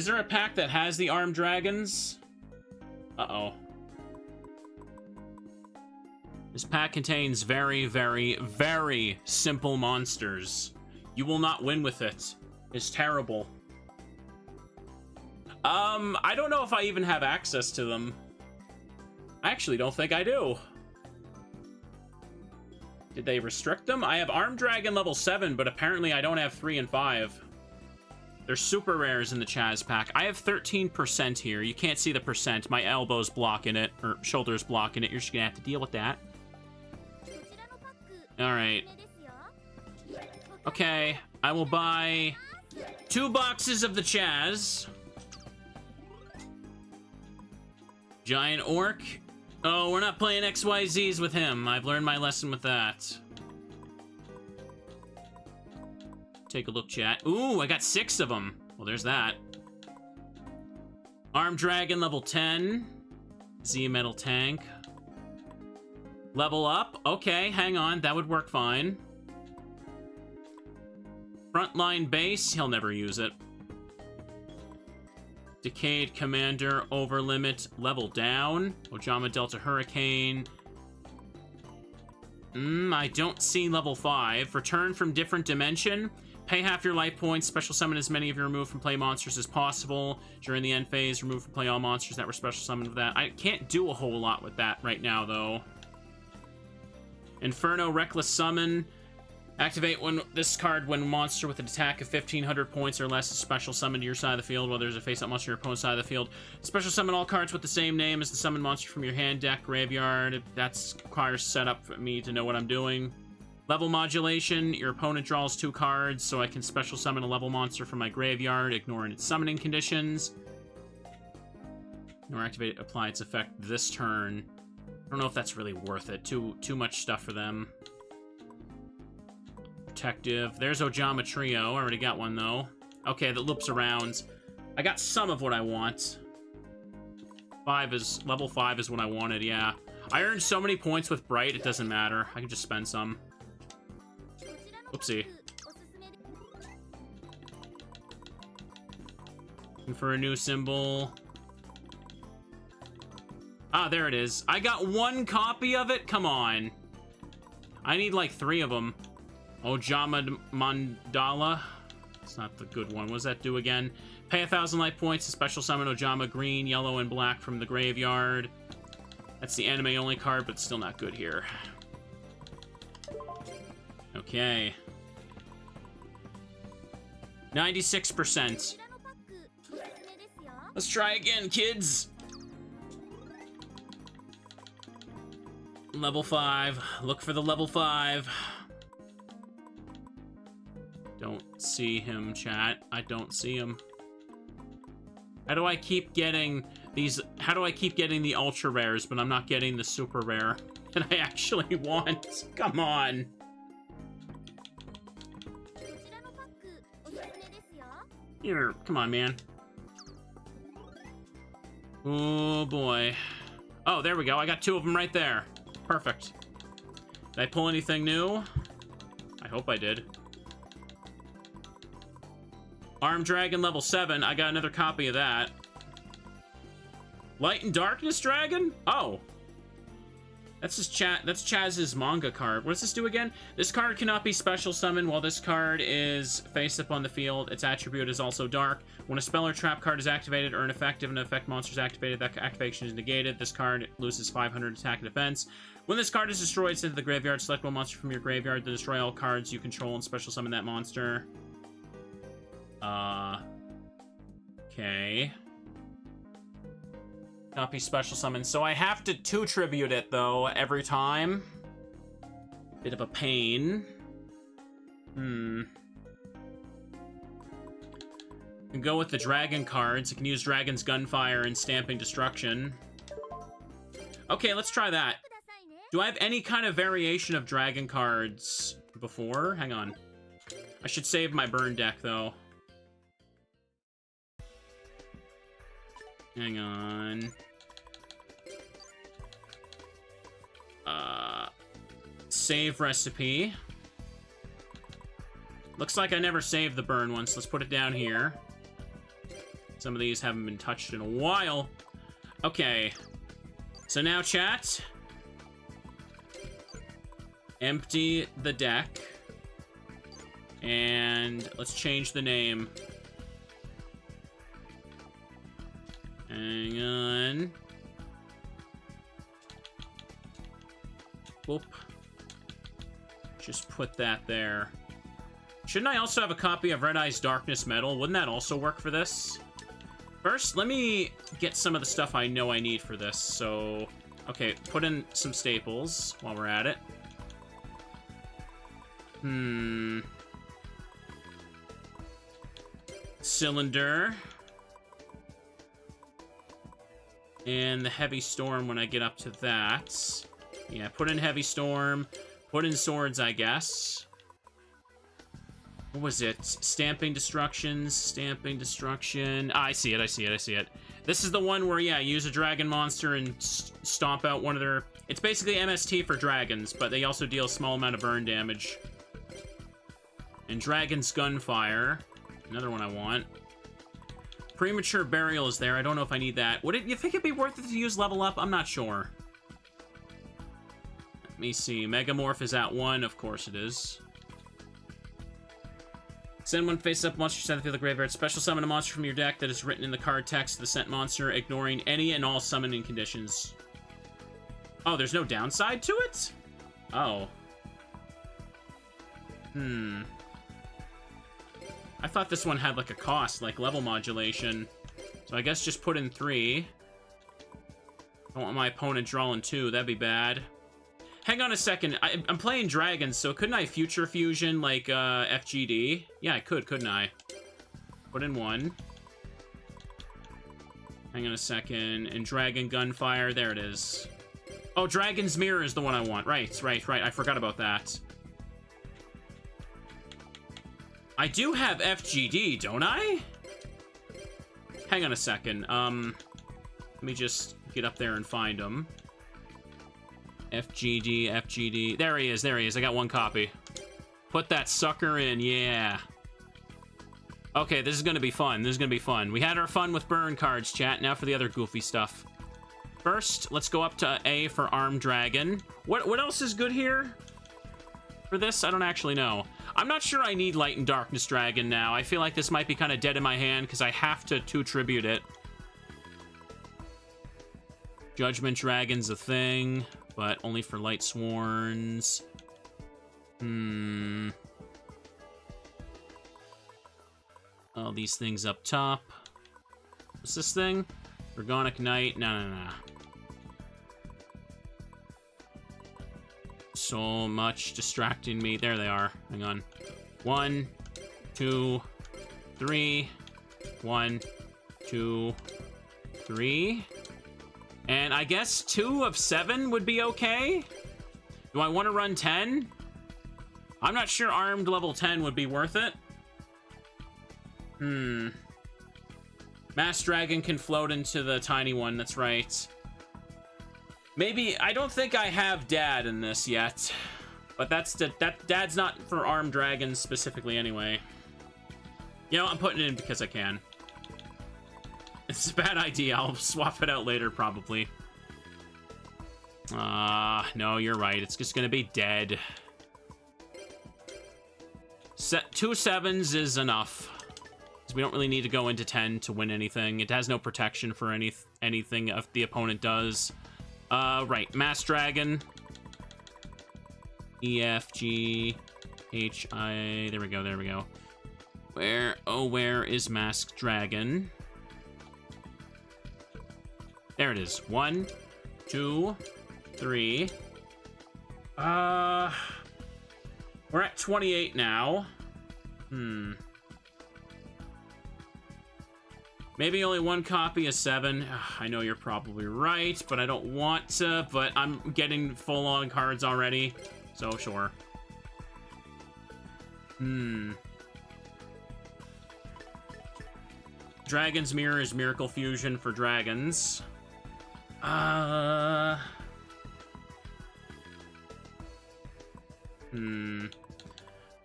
there a pack that has the armed dragons? Uh-oh. This pack contains very, very, very simple monsters. You will not win with it. It's terrible. I don't know if I even have access to them. I actually don't think I do. Did they restrict them? I have Armed Dragon level 7, but apparently I don't have 3 and 5. There's super rares in the Chaz pack. I have 13% here. You can't see the percent. My elbow's blocking it, or shoulder's blocking it. You're just gonna have to deal with that. Alright. Okay, I will buy 2 boxes of the Chaz. Giant Orc. Oh, we're not playing XYZs with him. I've learned my lesson with that. Take a look, chat. Ooh, I got 6 of them. Well, there's that. Armed Dragon, level 10. Z Metal Tank. Level up. Okay, hang on. That would work fine. Frontline Base. He'll never use it. Decayed Commander, Overlimit, level down. Ojama Delta Hurricane. I don't see level 5. Return from different dimension. Pay half your life points. Special summon as many of your removed from play monsters as possible. During the end phase, remove from play all monsters that were special summoned with that. I can't do a whole lot with that right now, though. Inferno Reckless Summon. Activate this card when a monster with an attack of 1,500 points or less is special summoned to your side of the field, while there's a face-up monster on your opponent's side of the field. Special summon all cards with the same name as the summoned monster from your hand, deck, graveyard. That requires setup for me to know what I'm doing. Level modulation. Your opponent draws 2 cards, so I can special summon a level monster from my graveyard, ignoring its summoning conditions. Or activate, apply its effect this turn. I don't know if that's really worth it. Too much stuff for them. Protective. There's Ojama Trio. I already got one, though. Okay, that loops around. I got some of what I want. Level 5 is what I wanted, yeah. I earned so many points with Bright, it doesn't matter. I can just spend some. Oopsie. Looking for a new symbol. Ah, there it is. I got 1 copy of it? Come on. I need like 3 of them. Ojama Mandala. It's not the good one. What does that do again? Pay 1,000 life points to special summon Ojama green, yellow, and black from the graveyard. That's the anime-only card, but still not good here. Okay. 96%. Let's try again, kids. Level 5. Look for the level 5. Don't see him, chat. I don't see him. How do I keep getting these? How do I keep getting the ultra rares, but I'm not getting the super rare that I actually want? Come on. Here, come on, man. Oh, boy. Oh, there we go. I got 2 of them right there. Perfect. Did I pull anything new? I hope I did. Armed Dragon level 7. I got another copy of that. Light and Darkness Dragon? Oh. That's Chaz's manga card. What does this do again? This card cannot be special summoned while this card is face up on the field. Its attribute is also dark. When a spell or trap card is activated or an effective and an effect monster is activated, that activation is negated. This card loses 500 attack and defense. When this card is destroyed, send to the graveyard. Select one monster from your graveyard to destroy all cards you control and special summon that monster. Okay. Copy special summon. So I have to 2 tribute it, though, every time. Bit of a pain. Can go with the dragon cards. It can use Dragon's Gunfire and Stamping Destruction. Okay, let's try that. Do I have any kind of variation of dragon cards before? Hang on. I should save my burn deck, though. Hang on. Save recipe. Looks like I never saved the burn one, so let's put it down here. Some of these haven't been touched in a while. Okay. So now, chat. Empty the deck. And let's change the name. Hang on. Whoop. Just put that there. Shouldn't I also have a copy of Red Eye's Darkness Metal? Wouldn't that also work for this? First, let me get some of the stuff I know I need for this. So, okay, put in some staples while we're at it. Cylinder. And the Heavy Storm when I get up to that. Yeah, put in Heavy Storm. Put in swords, I guess. What was it? Stamping Destructions. Stamping Destruction. Ah, I see it, I see it, I see it. This is the one where, yeah, use a dragon monster and stomp out one of their... It's basically MST for dragons, but they also deal a small amount of burn damage. And Dragon's Gunfire. Another one I want. Premature Burial is there. I don't know if I need that. Would it? You think it'd be worth it to use Level Up? I'm not sure. Let me see. Megamorph is at 1. Of course it is. Send one face-up monster sent through the graveyard. Special summon a monster from your deck that is written in the card text of the sent monster, ignoring any and all summoning conditions. Oh, there's no downside to it? Oh. I thought this one had like a cost, like level modulation. So I guess just put in 3. I don't want my opponent drawing 2, that'd be bad. Hang on a second, I'm playing dragons, so couldn't I Future Fusion like FGD? Yeah, I could, couldn't I? Put in 1. Hang on a second, and Dragon Gunfire, there it is. Oh, Dragon's Mirror is the one I want. Right, right, right, I forgot about that. I do have FGD, don't I? Hang on a second. Let me just get up there and find him. FGD, FGD. There he is, there he is. I got 1 copy. Put that sucker in, yeah. Okay, this is gonna be fun. This is gonna be fun. We had our fun with burn cards, chat. Now for the other goofy stuff. First, let's go up to A for Armed Dragon. What else is good here? For this, I don't actually know. I'm not sure I need Light and Darkness Dragon now. I feel like this might be kind of dead in my hand because I have to 2-tribute it. Judgment Dragon's a thing, but only for Light Sworns. All these things up top. What's this thing? Organic Knight? No. So much distracting me. There they are. Hang on. 1, 2, 3. 1, 2, 3. And I guess 2 of 7 would be okay? Do I want to run 10? I'm not sure Armed level 10 would be worth it. Mass Dragon can float into the tiny one, that's right. Maybe, I don't think I have Dad in this yet. But Dad's not for Armed Dragons specifically anyway. You know, I'm putting it in because I can. It's a bad idea. I'll swap it out later, probably. No, you're right. It's just gonna be dead. 2 7s is enough. We don't really need to go into 10 to win anything. It has no protection for anything if the opponent does. Right. Mass Dragon. E, F, G, H, I... There we go, there we go. Where is Masked Dragon? There it is. 1, 2, 3. We're at 28 now. Maybe only one copy of 7. Ugh, I know you're probably right, but I don't want to, but I'm getting full-on cards already, so sure. Dragon's Mirror is Miracle Fusion for dragons.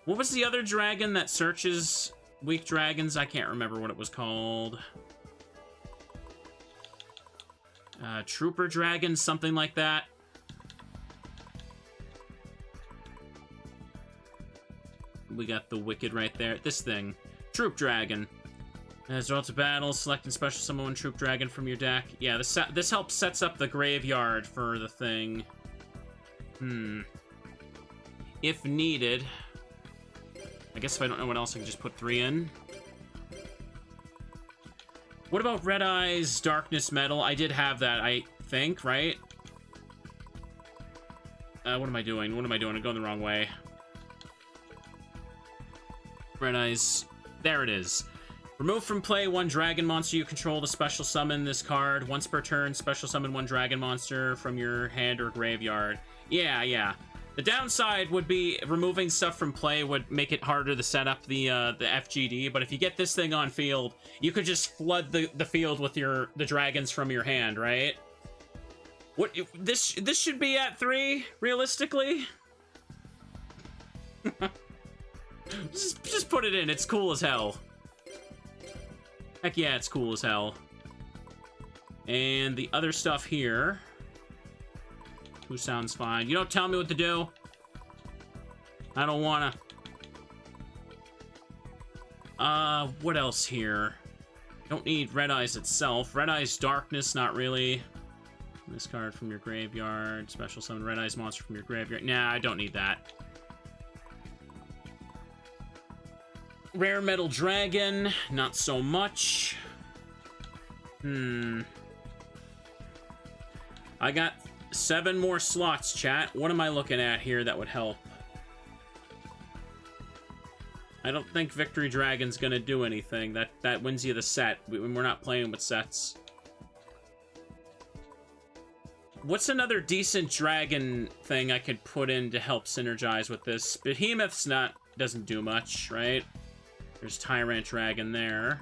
What was the other dragon that searches weak dragons? I can't remember what it was called. Trooper Dragon, something like that. We got the Wicked right there. This thing. Troop Dragon. As result of battle, select and special summon one Troop Dragon from your deck. Yeah, this helps sets up the graveyard for the thing. If needed. I guess if I don't know what else, I can just put 3 in. What about Red Eyes Darkness Metal? I did have that, I think, right? What am I doing? What am I doing? I'm going the wrong way. Red Eyes. There it is. Remove from play 1 dragon monster you control to special summon this card. Once per turn, special summon 1 dragon monster from your hand or graveyard. Yeah. The downside would be removing stuff from play would make it harder to set up the FGD, but if you get this thing on field, you could just flood the field with the dragons from your hand, right? What this should be at 3, realistically? just put it in, it's cool as hell. Heck yeah, it's cool as hell. And the other stuff here... Who sounds fine? You don't tell me what to do. I don't wanna. What else here? Don't need Red Eyes itself. Red Eyes Darkness, not really. This card from your graveyard. Special summon Red Eyes monster from your graveyard. Nah, I don't need that. Rare Metal Dragon, not so much. I got 7 more slots, chat. What am I looking at here that would help? I don't think Victory Dragon's gonna do anything. That wins you the set. We're not playing with sets. What's another decent dragon thing I could put in to help synergize with this? Behemoth's doesn't do much, right? There's Tyrant Dragon there.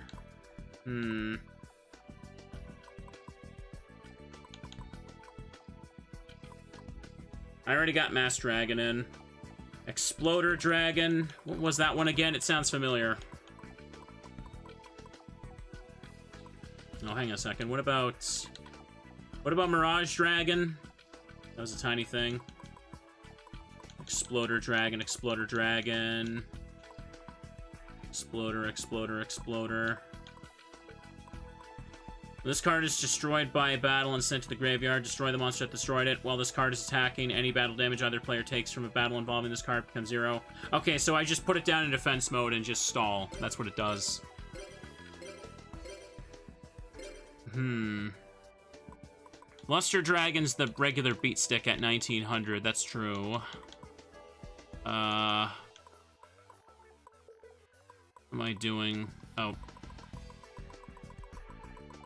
I already got Mass Dragon in. Exploder Dragon. What was that one again? It sounds familiar. Oh, hang on a second. What about Mirage Dragon? That was a tiny thing. Exploder Dragon, Exploder Dragon. Exploder. This card is destroyed by a battle and sent to the graveyard. Destroy the monster that destroyed it. While this card is attacking, any battle damage either player takes from a battle involving this card becomes 0. Okay, so I just put it down in defense mode and just stall. That's what it does. Luster Dragon's the regular beat stick at 1900. That's true. What am I doing? Oh.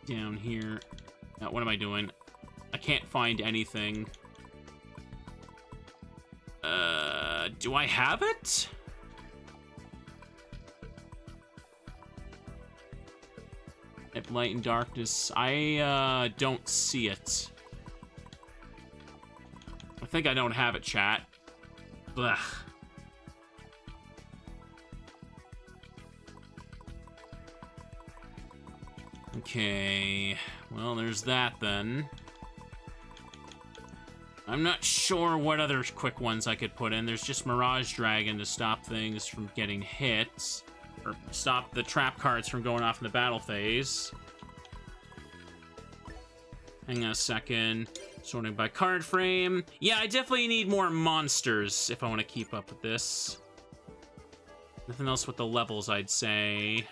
Down here. What am I doing? I can't find anything. Do I have it? At Light and Darkness. I, don't see it. I think I don't have it, chat. Ugh. Okay, well, there's that then. I'm not sure what other quick ones I could put in. There's just Mirage Dragon to stop things from getting hit, or stop the trap cards from going off in the battle phase. Hang on a second. Sorting by card frame. Yeah, I definitely need more monsters if I want to keep up with this. Nothing else with the levels, I'd say.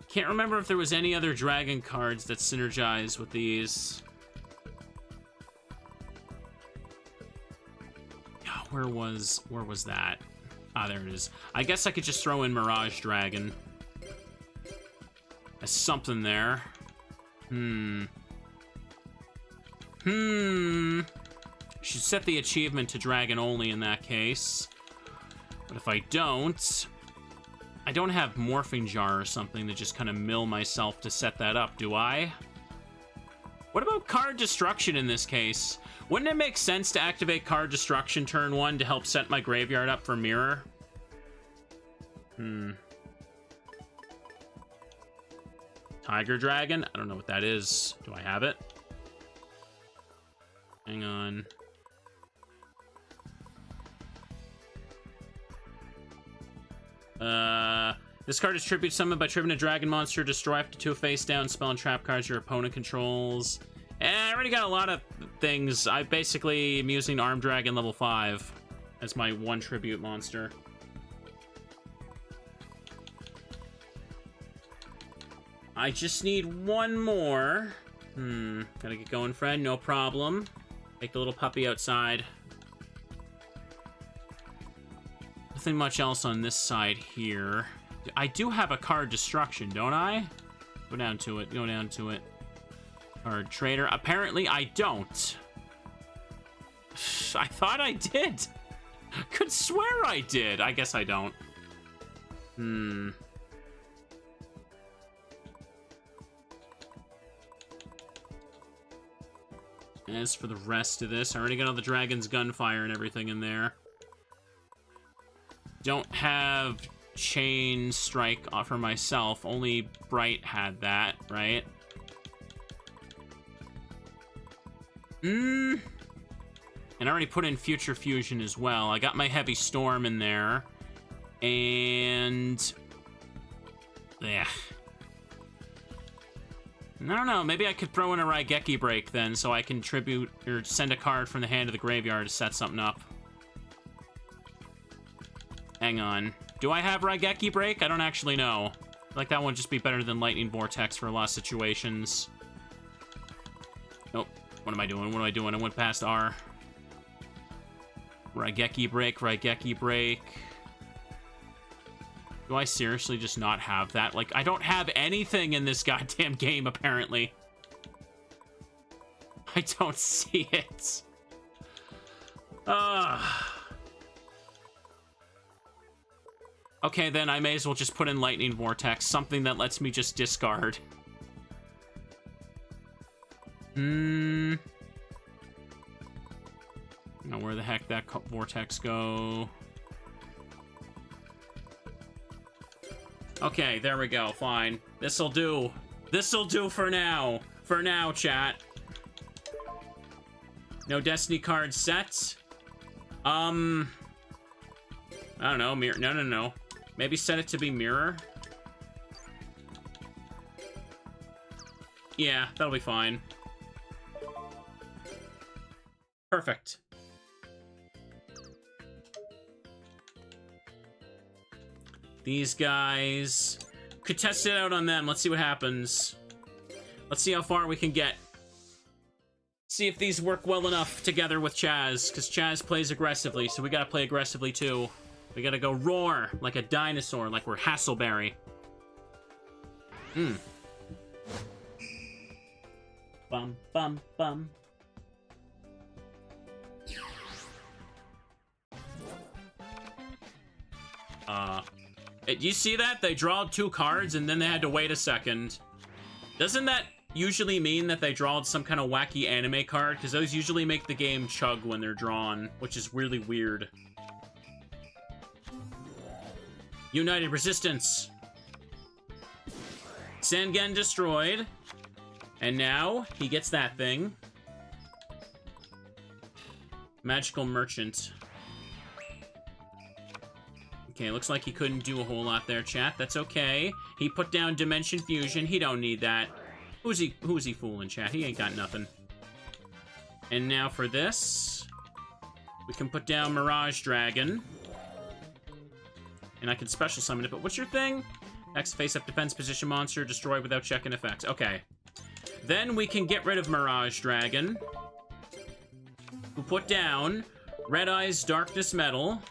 Can't remember if there was any other dragon cards that synergize with these. Where was that? Ah, there it is. I guess I could just throw in Mirage Dragon. There's something there. Should set the achievement to Dragon only in that case. But if I don't have Morphing Jar or something to just kind of mill myself to set that up, do I? What about Card Destruction in this case? Wouldn't it make sense to activate Card Destruction turn 1 to help set my graveyard up for Mirror? Tiger Dragon? I don't know what that is. Do I have it? Hang on. This card is tribute summoned by tripping a dragon monster. Destroy up to 2 face-down spell and trap cards your opponent controls. I already got a lot of things. I basically am using Armed Dragon level 5 as my 1 tribute monster. I just need 1 more. Gotta get going, friend. No problem. Take the little puppy outside. Nothing much else on this side here. I do have a Card Destruction, don't I? Go down to it. Go down to it. Card Trader. Apparently, I don't. I thought I did. Could swear I did. I guess I don't. As for the rest of this, I already got all the Dragon's Gunfire and everything in there. Don't have Chain Strike for myself. Only Bright had that, right? And I already put in Future Fusion as well. I got my Heavy Storm in there. And... yeah. I don't know, maybe I could throw in a Raigeki Break then, so I can tribute or send a card from the hand to the graveyard to set something up. Hang on. Do I have Raigeki Break? I don't actually know. I feel like that one would just be better than Lightning Vortex for a lot of situations. Nope. What am I doing? What am I doing? I went past R. Raigeki Break, Raigeki Break. Do I seriously just not have that? Like, I don't have anything in this goddamn game, apparently. I don't see it. Okay, then I may as well just put in Lightning Vortex, something that lets me just discard. Now, where the heck that Vortex go? Okay, there we go. Fine. This'll do. This'll do for now. For now, chat. No Destiny card set. I don't know. Mirror. No. Maybe set it to be Mirror. Yeah, that'll be fine. Perfect. These guys... could test it out on them. Let's see what happens. Let's see how far we can get. See if these work well enough together with Chaz, because Chaz plays aggressively, so we gotta play aggressively too. We gotta go roar like a dinosaur, like we're Hasselberry. Bum, bum, bum. You see that? They drawed 2 cards and then they had to wait a second. Doesn't that usually mean that they drawed some kind of wacky anime card? Because those usually make the game chug when they're drawn, which is really weird. United Resistance. Sangen destroyed. And now he gets that thing. Magical Merchant. Okay, looks like he couldn't do a whole lot there, chat. That's okay. He put down Dimension Fusion. He don't need that. Who's he fooling, chat? He ain't got nothing. And now for this, we can put down Mirage Dragon. And I can special summon it, but what's your thing? Next face-up defense position monster, destroy without checking effects. Okay. Then we can get rid of Mirage Dragon. We'll put down Red Eyes Darkness Metal.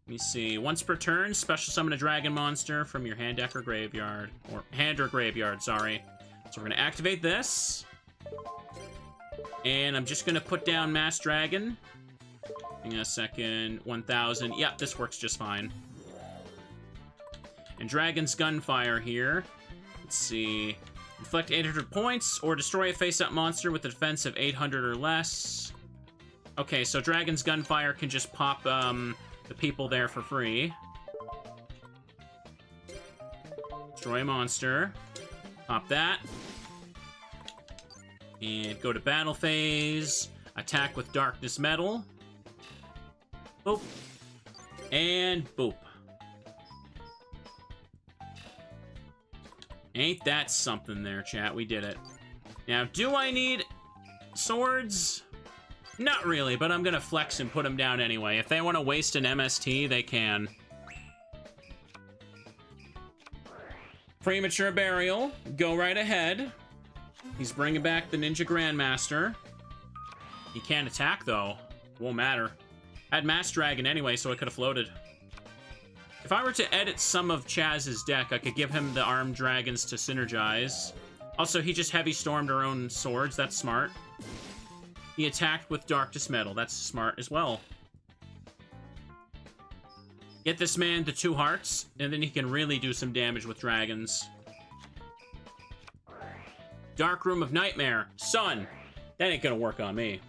Let me see. Once per turn, special summon a dragon monster from your hand, deck, or graveyard. Or hand or graveyard, sorry. So we're going to activate this. And I'm just going to put down Mass Dragon. Hang on a second. 1,000. Yep, this works just fine. And Dragon's Gunfire here. Let's see. Inflict 800 points, or destroy a face-up monster with a defense of 800 or less. Okay, so Dragon's Gunfire can just pop the people there for free. Destroy a monster. Pop that. And go to battle phase. Attack with Darkness Metal. Boop. And boop. Ain't that something there, chat? We did it. Now, do I need swords? Not really, but I'm gonna flex and put them down anyway. If they want to waste an MST, they can. Premature Burial. Go right ahead. He's bringing back the Ninja Grandmaster. He can't attack, though. Won't matter. I had Mass Dragon anyway, so it could have floated. If I were to edit some of Chaz's deck, I could give him the Armed Dragons to synergize. Also, he just Heavy Stormed our own swords. That's smart. He attacked with Darkness Metal. That's smart as well. Get this man to 2 hearts, and then he can really do some damage with dragons. Dark Room of Nightmare. Son, that ain't gonna work on me.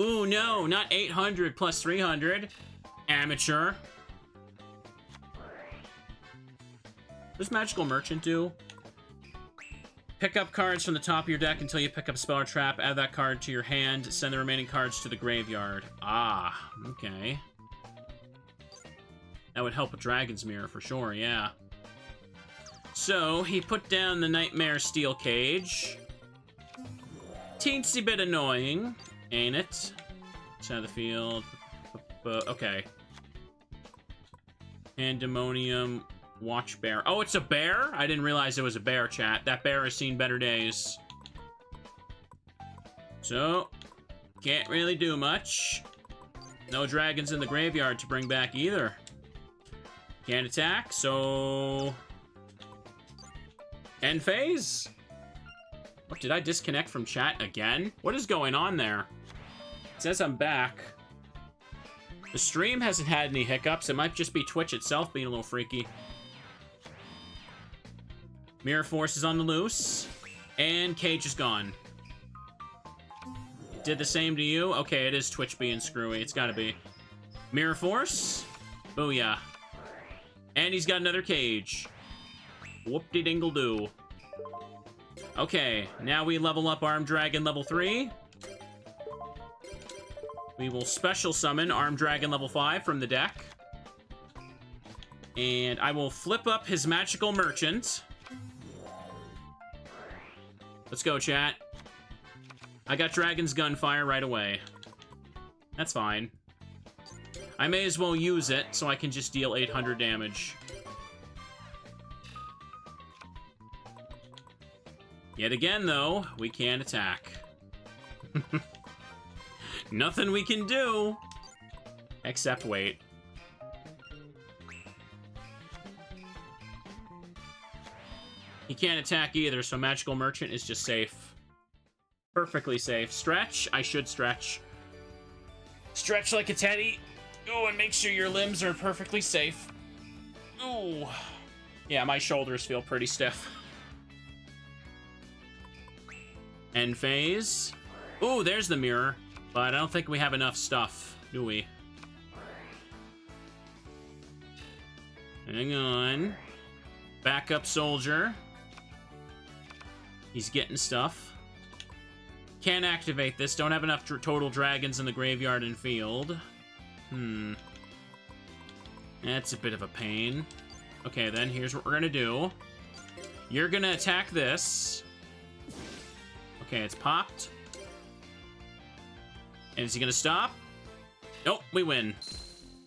Ooh, no, not 800 plus 300. Amateur. What does Magical Merchant do? Pick up cards from the top of your deck until you pick up a spell or trap. Add that card to your hand. Send the remaining cards to the graveyard. Ah, okay. That would help with Dragon's Mirror for sure, yeah. So, he put down the Nightmare Steel Cage. Teensy bit annoying, ain't it? Side of the field. Okay. Pandemonium. Watch bear. Oh, it's a bear? I didn't realize it was a bear, chat. That bear has seen better days. So, can't really do much. No dragons in the graveyard to bring back either. Can't attack, so... End phase? What, did I disconnect from chat again? What is going on there? It says I'm back. The stream hasn't had any hiccups. It might just be Twitch itself being a little freaky. Mirror Force is on the loose. And Cage is gone. Did the same to you? Okay, it is Twitch being screwy. It's gotta be. Mirror Force. Booyah. And he's got another Cage. Whoop-de-dingle-doo. Okay, now we level up Armed Dragon level 3. We will special summon Armed Dragon level 5 from the deck. And I will flip up his Magical Merchant. Let's go, chat. I got Dragon's Gunfire right away. That's fine. I may as well use it so I can just deal 800 damage. Yet again, though, we can't attack. Nothing we can do. Except wait. He can't attack either, so Magical Merchant is just safe. Perfectly safe. Stretch? I should stretch. Stretch like a teddy. Ooh, and make sure your limbs are perfectly safe. Ooh. Yeah, my shoulders feel pretty stiff. End phase. Ooh, there's the mirror. But I don't think we have enough stuff, do we? Hang on. Backup soldier. He's getting stuff. Can't activate this. Don't have enough total dragons in the graveyard and field. That's a bit of a pain. Okay, then here's what we're gonna do. You're gonna attack this. Okay, it's popped. And is he gonna stop? Nope, we win.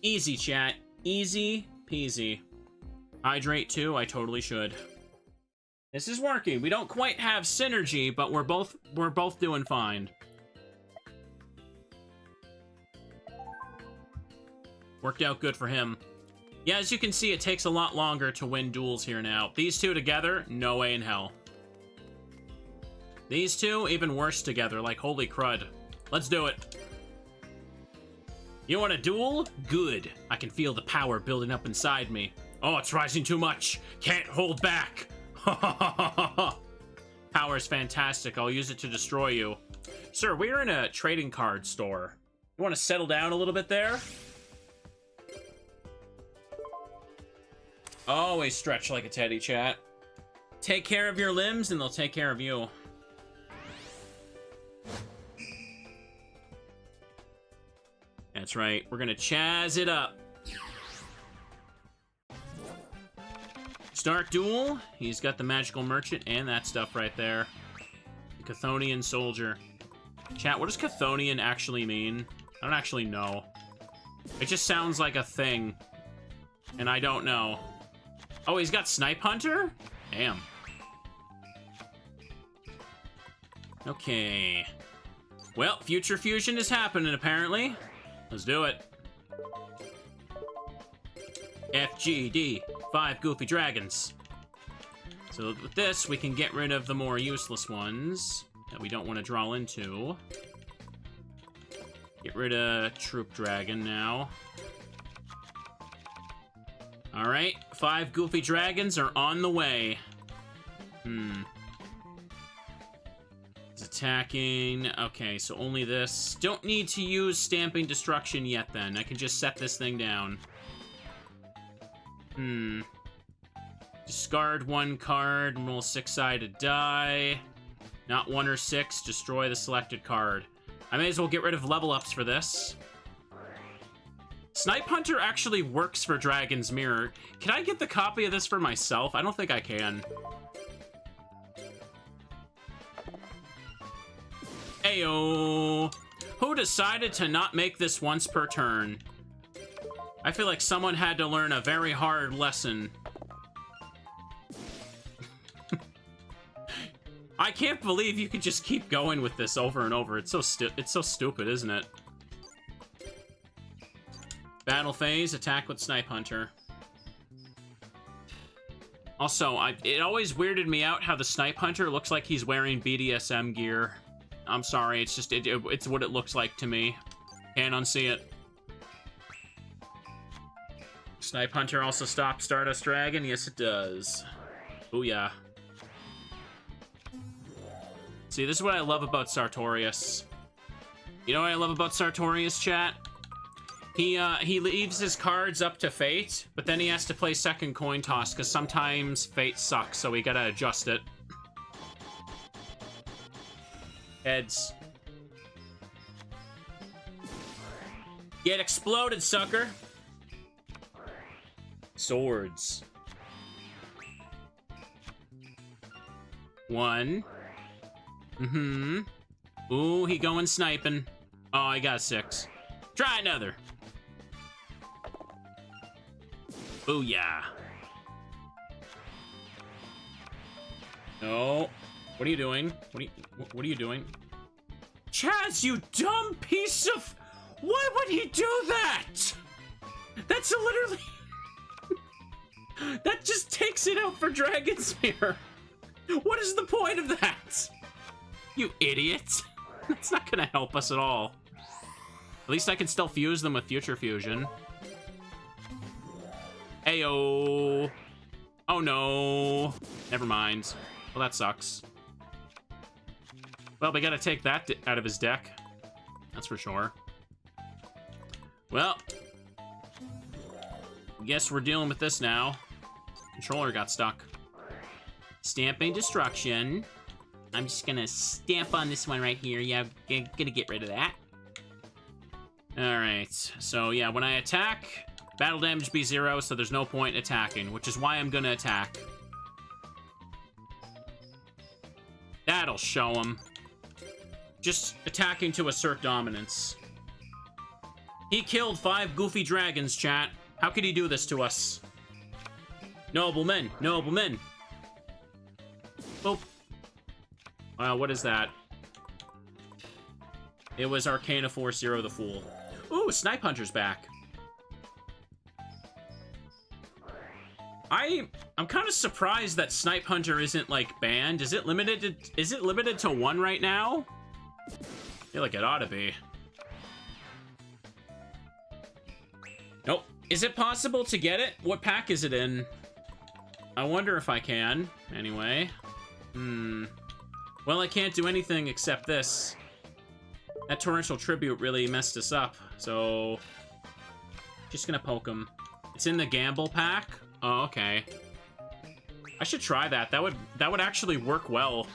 Easy, chat. Easy peasy. Hydrate too, I totally should. This is working. We don't quite have synergy, but we're both doing fine. Worked out good for him. Yeah, as you can see, it takes a lot longer to win duels here now. These two together, no way in hell. These two, even worse together, like holy crud. Let's do it. You want a duel? Good. I can feel the power building up inside me. Oh, it's rising too much. Can't hold back. Power is fantastic. I'll use it to destroy you. Sir, we're in a trading card store. You want to settle down a little bit there? Always stretch like a teddy, chat. Take care of your limbs and they'll take care of you. That's right. We're gonna Chaz it up. Start duel. He's got the magical merchant and that stuff right there. The Chthonian soldier. Chat, what does Chthonian actually mean? I don't actually know. It just sounds like a thing. And I don't know. Oh, he's got Snipe Hunter? Damn. Okay. Well, Future Fusion is happening, apparently. Let's do it. FGD. 5 goofy dragons. So with this, we can get rid of the more useless ones that we don't want to draw into. Get rid of Troop Dragon now. Alright, 5 goofy dragons are on the way. He's attacking. Okay, so only this. Don't need to use Stamping Destruction yet then. I can just set this thing down. Discard 1 card and roll 6-sided die. Not 1 or 6, destroy the selected card. I may as well get rid of level ups for this. Snipe Hunter actually works for Dragon's Mirror. Can I get the copy of this for myself? I don't think I can. Ayo! Who decided to not make this once per turn? I feel like someone had to learn a very hard lesson. I can't believe you could just keep going with this over and over. It's so stupid, isn't it? Battle phase, attack with Snipe Hunter. Also, it always weirded me out how the Snipe Hunter looks like he's wearing BDSM gear. I'm sorry, it's just, it's what it looks like to me. Can't unsee it. Snipe Hunter also stops Stardust Dragon? Yes, it does. Booyah. See, this is what I love about Sartorius. You know what I love about Sartorius, chat? He leaves his cards up to fate, but then he has to play second coin toss, because sometimes fate sucks, so we gotta adjust it. Heads. Get exploded, sucker! Swords. 1. Ooh, he going sniping. Oh, I got 6. Try another. Booyah. No. What are you doing? What are you doing? Chaz, you dumb piece of... Why would he do that? That's literally... That just takes it out for Dragon's Mirror. What is the point of that? You idiot. That's not gonna help us at all. At least I can still fuse them with Future Fusion. Ayo. Oh no. Never mind. Well, that sucks. Well, we gotta take that out of his deck. That's for sure. Well. Guess we're dealing with this now. Controller got stuck. Stamping Destruction. I'm just gonna stamp on this one right here. Yeah, I'm gonna get rid of that. Alright, so yeah, when I attack, battle damage be 0, so there's no point in attacking, which is why I'm gonna attack. That'll show him. Just attacking to assert dominance. He killed 5 goofy dragons, chat. How could he do this to us? Noblemen, noblemen. Boop. Wow, what is that? It was Arcana Force Zero the Fool. Ooh, Snipe Hunter's back. I'm kind of surprised that Snipe Hunter isn't like banned. Is it limited to 1 right now? I feel like it ought to be. Nope. Is it possible to get it? What pack is it in? I wonder if I can. Anyway. Well, I can't do anything except this. That Torrential Tribute really messed us up, so... just gonna poke him. It's in the Gamble pack? Oh, okay. I should try that. That would actually work well.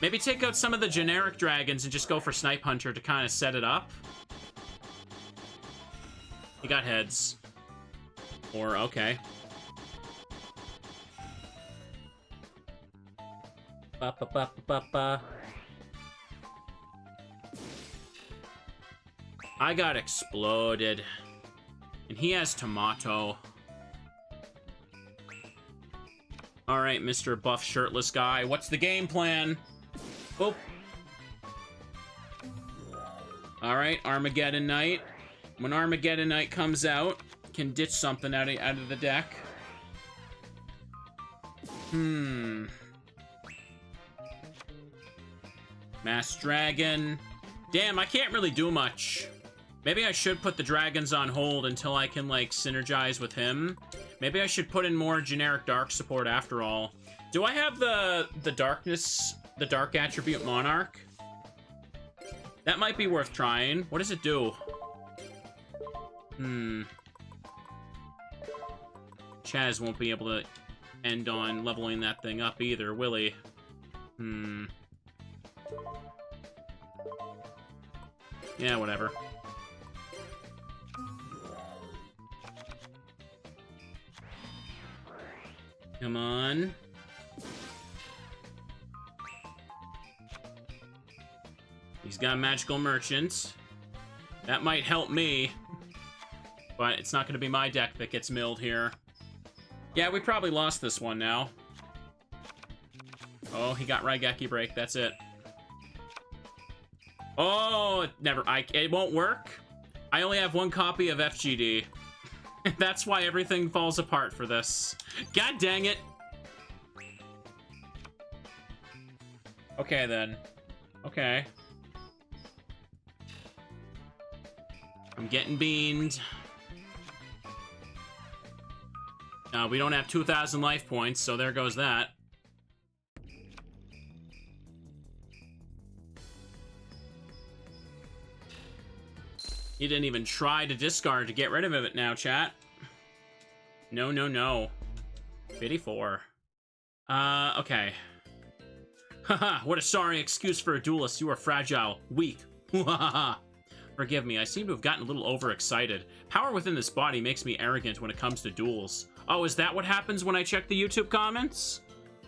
Maybe take out some of the generic dragons and just go for Snipe Hunter to kind of set it up. He got heads. Or, okay. Ba-ba-ba-ba-ba. I got exploded. And he has Tomato. Alright, Mr. Buff Shirtless Guy. What's the game plan? Oh. Alright, Armageddon Knight. When Armageddon Knight comes out, can ditch something out of the deck. Mass Dragon. Damn, I can't really do much. Maybe I should put the dragons on hold until I can, like, synergize with him. Maybe I should put in more generic dark support after all. Do I have the darkness, the dark attribute Monarch? That might be worth trying. What does it do? Chaz won't be able to end on leveling that thing up either, will he? Yeah, whatever. Come on. He's got Magical Merchant. That might help me. But it's not going to be my deck that gets milled here. Yeah, we probably lost this one now. Oh, he got Raigeki Break. That's it. Oh, it won't work. I only have 1 copy of FGD. That's why everything falls apart for this. God dang it. Okay, then. Okay. I'm getting beamed. We don't have 2,000 life points, so there goes that. He didn't even try to discard to get rid of it now, chat. No, no, no. Biddy 4. Okay. Haha, what a sorry excuse for a duelist. You are fragile, weak. Forgive me, I seem to have gotten a little overexcited. Power within this body makes me arrogant when it comes to duels. Oh, is that what happens when I check the YouTube comments?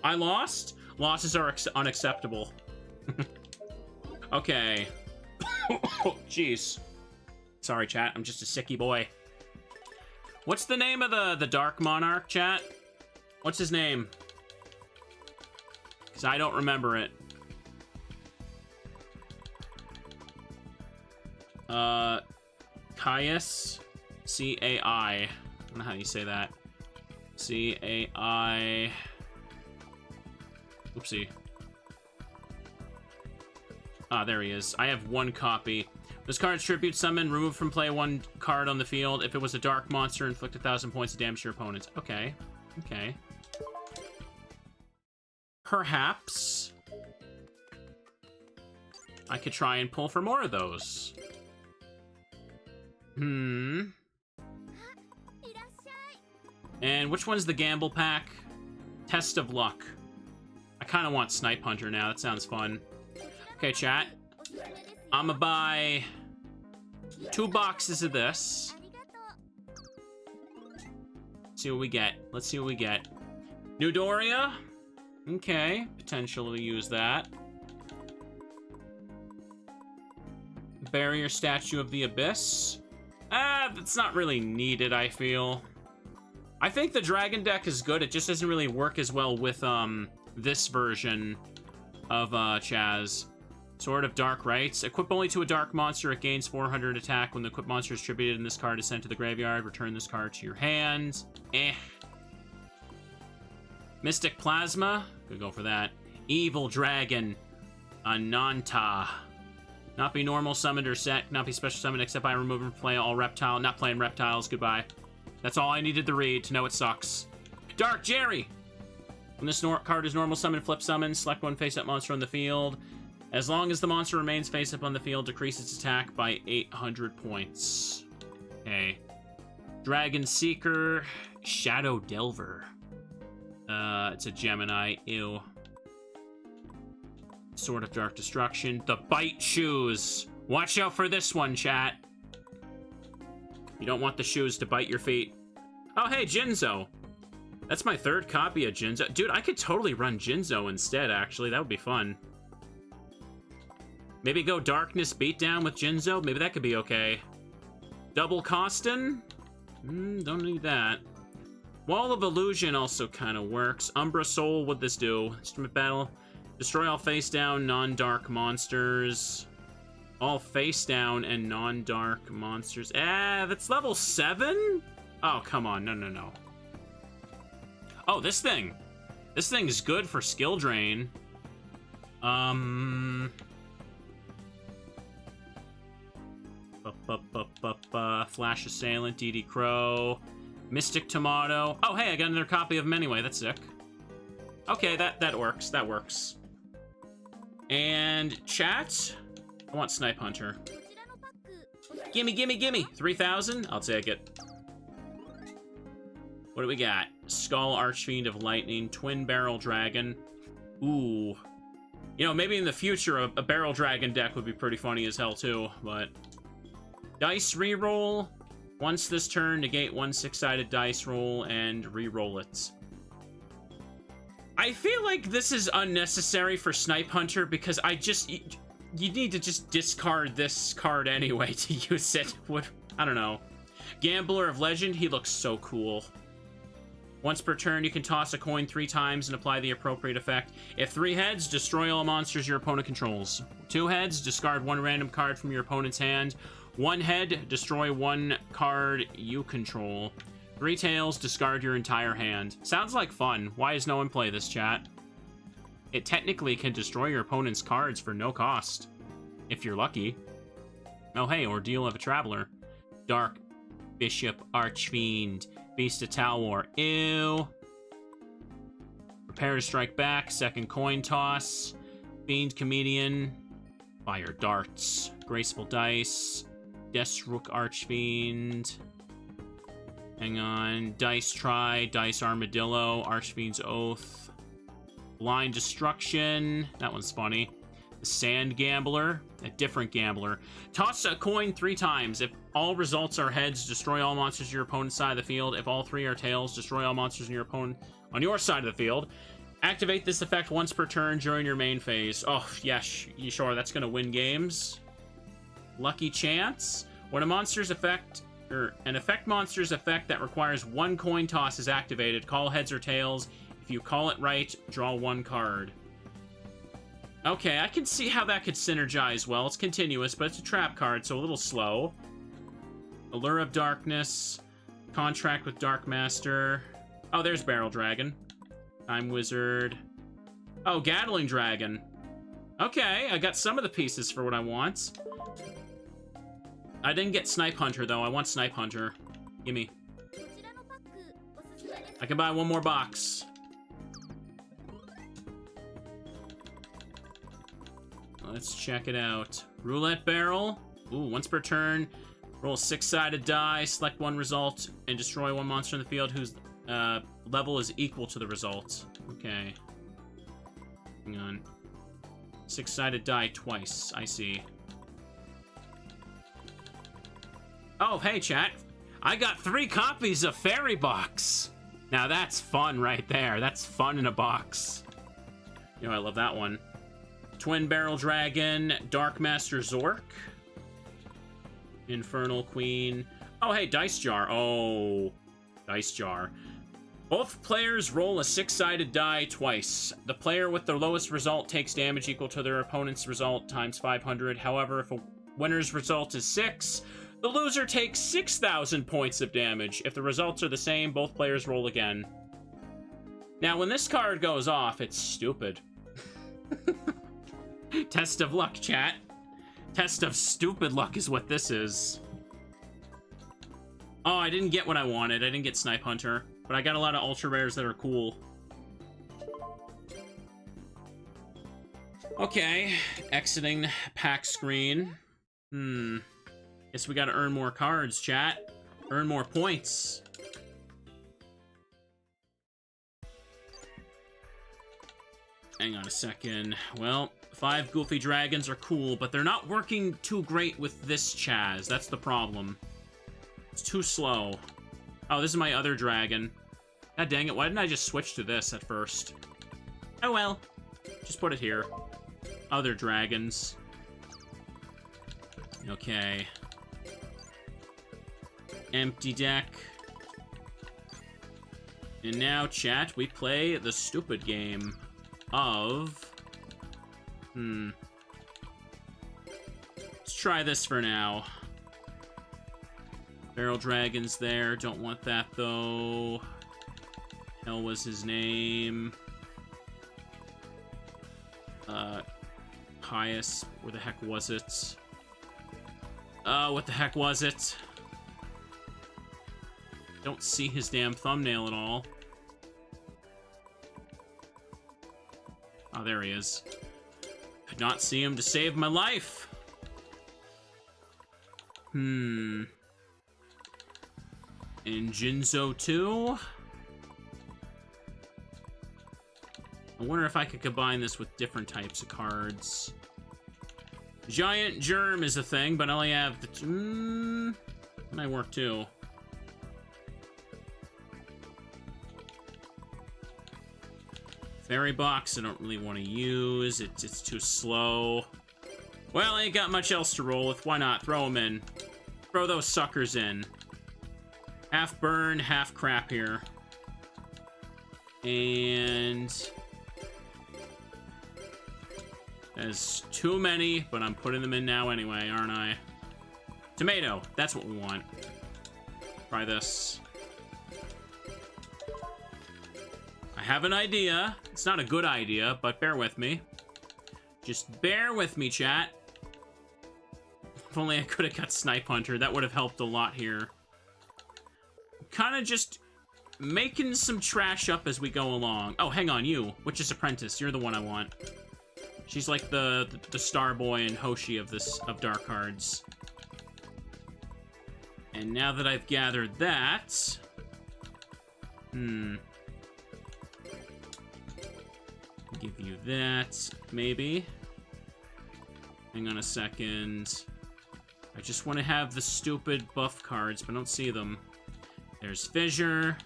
I lost? Losses are unacceptable. Okay. Jeez. Sorry, chat. I'm just a sicky boy. What's the name of the Dark Monarch, chat? What's his name? Because I don't remember it. Caius? C-A-I. I don't know how you say that. C-A-I... Oopsie. Ah, there he is. I have 1 copy. This card's tribute summon, remove from play 1 card on the field. If it was a dark monster, inflict 1,000 points of damage to your opponents. Okay. Okay. Perhaps I could try and pull for more of those. And which one's the Gamble pack? Test of Luck. I kind of want Snipe Hunter now. That sounds fun. Okay, chat. I'ma buy 2 boxes of this. See what we get. Let's see what we get. New Doria. Okay, potentially use that. Barrier Statue of the Abyss. That's not really needed, I feel. I think the Dragon deck is good. It just doesn't really work as well with this version of Chaz. Sword of Dark Rites. Equip only to a dark monster. It gains 400 attack. When the equipped monster is tributed and this card is sent to the graveyard, return this card to your hand. Mystic Plasma. Could go for that. Evil Dragon. Ananta. Not be normal summoned or set. Not be special summoned except by removing from play all reptile. Not playing reptiles. Goodbye. That's all I needed to read to know it sucks. Dark Jerry. When this card is normal summon, flip summon, select one face-up monster on the field. As long as the monster remains face-up on the field, decrease its attack by 800 points. Okay. Dragon Seeker. Shadow Delver. It's a Gemini. Ew. Sword of Dark Destruction. The Bite Shoes. Watch out for this one, chat. You don't want the shoes to bite your feet. Oh, hey, Jinzo. That's my third copy of Jinzo. Dude, I could totally run Jinzo instead, actually. That would be fun. Maybe go Darkness Beatdown with Jinzo. Maybe that could be okay. Double Costin? Don't need that. Wall of Illusion also kind of works. Umbra Soul, what'd this do? Instrument Battle. Destroy all face-down, non-dark monsters. All face-down and non-dark monsters. That's level 7? Oh, come on. No. Oh, this thing. This thing is good for skill drain. Flash Assailant, DD Crow. Mystic Tomato. Oh, hey, I got another copy of him anyway. That's sick. Okay, that works. That works. And chat, I want Snipe Hunter. Gimme. 3,000? I'll take it. What do we got? Skull Archfiend of Lightning, Twin Barrel Dragon. Ooh. You know, maybe in the future, a Barrel Dragon deck would be pretty funny as hell, too, but... Dice reroll. Once this turn, negate one 6-sided dice roll and reroll it. I feel like this is unnecessary for Snipe Hunter because you need to just discard this card anyway to use it. I don't know. Gambler of Legend, he looks so cool. Once per turn, you can toss a coin 3 times and apply the appropriate effect. If 3 heads, destroy all monsters your opponent controls. 2 heads, discard 1 random card from your opponent's hand. 1 head, destroy 1 card you control. 3 tails, discard your entire hand. Sounds like fun. Why does no one play this, chat? It technically can destroy your opponent's cards for no cost. If you're lucky. Oh, hey, Ordeal of a Traveler. Dark Bishop Archfiend. Beast of Talwar. Ew. Prepare to strike back. 2nd coin toss. Fiend Comedian. Fire Darts. Graceful Dice. Deathstroke Archfiend. Hang on. Dice Try. Dice Armadillo. Archfiend's Oath. Blind Destruction. That one's funny. The Sand Gambler. A different gambler. Toss a coin 3 times. If all results are heads, destroy all monsters on your opponent's side of the field. If all 3 are tails, destroy all monsters on your opponent on your side of the field. Activate this effect once per turn during your main phase. Oh, yeah, sure, that's gonna win games. Lucky Chance. When a monster's effect, or an effect monster's effect that requires 1 coin toss is activated, call heads or tails. If you call it right, draw 1 card. Okay, I can see how that could synergize well. It's continuous, but it's a trap card, so a little slow. Allure of Darkness. Contract with Dark Master. Oh, there's Barrel Dragon. Time Wizard. Oh, Gatling Dragon. Okay, I got some of the pieces for what I want. I didn't get Snipe Hunter, though. I want Snipe Hunter. Gimme. I can buy 1 more box. Let's check it out. Roulette Barrel. Ooh, once per turn. Roll a 6-sided die, select 1 result, and destroy 1 monster in the field whose level is equal to the result. Okay. Hang on. 6-sided die twice. I see. Oh, hey, chat. I got 3 copies of Fairy Box. Now that's fun right there. That's fun in a box. You know, I love that one. Twin Barrel Dragon, Dark Master Zork, Infernal Queen. Oh, hey, Dice Jar. Oh, Dice Jar. Both players roll a 6-sided die twice. The player with the lowest result takes damage equal to their opponent's result times 500. However, if a winner's result is 6, the loser takes 6,000 points of damage. If the results are the same, both players roll again. Now, when this card goes off, it's stupid. Test of luck, chat. Test of stupid luck is what this is. Oh, I didn't get what I wanted. I didn't get Snipe Hunter, but I got a lot of ultra rares that are cool. Okay, exiting pack screen. Guess we gotta earn more cards, chat. Earn more points. Hang on a second. Well, 5 Goofy Dragons are cool, but they're not working too great with this Chaz. That's the problem. It's too slow. Oh, this is my other dragon. God dang it, why didn't I just switch to this at first? Oh well. Just put it here. Other dragons. Okay. Empty deck. And now, chat, we play the stupid game of... Let's try this for now. Feral Dragon's there. Don't want that, though. Hell was his name. Pious. Where the heck was it? What the heck was it? Don't see his damn thumbnail at all. Oh, there he is. Could not see him to save my life. And Jinzo 2. I wonder if I could combine this with different types of cards. Giant Germ is a thing, but I only have the... might work too. Fairy Box, I don't really want to use. It's too slow. Well, I ain't got much else to roll with. Why not? Throw them in. Throw those suckers in. Half burn, half crap here. And... there's too many, but I'm putting them in now anyway, aren't I? Tomato. That's what we want. Try this. I have an idea. It's not a good idea, but bear with me. Just bear with me, chat. If only I could have got Snipe Hunter. That would have helped a lot here. Kind of just making some trash up as we go along. Oh, hang on, you. Witch's Apprentice. You're the one I want. She's like the star boy and Hoshi of Dark Cards. And now that I've gathered that... give you that, maybe. Hang on a second. I just want to have the stupid buff cards, but I don't see them. There's Fissure.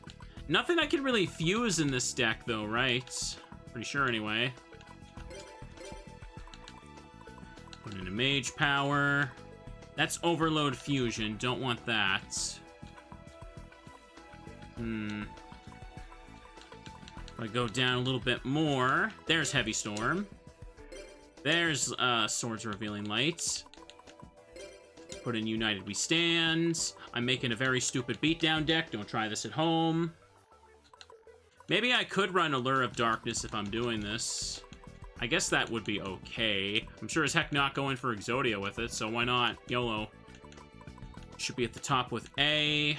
Nothing I can really fuse in this deck, though, right? Pretty sure, anyway. Put in a Mage Power. That's Overload Fusion. Don't want that. If I go down a little bit more, there's Heavy Storm. There's Swords Revealing Light. Put in United We Stand. I'm making a very stupid beatdown deck. Don't try this at home. Maybe I could run Allure of Darkness if I'm doing this. I guess that would be okay. I'm sure as heck not going for Exodia with it, so why not? YOLO. Should be at the top with A.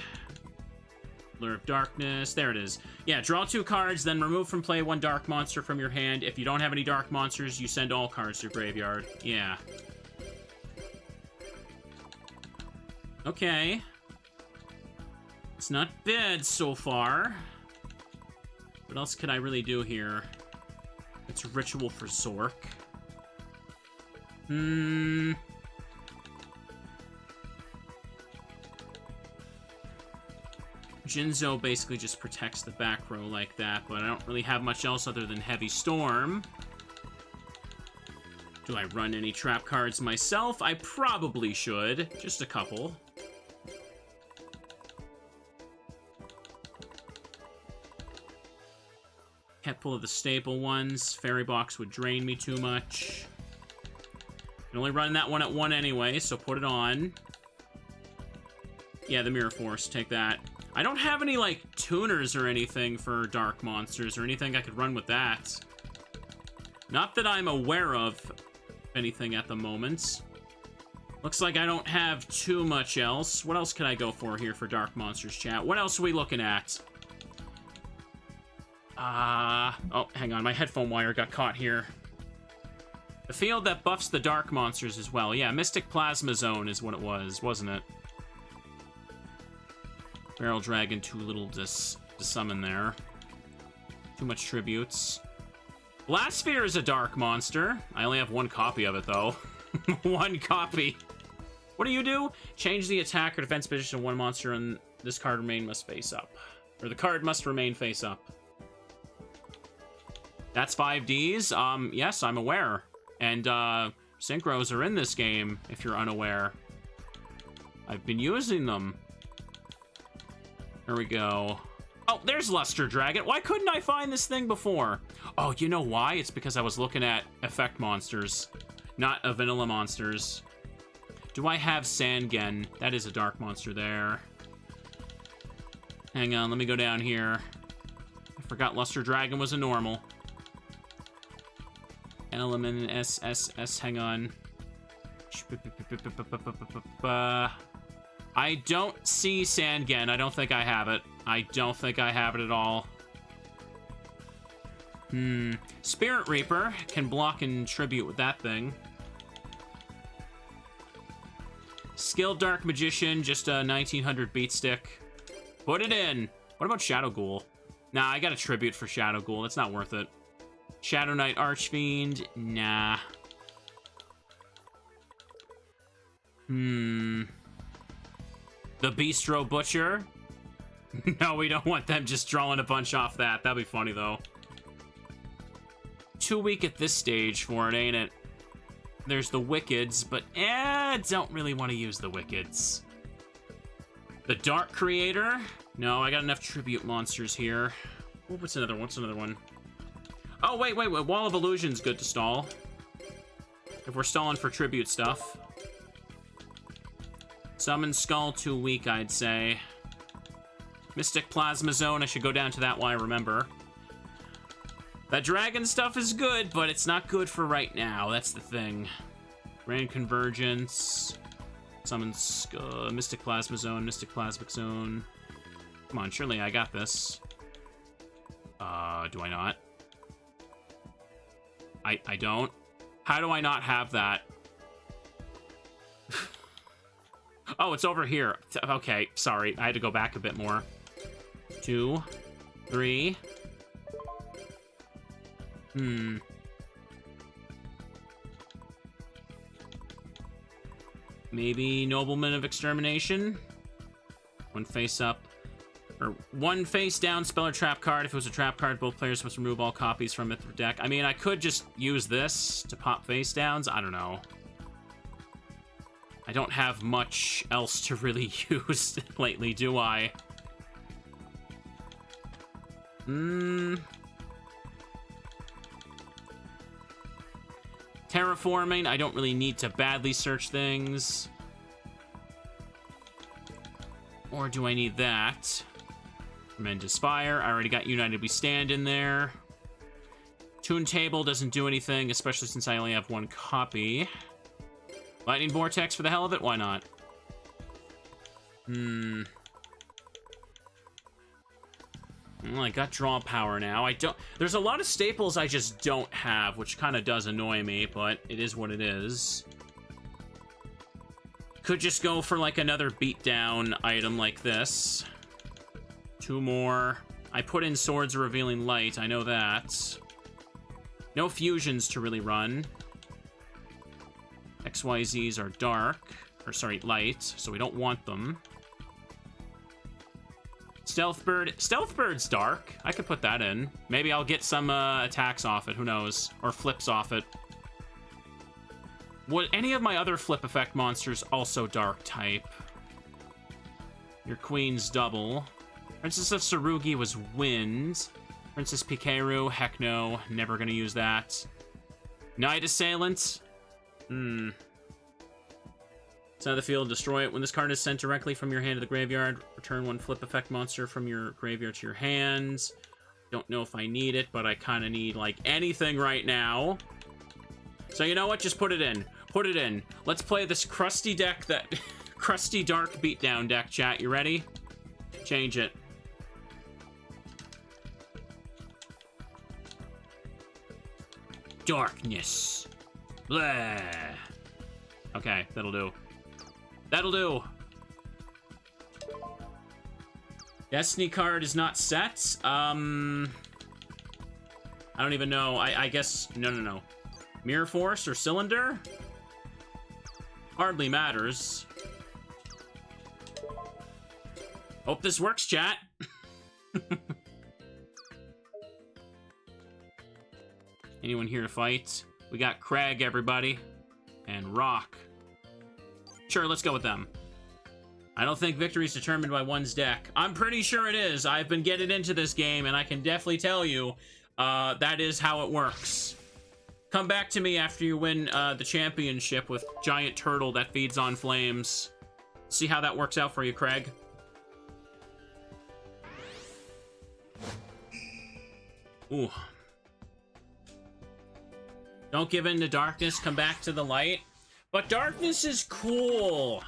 Allure of Darkness. There it is. Yeah, draw 2 cards, then remove from play 1 dark monster from your hand. If you don't have any dark monsters, you send all cards to your graveyard. Yeah. Okay. It's not bad so far. What else could I really do here? It's Ritual for Zork. Jinzo basically just protects the back row like that, but I don't really have much else other than Heavy Storm. Do I run any trap cards myself? I probably should. Just a couple. Can't pull the staple ones. Fairy Box would drain me too much. Can only run that one at 1 anyway, so put it on. Yeah, the Mirror Force. Take that. I don't have any, like, tuners or anything for dark monsters or anything I could run with that. Not that I'm aware of anything at the moment. Looks like I don't have too much else. What else can I go for here for dark monsters, chat? What else are we looking at? Oh, hang on. My headphone wire got caught here. The field that buffs the dark monsters as well. Yeah, Mystic Plasma Zone is what it was, wasn't it? Barrel Dragon, too little to summon there. Too much tributes. Blastsphere is a dark monster. I only have one copy of it, though. One copy. What do you do? Change the attack or defense position of one monster, and this card must face up. Or the card must remain face up. That's 5Ds. Yes, I'm aware. And, Synchros are in this game, if you're unaware. I've been using them. Here we go. Oh, there's Luster Dragon. Why couldn't I find this thing before? Oh, you know why? It's because I was looking at effect monsters, not vanilla monsters. Do I have Sangen? That is a dark monster there. Hang on, let me go down here. I forgot Luster Dragon was a normal. Element SSS, hang on. I don't see Sangen. I don't think I have it. I don't think I have it at all. Spirit Reaper can block and tribute with that thing. Skilled Dark Magician, just a 1900 beat stick. Put it in. What about Shadow Ghoul? Nah, I got a tribute for Shadow Ghoul. That's not worth it. Shadow Knight Archfiend? Nah. The Bistro Butcher? No, we don't want them just drawing a bunch off that. That'd be funny, though. Too weak at this stage for it, ain't it? There's the Wickeds, but don't really want to use the Wickeds. The Dark Creator? No, I got enough tribute monsters here. Oh, what's another one? What's another one? Oh, wait. Wall of Illusion's good to stall. If we're stalling for tribute stuff. Summon Skull, too weak, I'd say. Mystic Plasma Zone, I should go down to that while I remember. That dragon stuff is good, but it's not good for right now. That's the thing. Grand Convergence. Summon Mystic Plasma Zone, Mystic Plasmic Zone. Come on, surely I got this. Do I not? I don't. How do I not have that? Oh, it's over here. Okay, sorry. I had to go back a bit more. 2, 3. Maybe Nobleman of Extermination? One face up. Or one face down spell or trap card. If it was a trap card, both players must remove all copies from it through deck. I mean, I could just use this to pop face downs. I don't know. I don't have much else to really use lately, do I? Terraforming, I don't really need to badly search things. Or do I need that? Tremendous Fire, I already got United We Stand in there. Toon Table doesn't do anything, especially since I only have one copy. Lightning Vortex for the hell of it, why not? Well, I got draw power now. There's a lot of staples I just don't have, which kind of does annoy me, but it is what it is. Could just go for like another beatdown item like this. 2 more. I put in Swords of Revealing Light, I know that. No fusions to really run. XYZs are dark, or sorry, light, so we don't want them. Stealthbird's dark. I could put that in. Maybe I'll get some attacks off it, who knows? Or flips off it. Would any of my other flip effect monsters also dark type? Your Queen's double. Princess of Tsurugi was wind. Princess Pikaru, heck no. Never gonna use that. Night Assailant. Side of the field, destroy it. When this card is sent directly from your hand to the graveyard, return one flip effect monster from your graveyard to your hands. Don't know if I need it, but I kind of need, like, anything right now. So you know what? Just put it in. Put it in. Let's play this crusty deck that... crusty dark beatdown deck, chat. You ready? Change it. Darkness. Blah. Okay, that'll do. That'll do. Destiny card is not set. I don't even know. I guess... No. Mirror Force or Cylinder? Hardly matters. Hope this works, chat. Anyone here to fight? We got Craig, everybody. And Rock. Sure, let's go with them. I don't think victory is determined by one's deck. I'm pretty sure it is. I've been getting into this game, and I can definitely tell you that is how it works. Come back to me after you win the championship with Giant Turtle that feeds on flames. See how that works out for you, Craig. Ooh. Don't give in to darkness, come back to the light. But darkness is cool.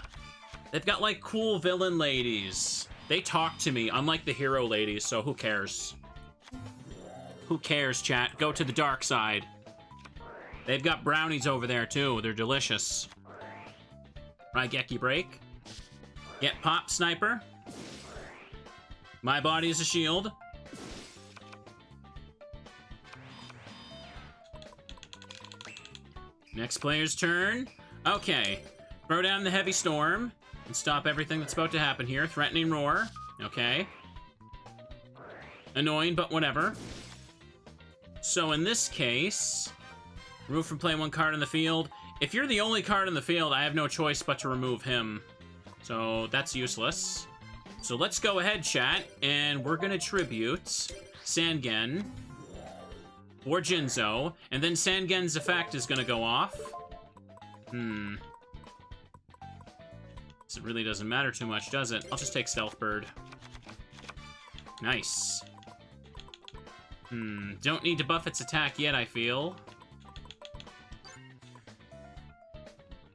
They've got, like, cool villain ladies. They talk to me, unlike the hero ladies, so who cares? Who cares, chat? Go to the dark side. They've got brownies over there, too. They're delicious. Raigeki Break. Get Pop Sniper. My body is a shield. Next player's turn. Okay. Throw down the Heavy Storm and stop everything that's about to happen here. Threatening Roar. Okay. Annoying, but whatever. So in this case, remove from play one card on the field. If you're the only card in the field, I have no choice but to remove him. So that's useless. So let's go ahead, chat, and we're gonna tribute Sangen or Jinzo, and then Sangen's effect is gonna go off. It really doesn't matter too much, does it? I'll just take Stealth Bird. Nice. Don't need to buff its attack yet, I feel.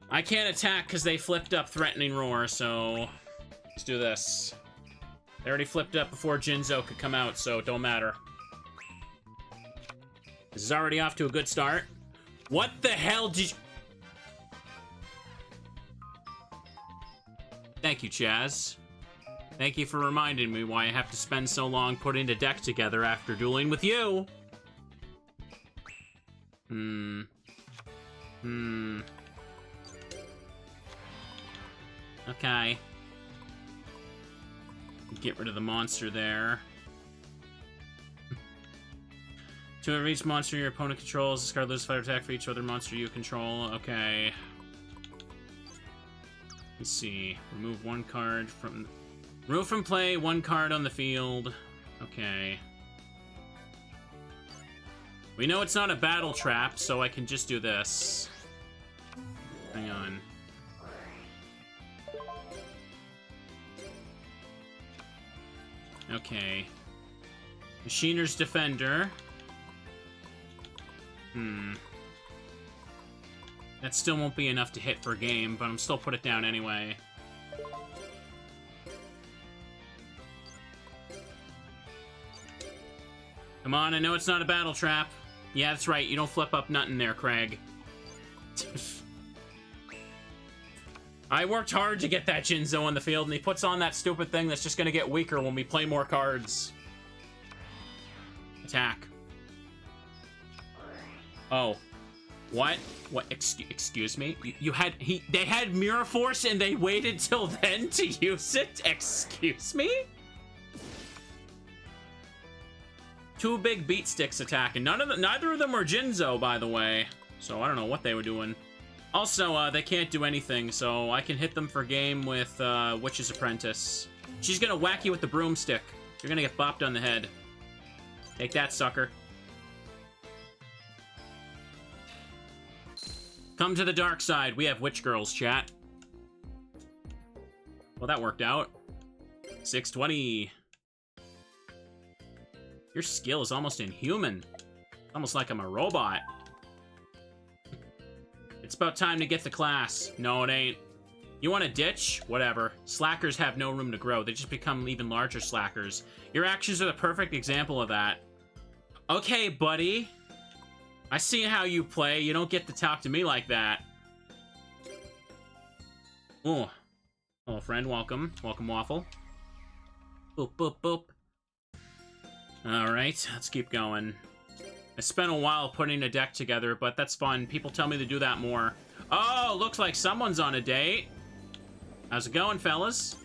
I can't attack because they flipped up Threatening Roar, so let's do this. They already flipped up before Jinzo could come out, so it don't matter. This is already off to a good start. What the hell did you... Thank you, Chaz. Thank you for reminding me why I have to spend so long putting the deck together after dueling with you. Okay. Get rid of the monster there. To every each monster your opponent controls, discard lose fight attack for each other monster you control. Okay. Let's see. Remove one card from... Remove from play, one card on the field. Okay. We know it's not a battle trap, so I can just do this. Hang on. Okay. Machiner's Defender. That still won't be enough to hit per game, but I'm still put it down anyway. Come on, I know it's not a battle trap. Yeah, that's right, you don't flip up nothing there, Craig. I worked hard to get that Jinzo on the field, and he puts on that stupid thing that's just gonna get weaker when we play more cards. Attack. Oh. What? What? Excuse me? They had Mirror Force and they waited till then to use it? Excuse me? Two big beat sticks attacking. Neither of them were Jinzo, by the way. So I don't know what they were doing. Also, they can't do anything, so I can hit them for game with Witch's Apprentice. She's gonna whack you with the broomstick. You're gonna get bopped on the head. Take that, sucker. Come to the dark side. We have Witch Girls, chat. Well, that worked out. 620. Your skill is almost inhuman. Almost like I'm a robot. It's about time to get to class. No, it ain't. You want to ditch? Whatever. Slackers have no room to grow. They just become even larger slackers. Your actions are the perfect example of that. Okay, buddy. I see how you play. You don't get to talk to me like that. Oh. Hello, friend. Welcome. Welcome, Waffle. Boop, boop, boop. Alright, let's keep going. I spent a while putting a deck together, but that's fun. People tell me to do that more. Oh, looks like someone's on a date. How's it going, fellas?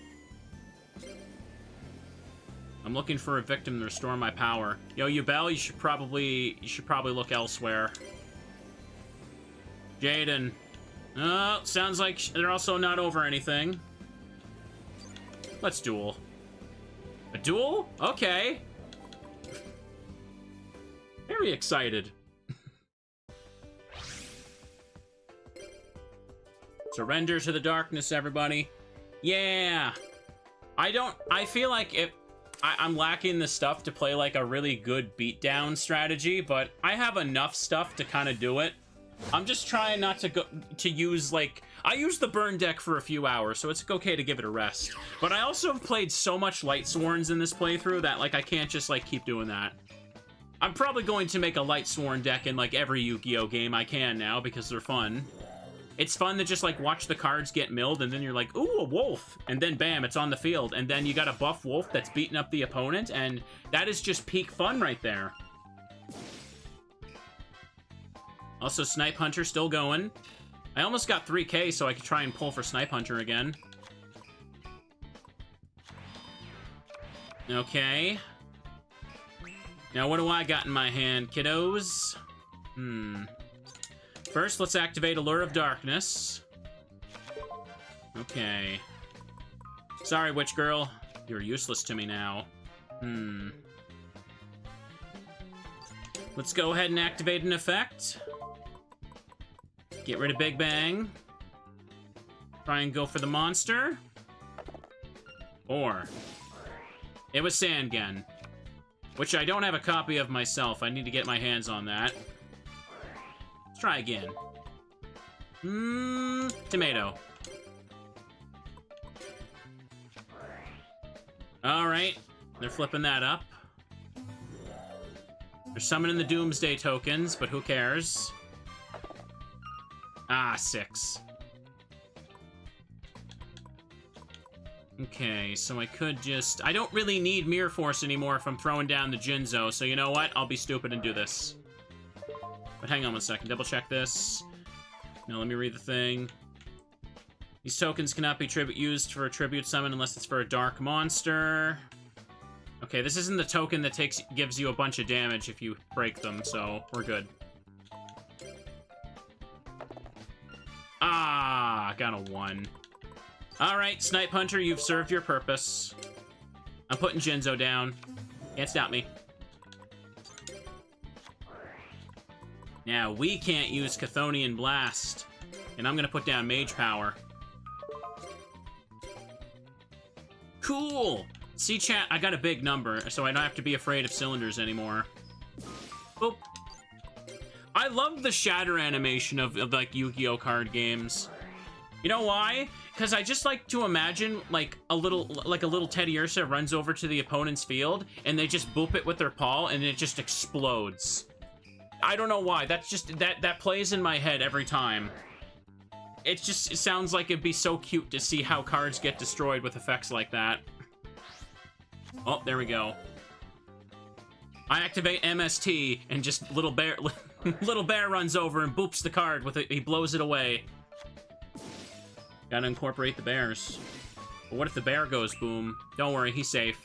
I'm looking for a victim to restore my power. Yo, Yubel, you should probably look elsewhere. Jaden. Oh, sounds like they're also not over anything. Let's duel. A duel? Okay. Very excited. Surrender to the darkness, everybody. Yeah. I feel like I'm lacking the stuff to play like a really good beatdown strategy, but I have enough stuff to kind of do it. I'm just trying not to use like, I used the burn deck for a few hours, so it's okay to give it a rest. But I also have played so much Lightsworns in this playthrough that like I can't just like keep doing that. I'm probably going to make a Lightsworn deck in like every Yu-Gi-Oh game I can now because they're fun. It's fun to just like watch the cards get milled and then you're like, ooh, a wolf. And then bam, it's on the field. And then you got a buff wolf that's beating up the opponent. And that is just peak fun right there. Also, Snipe Hunter still going. I almost got 3K so I could try and pull for Snipe Hunter again. Okay. Now what do I got in my hand, kiddos? First, let's activate Allure of Darkness. Okay. Sorry, Witch Girl. You're useless to me now. Let's go ahead and activate an effect. Get rid of Big Bang. Try and go for the monster. Or it was Sangen, which I don't have a copy of myself. I need to get my hands on that. Let's try again. Tomato. Alright. They're flipping that up. They're summoning the Doomsday tokens, but who cares? Ah, 6. Okay, so I could just... I don't really need Mirror Force anymore if I'm throwing down the Jinzo, so you know what? I'll be stupid and do this. But hang on one second, double check this. Now let me read the thing. These tokens cannot be used for a tribute summon unless it's for a dark monster. Okay, this isn't the token that gives you a bunch of damage if you break them, so we're good. Ah, got a 1. Alright, Snipe Hunter, you've served your purpose. I'm putting Jinzo down. Can't stop me. Now, we can't use Chthonian Blast. And I'm gonna put down Mage Power. Cool! See, chat, I got a big number, so I don't have to be afraid of cylinders anymore. Boop. I love the shatter animation of like, Yu-Gi-Oh! Card games. You know why? Because I just like to imagine, like a little Teddiursa runs over to the opponent's field, and they just boop it with their paw, and it just explodes. I don't know why. That's just, that plays in my head every time. It sounds like it'd be so cute to see how cards get destroyed with effects like that. Oh, there we go. I activate MST, and just little bear runs over and boops the card with it. He blows it away. Gotta incorporate the bears. But what if the bear goes boom? Don't worry, he's safe.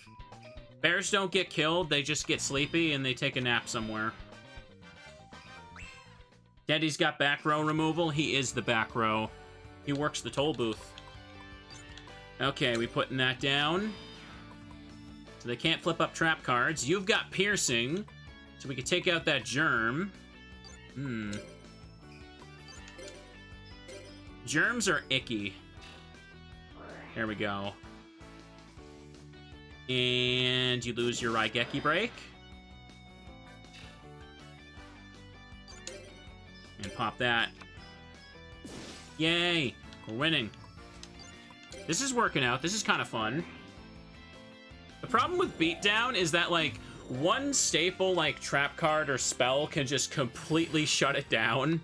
Bears don't get killed, they just get sleepy and they take a nap somewhere. Daddy's got back row removal. He is the back row. He works the toll booth. Okay, we putting that down. So they can't flip up trap cards. You've got piercing, so we can take out that germ. Germs are icky. There we go. And you lose your Raigeki break. And pop that. Yay! We're winning. This is working out. This is kind of fun. The problem with Beatdown is that, like, one staple, like, trap card or spell can just completely shut it down.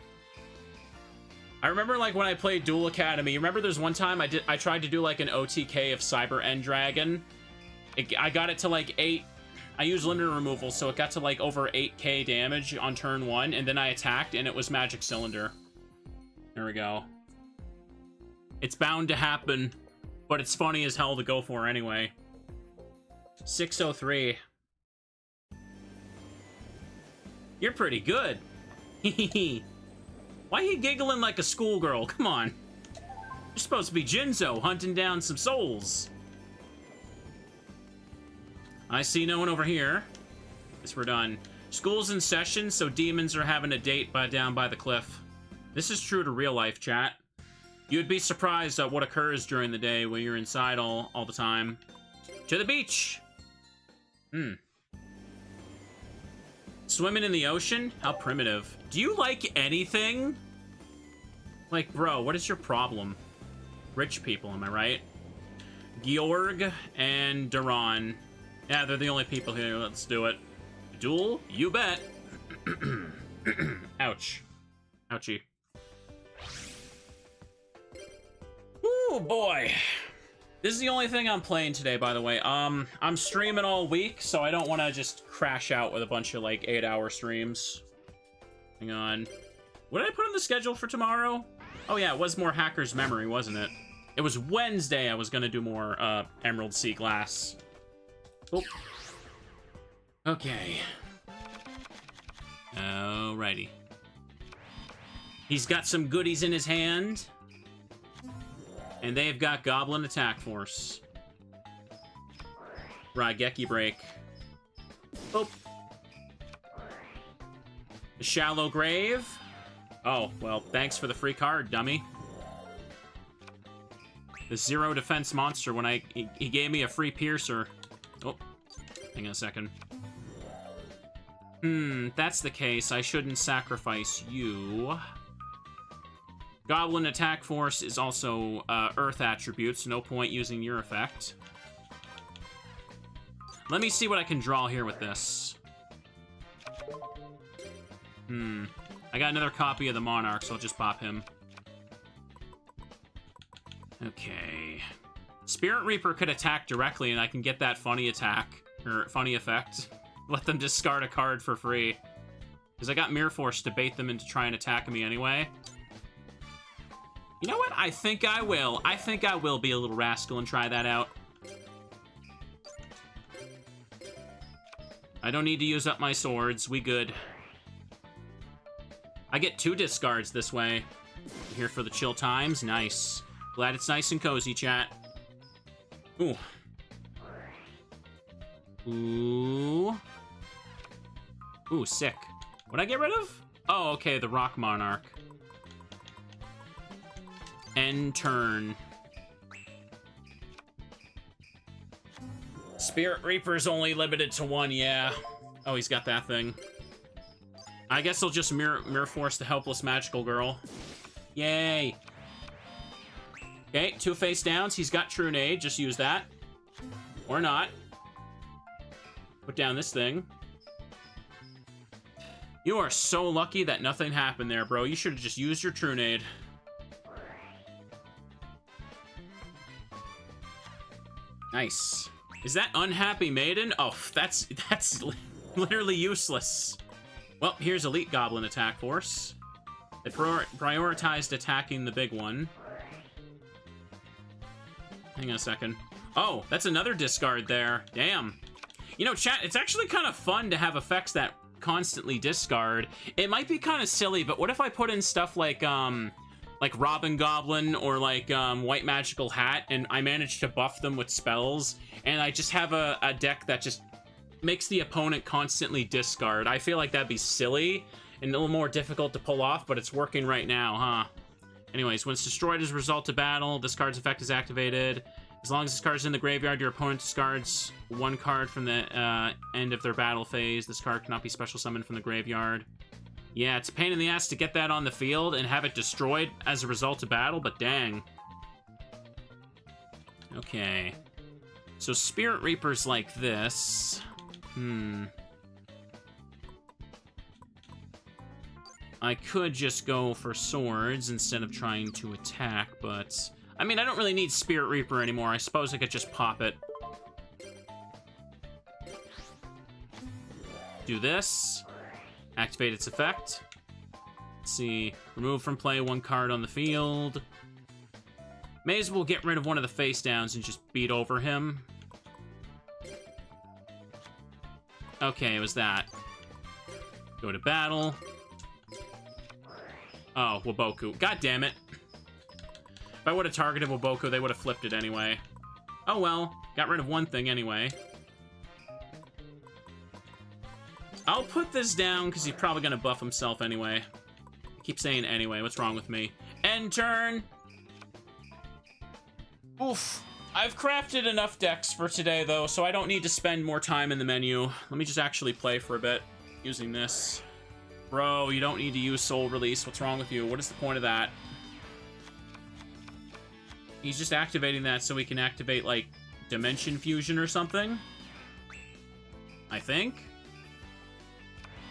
I remember, like, when I played Duel Academy, you remember there's one time I tried to do, like, an OTK of Cyber End Dragon. I got it to, like, 8... I used limited removal, so it got to, like, over 8k damage on turn 1, and then I attacked, and it was Magic Cylinder. There we go. It's bound to happen, but it's funny as hell to go for anyway. 603. You're pretty good. Why are you giggling like a schoolgirl? Come on. You're supposed to be Jinzo, hunting down some souls. I see no one over here. Guess we're done. School's in session, so demons are having a date down by the cliff. This is true to real life, chat. You'd be surprised at what occurs during the day when you're inside all the time. To the beach! Swimming in the ocean? How primitive. Do you like anything? Like, bro, what is your problem? Rich people, am I right? Georg and Duran. Yeah, they're the only people here. Let's do it. Duel? You bet. Ouch. Ouchie. Ooh, boy. This is the only thing I'm playing today, by the way. I'm streaming all week, so I don't want to just crash out with a bunch of, like, 8-hour streams. Hang on. What did I put on the schedule for tomorrow? Oh, yeah, it was more Hacker's Memory, wasn't it? It was Wednesday I was going to do more Emerald Sea Glass. Oh. Okay. Alrighty. He's got some goodies in his hand. And they've got Goblin Attack Force. Raigeki Break. Oh. The Shallow Grave. Oh, well, thanks for the free card, dummy. The zero defense monster when he gave me a free piercer. Oh, hang on a second. That's the case. I shouldn't sacrifice you. Goblin Attack Force is also Earth attributes. No point using your effect. Let me see what I can draw here with this. I got another copy of the Monarch, so I'll just pop him. Okay. Spirit Reaper could attack directly, and I can get that funny attack, or funny effect. Let them discard a card for free. Because I got Mirror Force to bait them into trying to attack me anyway. You know what? I think I will. I think I will be a little rascal and try that out. I don't need to use up my swords. We good. I get 2 discards this way. Here for the chill times. Nice. Glad it's nice and cozy, chat. Ooh. Ooh. Ooh, sick. What'd I get rid of? Oh, okay, the Rock Monarch. End turn. Spirit Reaper's only limited to 1, yeah. Oh, he's got that thing. I guess he'll just mirror force the helpless magical girl. Yay. Okay, 2 face downs. He's got True Nade. Just use that. Or not. Put down this thing. You are so lucky that nothing happened there, bro. You should have just used your True Nade. Nice. Is that Unhappy Maiden? Oh, that's literally useless. Well, here's Elite Goblin Attack Force. They prioritized attacking the big one. Hang on a second. Oh, that's another discard there. Damn. You know, chat, it's actually kind of fun to have effects that constantly discard. It might be kind of silly, but what if I put in stuff like Robin Goblin or like White Magical Hat, and I manage to buff them with spells, and I just have a deck that just makes the opponent constantly discard. I feel like that'd be silly and a little more difficult to pull off, but it's working right now, huh? Anyways, when it's destroyed as a result of battle, this card's effect is activated. As long as this card's in the graveyard, your opponent discards one card from the end of their battle phase. This card cannot be special summoned from the graveyard. Yeah, it's a pain in the ass to get that on the field and have it destroyed as a result of battle, but dang. Okay. So Spirit Reaper's like this. I could just go for swords instead of trying to attack, but... I mean, I don't really need Spirit Reaper anymore. I suppose I could just pop it. Do this. Activate its effect. Let's see. Remove from play one card on the field. May as well get rid of one of the face downs and just beat over him. Okay, it was that. Go to battle. Oh, Waboku. God damn it. If I would have targeted Waboku, they would have flipped it anyway. Oh well. Got rid of one thing anyway. I'll put this down because he's probably going to buff himself anyway. I keep saying anyway. What's wrong with me? End turn. Oof. I've crafted enough decks for today, though, so I don't need to spend more time in the menu. Let me just actually play for a bit using this. Bro, you don't need to use Soul Release. What's wrong with you? What is the point of that? He's just activating that so we can activate, like, Dimension Fusion or something? I think?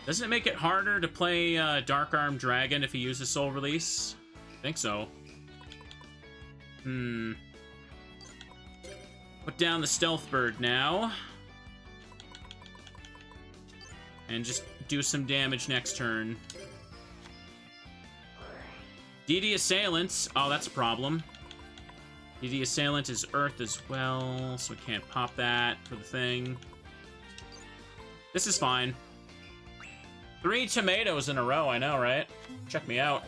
Doesn't it make it harder to play Dark Arm Dragon if he uses Soul Release? I think so. Put down the Stealth Bird now. And just do some damage next turn. DD Assailant. Oh, that's a problem. DD Assailant is Earth as well, so we can't pop that for the thing. This is fine. 3 tomatoes in a row, I know, right? Check me out.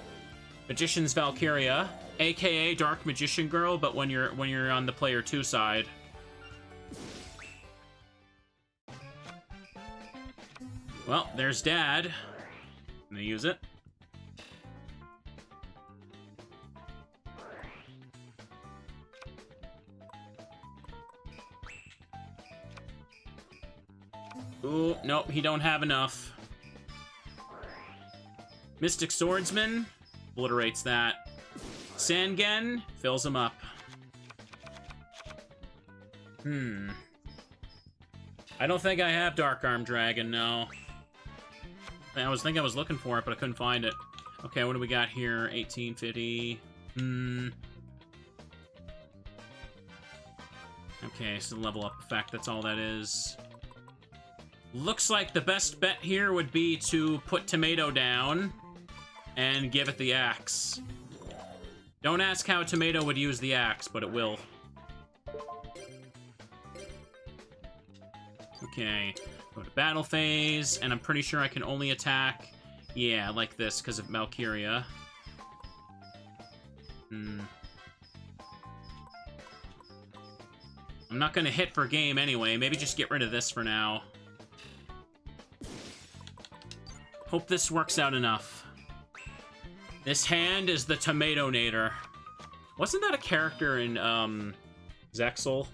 Magician's Valkyria, aka Dark Magician Girl, but when you're on the player 2 side. Well, there's Dad. I'm gonna use it. Ooh, nope, he don't have enough. Mystic Swordsman obliterates that. Sangen fills him up. I don't think I have Dark Arm Dragon, no. I think I was looking for it, but I couldn't find it. Okay, what do we got here? 1850. Okay, so level up effect, that's all that is. Looks like the best bet here would be to put Tomato down and give it the axe. Don't ask how Tomato would use the axe, but it will. Okay, go to battle phase, and I'm pretty sure I can only attack, yeah, like this because of Valkyria. I'm not gonna hit for game anyway, maybe just get rid of this for now. Hope this works out enough. This hand is the Tomato-nator. Wasn't that a character in, Zexal?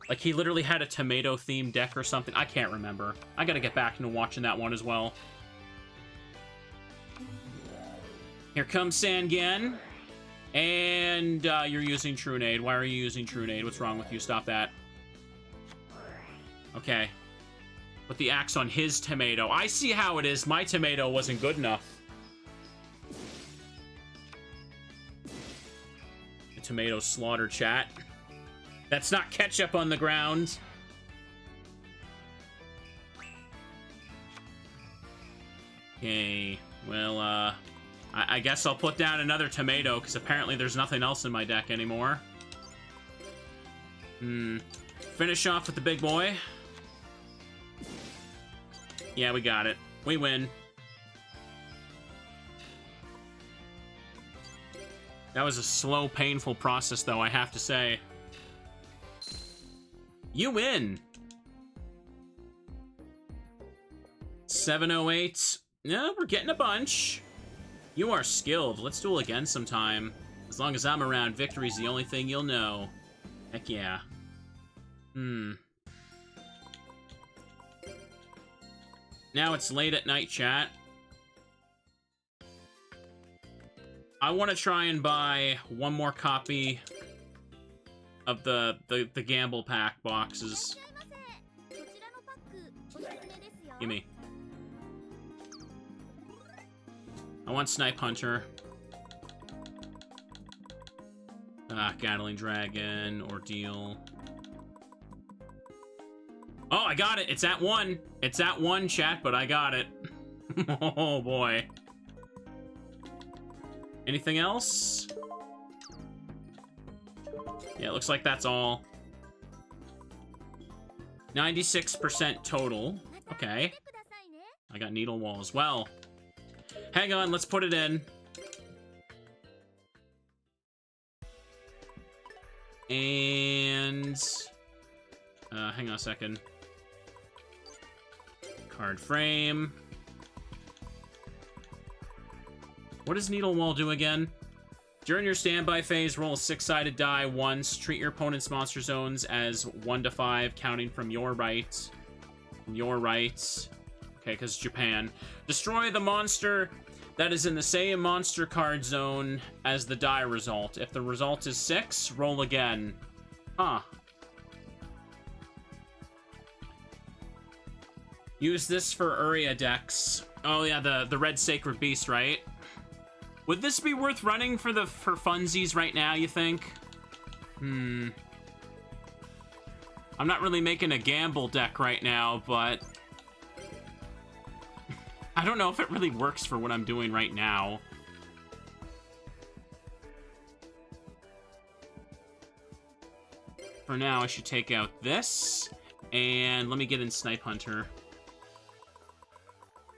Like, he literally had a tomato-themed deck or something. I can't remember. I gotta get back into watching that one as well. Here comes Sangen. And, you're using Trunade. Why are you using Trunade? What's wrong with you? Stop that. Okay. Put the axe on his tomato. I see how it is. My tomato wasn't good enough. The tomato slaughter, chat. That's not ketchup on the ground. Okay, well, I guess I'll put down another tomato, because apparently there's nothing else in my deck anymore. Finish off with the big boy. Yeah, we got it. We win. That was a slow, painful process, though, I have to say. You win! 708. No, we're getting a bunch. You are skilled. Let's duel again sometime. As long as I'm around, victory's the only thing you'll know. Heck yeah. Now it's late at night, chat. I want to try and buy one more copy of the Gamble Pack boxes. Gimme. I want Snipe Hunter. Gatling Dragon, Ordeal. Oh, I got it! It's at 1! It's at 1, chat, but I got it. Oh, boy. Anything else? Yeah, it looks like that's all. 96% total. Okay. I got Needle Wall as well. Hang on, let's put it in. And... hang on a second. Card frame. What does Needle Wall do again? During your standby phase, roll a 6-sided die once. Treat your opponent's monster zones as 1 to 5, counting from your right. From your right. Okay, because Japan. Destroy the monster that is in the same monster card zone as the die result. If the result is 6, roll again. Huh. Use this for Uria decks. Oh yeah, the Red Sacred Beast, right? Would this be worth running for funsies right now, you think? I'm not really making a gamble deck right now, but I don't know if it really works for what I'm doing right now. For now, I should take out this, and let me get in Snipe Hunter.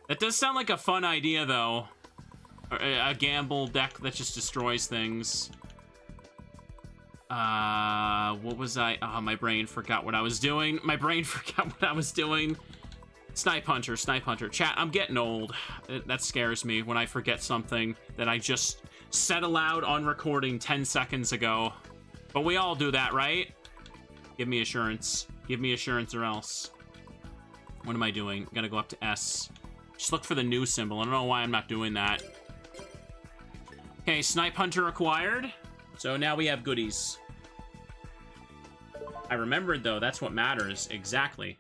That does sound like a fun idea, though. A gamble deck that just destroys things. What was I? Oh, my brain forgot what I was doing. My brain forgot what I was doing. Snipe Hunter, Snipe Hunter. Chat, I'm getting old. That scares me when I forget something that I just said aloud on recording 10 seconds ago. But we all do that, right? Give me assurance. Give me assurance or else. What am I doing? Gotta go up to S. Just look for the new symbol. I don't know why I'm not doing that. Okay, Snipe Hunter acquired. So now we have goodies. I remembered, though. That's what matters. Exactly.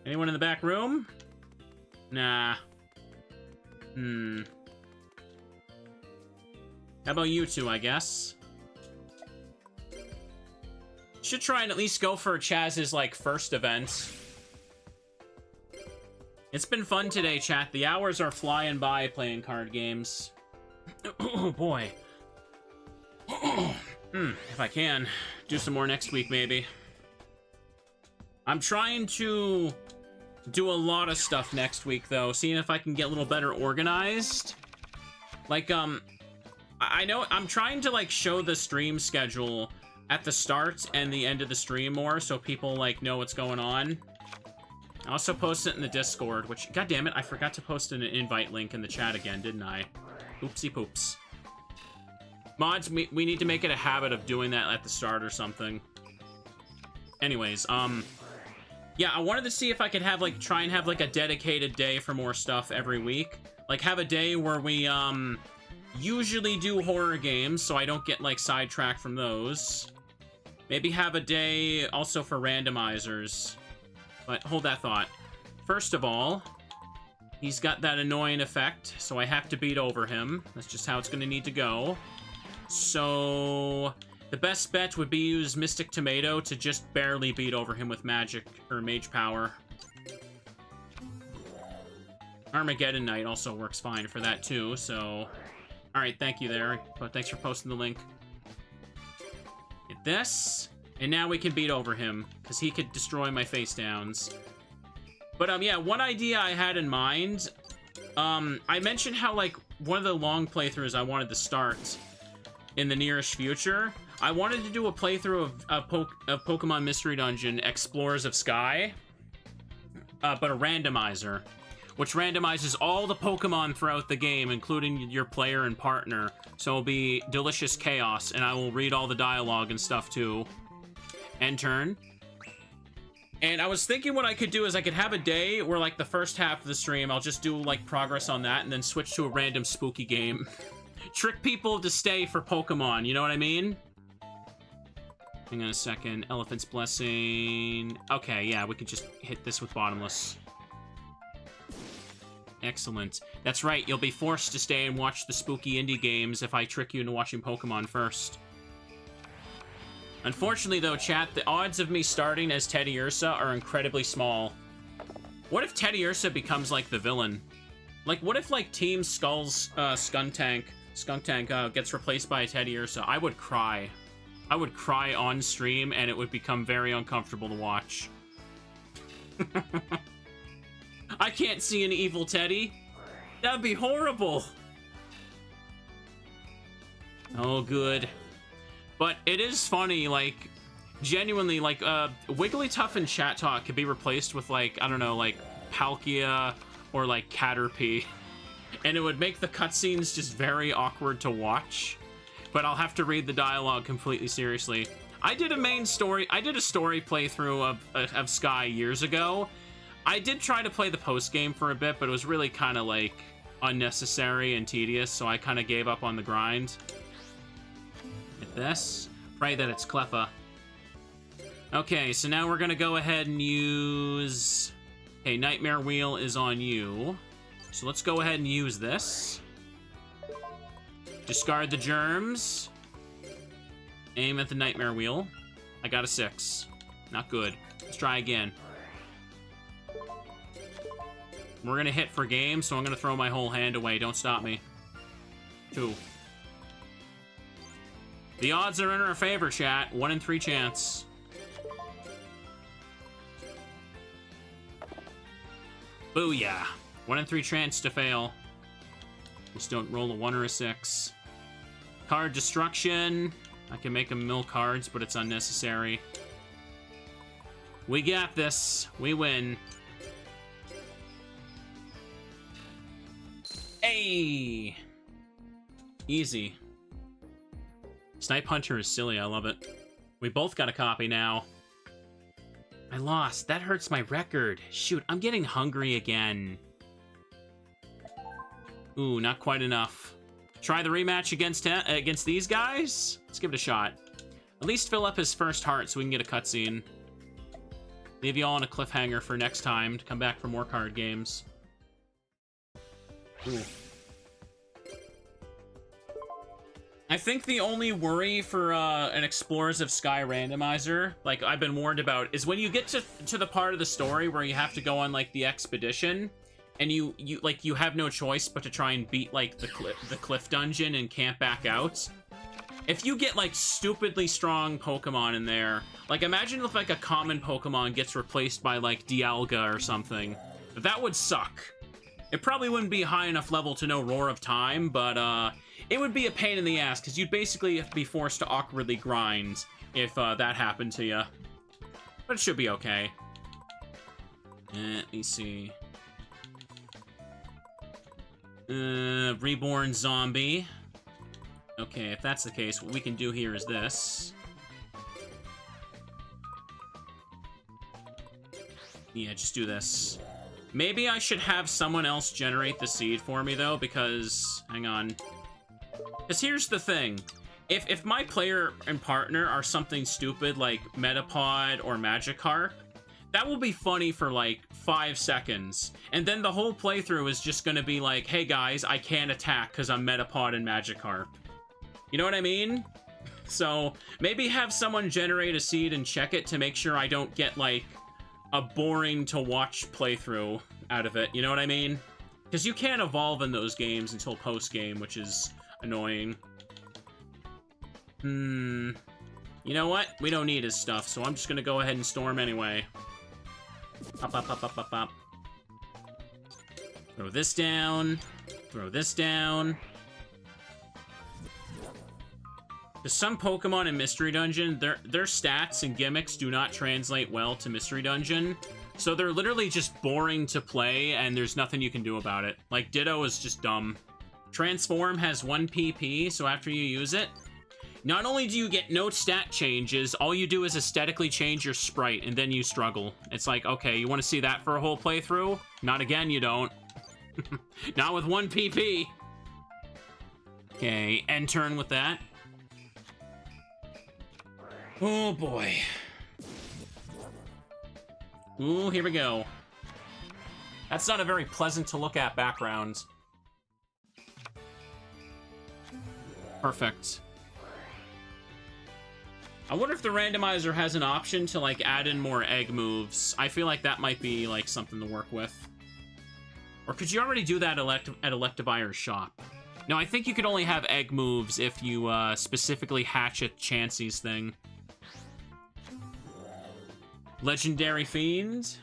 Anyone in the back room? Nah. How about you two, I guess? Should try and at least go for Chaz's, like, first event. It's been fun today, chat. The hours are flying by playing card games. Oh, boy. If I can, do some more next week, maybe. I'm trying to do a lot of stuff next week, though. Seeing if I can get a little better organized. Like, I know I'm trying to, like, show the stream schedule at the start and the end of the stream more, so people, like, know what's going on. I also post it in the Discord, which, god damn it, I forgot to post an invite link in the chat again, didn't I? Oopsie poops. Mods, we need to make it a habit of doing that at the start or something. Anyways, yeah, I wanted to see if I could have, like, try and have, like, a dedicated day for more stuff every week. Like, have a day where we, usually do horror games, so I don't get, like, sidetracked from those. Maybe have a day also for randomizers. But hold that thought. First of all, he's got that annoying effect, so I have to beat over him. That's just how it's going to need to go. So the best bet would be use Mystic Tomato to just barely beat over him with magic or mage power. Armageddon Knight also works fine for that too, so... Alright, thank you there. But thanks for posting the link. Get this. And now we can beat over him, because he could destroy my face downs. But, yeah, one idea I had in mind... I mentioned how, like, one of the long playthroughs I wanted to start in the nearest future. I wanted to do a playthrough of Pokemon Mystery Dungeon Explorers of Sky. But a randomizer. which randomizes all the Pokemon throughout the game, including your player and partner. So it'll be delicious chaos, and I will read all the dialogue and stuff too. End turn. And I was thinking what I could do is I could have a day where, like, the first half of the stream, I'll just do, like, progress on that and then switch to a random spooky game. Trick people to stay for Pokemon, you know what I mean? Hang on a second. Elephant's Blessing. Okay, yeah, we could just hit this with Bottomless. Excellent. That's right, you'll be forced to stay and watch the spooky indie games if I trick you into watching Pokemon first. Unfortunately, though, chat, the odds of me starting as Teddiursa are incredibly small. What if Teddiursa becomes, like, the villain? Like, what if, like, Team Skull's Skuntank gets replaced by a Teddiursa? I would cry. I would cry on stream, and it would become very uncomfortable to watch. I can't see an evil Teddy. That'd be horrible. Oh, good. But it is funny, like, genuinely, like, Wigglytuff and Chat Talk could be replaced with, like, I don't know, like, Palkia or, like, Caterpie. And it would make the cutscenes just very awkward to watch. But I'll have to read the dialogue completely seriously. I did a story playthrough of Sky years ago. I did try to play the post-game for a bit, but it was really kind of, like, unnecessary and tedious, so I kind of gave up on the grind. Hit this. Pray that it's Cleffa. Okay, so now we're gonna go ahead and use... Hey, Nightmare Wheel is on you. So let's go ahead and use this. Discard the germs. Aim at the Nightmare Wheel. I got a 6. Not good. Let's try again. We're gonna hit for game, so I'm gonna throw my whole hand away. Don't stop me. 2. The odds are in our favor, chat. 1 in 3 chance. Booyah. 1 in 3 chance to fail. Just don't roll a 1 or a 6. Card destruction. I can make them mill cards, but it's unnecessary. We got this. We win. Hey! Easy. Snipe Hunter is silly. I love it. We both got a copy now. I lost. That hurts my record. Shoot, I'm getting hungry again. Ooh, not quite enough. Try the rematch against these guys? Let's give it a shot. At least fill up his first heart so we can get a cutscene. Leave you all on a cliffhanger for next time to come back for more card games. Ooh. I think the only worry for an Explorers of Sky randomizer, like I've been warned about, is when you get to the part of the story where you have to go on like the expedition, and you have no choice but to try and beat like the cliff dungeon and camp back out. If you get like stupidly strong Pokemon in there, like imagine if like a common Pokemon gets replaced by like Dialga or something, that would suck. It probably wouldn't be high enough level to know Roar of Time, but it would be a pain in the ass, because you'd basically have to be forced to awkwardly grind if that happened to you. But it should be okay. Let me see. Reborn Zombie. Okay, if that's the case, what we can do here is this. Yeah, just do this. Maybe I should have someone else generate the seed for me, though, because... Hang on. Because here's the thing. If my player and partner are something stupid like Metapod or Magikarp, that will be funny for, like, 5 seconds. And then the whole playthrough is just gonna be like, hey, guys, I can't attack because I'm Metapod and Magikarp. You know what I mean? So, maybe have someone generate a seed and check it to make sure I don't get, like, a boring-to-watch playthrough out of it. You know what I mean? Because you can't evolve in those games until post-game, which is annoying. You know what? We don't need his stuff, so I'm just gonna go ahead and storm anyway. Up, up, up, up, up, up. Throw this down. Throw this down. Because some Pokemon in Mystery Dungeon, their stats and gimmicks do not translate well to Mystery Dungeon. So they're literally just boring to play, and there's nothing you can do about it. Like, Ditto is just dumb. Transform has 1 PP, so after you use it, not only do you get no stat changes, all you do is aesthetically change your sprite, and then you struggle. It's like, okay, you want to see that for a whole playthrough? Not again, you don't. Not with 1 PP. Okay, end turn with that. Oh, boy. Ooh, here we go. That's not a very pleasant to look at background. Perfect. I wonder if the randomizer has an option to, like, add in more egg moves. I feel like that might be, like, something to work with. Or could you already do that at Electivire's shop? No, I think you could only have egg moves if you specifically hatch a Chansey's thing. Legendary Fiend.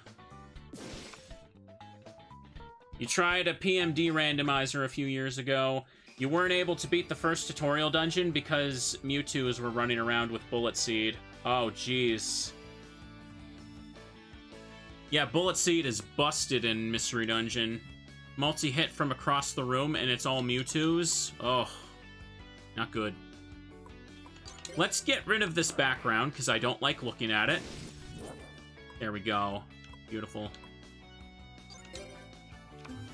You tried a PMD randomizer a few years ago. You weren't able to beat the first tutorial dungeon because Mewtwo's were running around with Bullet Seed. Oh, jeez. Yeah, Bullet Seed is busted in Mystery Dungeon. Multi-hit from across the room, and it's all Mewtwo's. Oh, not good. Let's get rid of this background, because I don't like looking at it. There we go. Beautiful.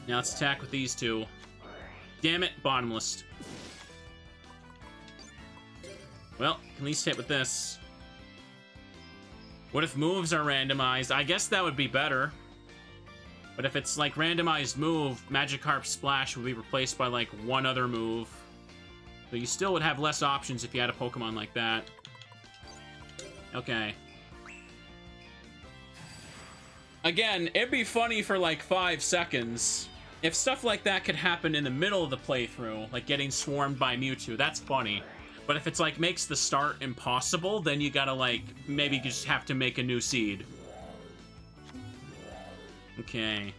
Now let's attack with these two. Damn it, Bottomless. Well, at least hit with this. What if moves are randomized? I guess that would be better. But if it's like randomized move, Magikarp Splash would be replaced by like one other move. So you still would have less options if you had a Pokemon like that. Okay. Again, it'd be funny for like 5 seconds. If stuff like that could happen in the middle of the playthrough, like getting swarmed by Mewtwo, that's funny. But if it's like makes the start impossible, then you gotta like, maybe you just have to make a new seed. Okay.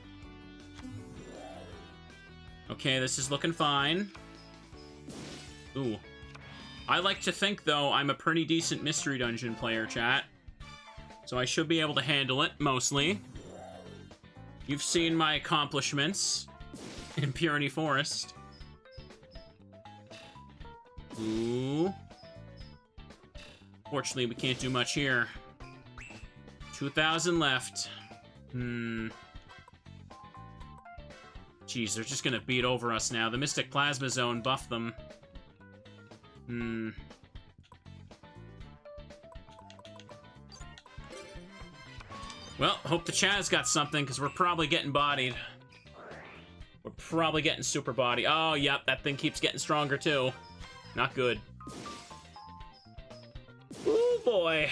Okay, this is looking fine. Ooh. I like to think, though, I'm a pretty decent Mystery Dungeon player, chat. So I should be able to handle it, mostly. You've seen my accomplishments in Purity Forest. Ooh. Fortunately, we can't do much here. 2,000 left. Jeez, they're just gonna beat over us now. The Mystic Plasma Zone buffed them. Well, hope the Chaz got something, because we're probably getting bodied. We're probably getting super body. Oh, yep, that thing keeps getting stronger, too. Not good. Ooh, boy.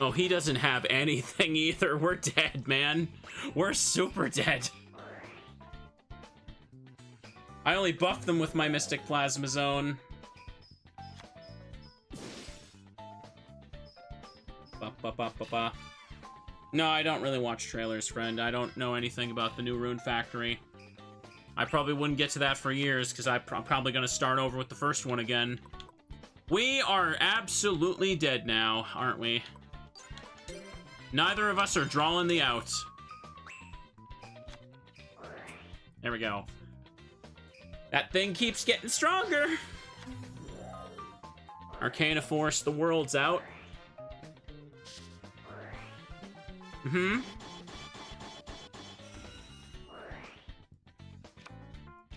Oh, he doesn't have anything either. We're dead, man. We're super dead. I only buffed them with my Mystic Plasma Zone. Ba-ba-ba-ba-ba. No, I don't really watch trailers, friend. I don't know anything about the new Rune Factory. I probably wouldn't get to that for years, because I'm probably going to start over with the first one again. We are absolutely dead now, aren't we? Neither of us are drawing the out. There we go. That thing keeps getting stronger. Arcana Force, the world's out.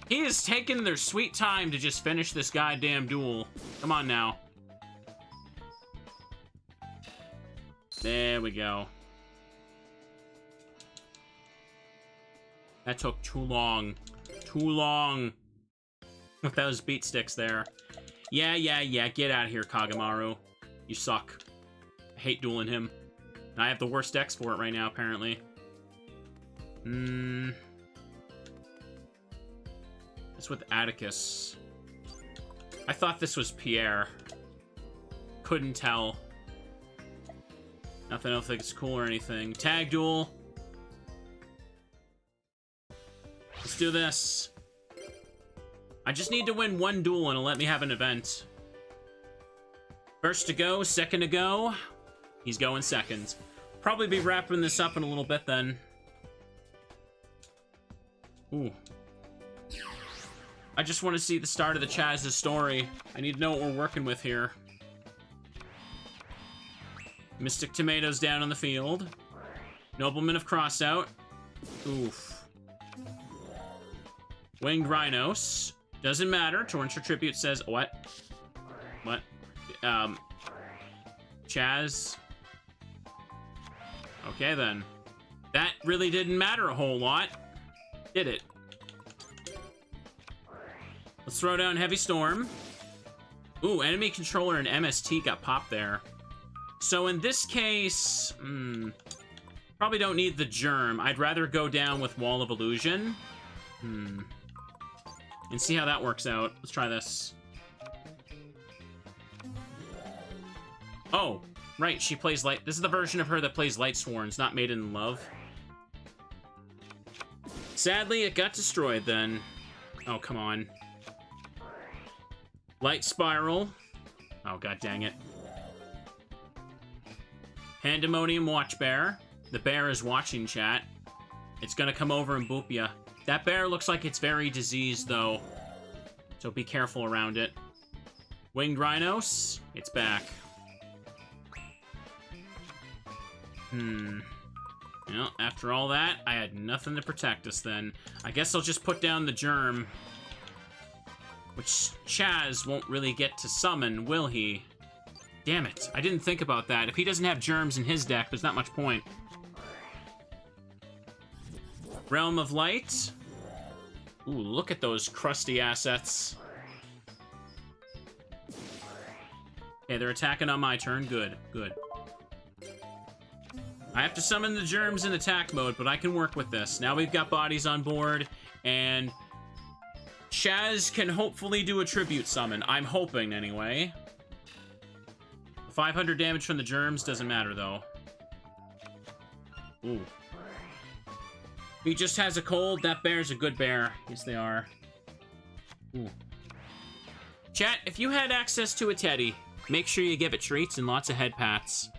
He is taking their sweet time to just finish this goddamn duel. Come on now. There we go. That took too long. Too long. With those beat sticks there. Yeah. Get out of here, Kagamaru. You suck. I hate dueling him. And I have the worst decks for it right now, apparently. It's with Atticus. I thought this was Pierre. Couldn't tell. Nothing else that's cool or anything. Tag duel. Let's do this. I just need to win one duel and it'll let me have an event. First to go, second to go. He's going second. Probably be wrapping this up in a little bit then. Ooh. I just want to see the start of the Chaz's story. I need to know what we're working with here. Mystic Tomatoes down on the field. Nobleman of Crossout. Oof. Winged Rhinos. Doesn't matter. Torrential Tribute says... What? What? Chaz. Okay, then. That really didn't matter a whole lot. Did it? Let's throw down Heavy Storm. Ooh, enemy controller and MST got popped there. So in this case, probably don't need the Germ. I'd rather go down with Wall of Illusion. And see how that works out. Let's try this. Oh, right, she plays Light. This is the version of her that plays Light Sworns, not Maiden in Love. Sadly, it got destroyed then. Oh, come on. Light Spiral. Oh, god dang it. Pandemonium Watch Bear. The bear is watching, chat. It's gonna come over and boop ya. That bear looks like it's very diseased, though. So be careful around it. Winged Rhinos. It's back. Well, after all that, I had nothing to protect us then. I guess I'll just put down the Germ. Which Chaz won't really get to summon, will he? Damn it, I didn't think about that. If he doesn't have Germs in his deck, there's not much point. Realm of Light. Ooh, look at those crusty assets. Okay, they're attacking on my turn. Good, good. I have to summon the Germs in attack mode, but I can work with this. Now we've got bodies on board, and Chaz can hopefully do a tribute summon. I'm hoping, anyway. 500 damage from the Germs doesn't matter, though. Ooh. He just has a cold. That bear's a good bear. Yes, they are. Ooh. Chat, if you had access to a teddy, make sure you give it treats and lots of head pats.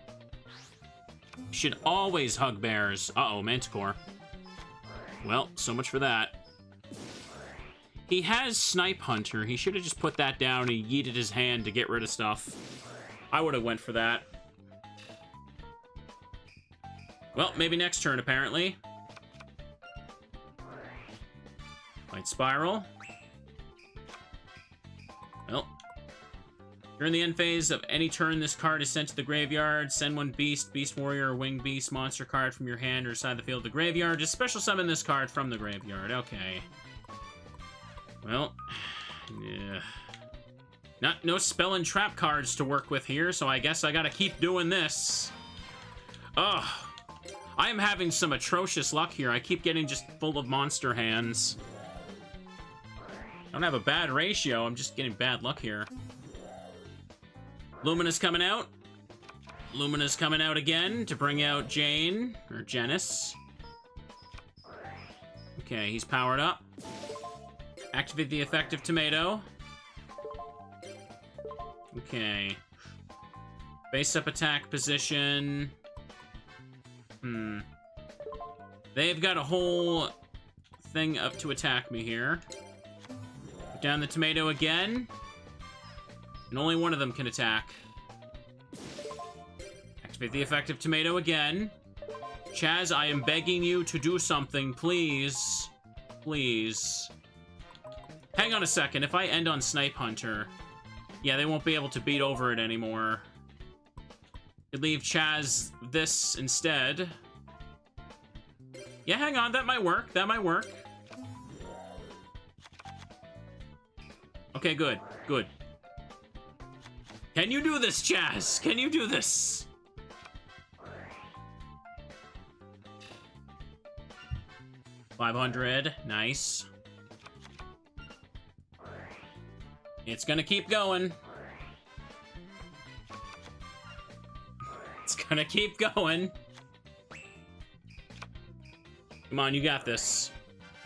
You should always hug bears. Uh-oh, Manticore. Well, so much for that. He has Snipe Hunter. He should have just put that down and yeeted his hand to get rid of stuff. I would have went for that. Well, maybe next turn, apparently. Light Spiral. Well. During the end phase of any turn this card is sent to the graveyard, send one Beast, Beast Warrior, or Winged Beast monster card from your hand or side the field to the graveyard. Just special summon this card from the graveyard. Okay. Well, yeah. No spell and trap cards to work with here, so I guess I gotta keep doing this. Ugh. I am having some atrocious luck here. I keep getting just full of monster hands. I don't have a bad ratio, I'm just getting bad luck here. Lumina's coming out. Lumina's coming out again to bring out Jane, or Janice. Okay, he's powered up. Activate the effective tomato. Okay. Base up attack position. They've got a whole thing up to attack me here. Put down the tomato again. And only one of them can attack. Activate the effective tomato again. Chaz, I am begging you to do something, please. Please. Hang on a second. If I end on Snipe Hunter, yeah, they won't be able to beat over it anymore. Could leave Chaz this instead. Yeah, hang on. That might work. That might work. Okay, good. Good. Can you do this, Chaz? Can you do this? $500. Nice. It's gonna keep going. It's gonna keep going. Come on, you got this.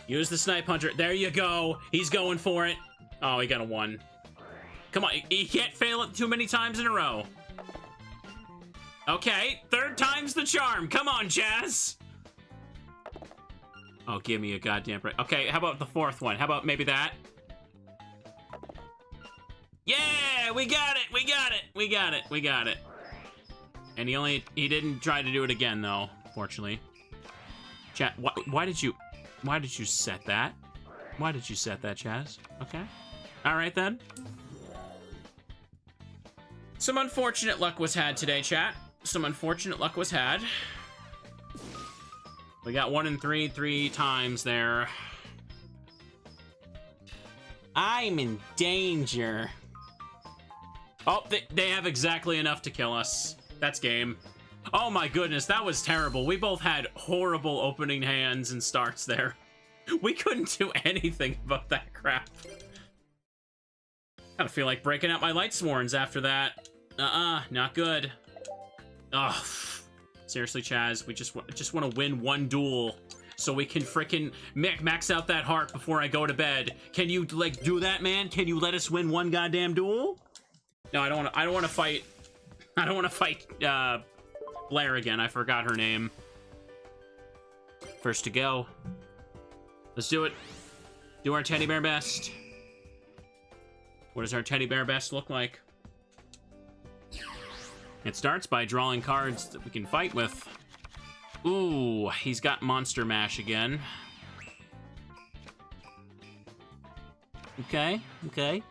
Use the Snipe Hunter. There you go. He's going for it. Oh, he got a 1. Come on, he can't fail it too many times in a row. Okay, third time's the charm. Come on, Chaz. Oh, give me a goddamn break. Okay, how about the fourth one? How about maybe that? Yeah, we got it. We got it. We got it. We got it. And he didn't try to do it again though, fortunately. Chat, why did you set that? Why did you set that, Chaz? Okay. All right then. Some unfortunate luck was had today, chat. Some unfortunate luck was had. We got 1 in 3 3 times there. I'm in danger. Oh, they have exactly enough to kill us. That's game. Oh my goodness, that was terrible. We both had horrible opening hands and starts there. We couldn't do anything about that crap. Kinda feel like breaking out my Lightsworns after that. Not good. Ugh. Seriously, Chaz, we just want to win one duel so we can frickin' max out that heart before I go to bed. Can you, like, do that, man? Can you let us win one goddamn duel? No, I don't want to fight. I don't want to fight, Blair again. I forgot her name. First to go. Let's do it. Do our teddy bear best. What does our teddy bear best look like? It starts by drawing cards that we can fight with. Ooh, he's got Monster Mash again. Okay, okay.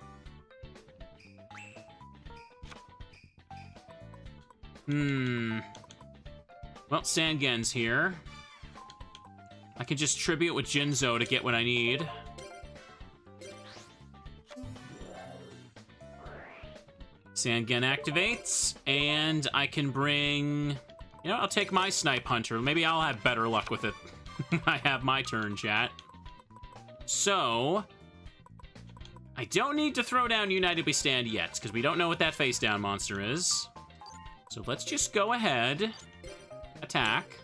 Well, Sangen's here. I can just tribute with Jinzo to get what I need. Sangen activates, and I can bring... You know, I'll take my Snipe Hunter. Maybe I'll have better luck with it when I have my turn, chat. So... I don't need to throw down United We Stand yet, because we don't know what that face-down monster is. So let's just go ahead. Attack.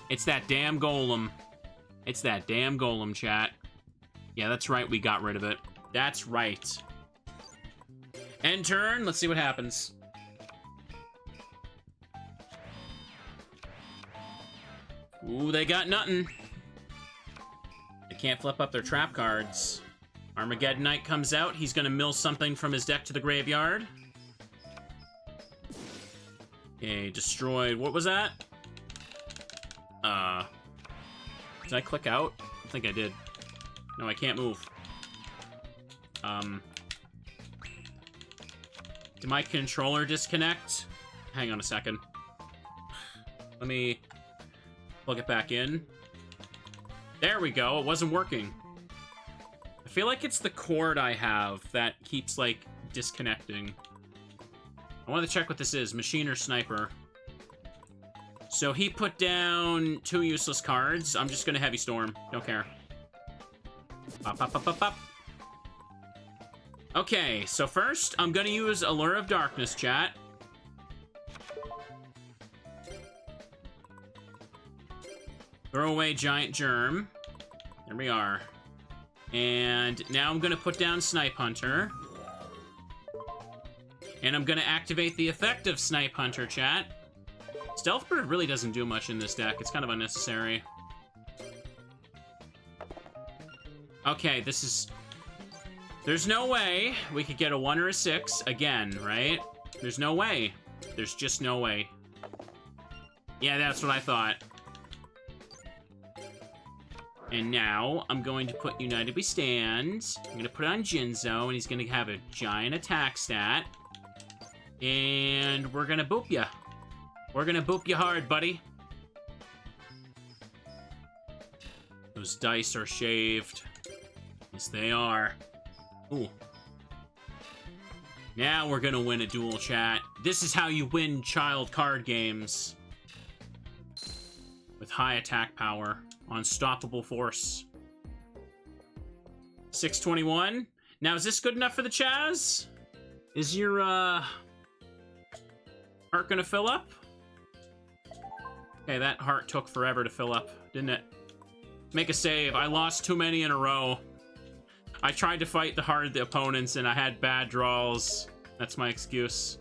It's that damn golem. It's that damn golem, chat. Yeah, that's right, we got rid of it. That's right. End turn, let's see what happens. Ooh, they got nothing. They can't flip up their trap cards. Armageddon Knight comes out, he's gonna mill something from his deck to the graveyard. Okay, destroyed. What was that? Did I click out? I think I did. No, I can't move. Did my controller disconnect? Hang on a second. Let me plug it back in. There we go. It wasn't working. I feel like it's the cord I have that keeps, like, disconnecting. I want to check what this is. Machine or Sniper? So he put down 2 useless cards. I'm just gonna Heavy Storm. Don't care. Pop, pop, pop, pop, pop. Okay, so first, I'm gonna use Allure of Darkness, chat. Throw away Giant Germ. There we are. And now I'm gonna put down Snipe Hunter. And I'm gonna activate the effect of Snipe Hunter, chat. Stealth Bird really doesn't do much in this deck. It's kind of unnecessary. Okay, this is... There's no way we could get a 1 or a 6 again, right? There's no way. There's just no way. Yeah, that's what I thought. And now, I'm going to put United We Stand. I'm going to put it on Jinzo, and he's going to have a giant attack stat. And we're going to boop ya. We're going to boop you hard, buddy. Those dice are shaved. Yes, they are. Ooh. Now we're gonna win a duel, chat. This is how you win child card games. With high attack power. Unstoppable force. 621. Now, is this good enough for the Chaz? Is your, heart gonna fill up? Okay, that heart took forever to fill up, didn't it? Make a save. I lost too many in a row. I tried to fight the opponents and I had bad draws. That's my excuse.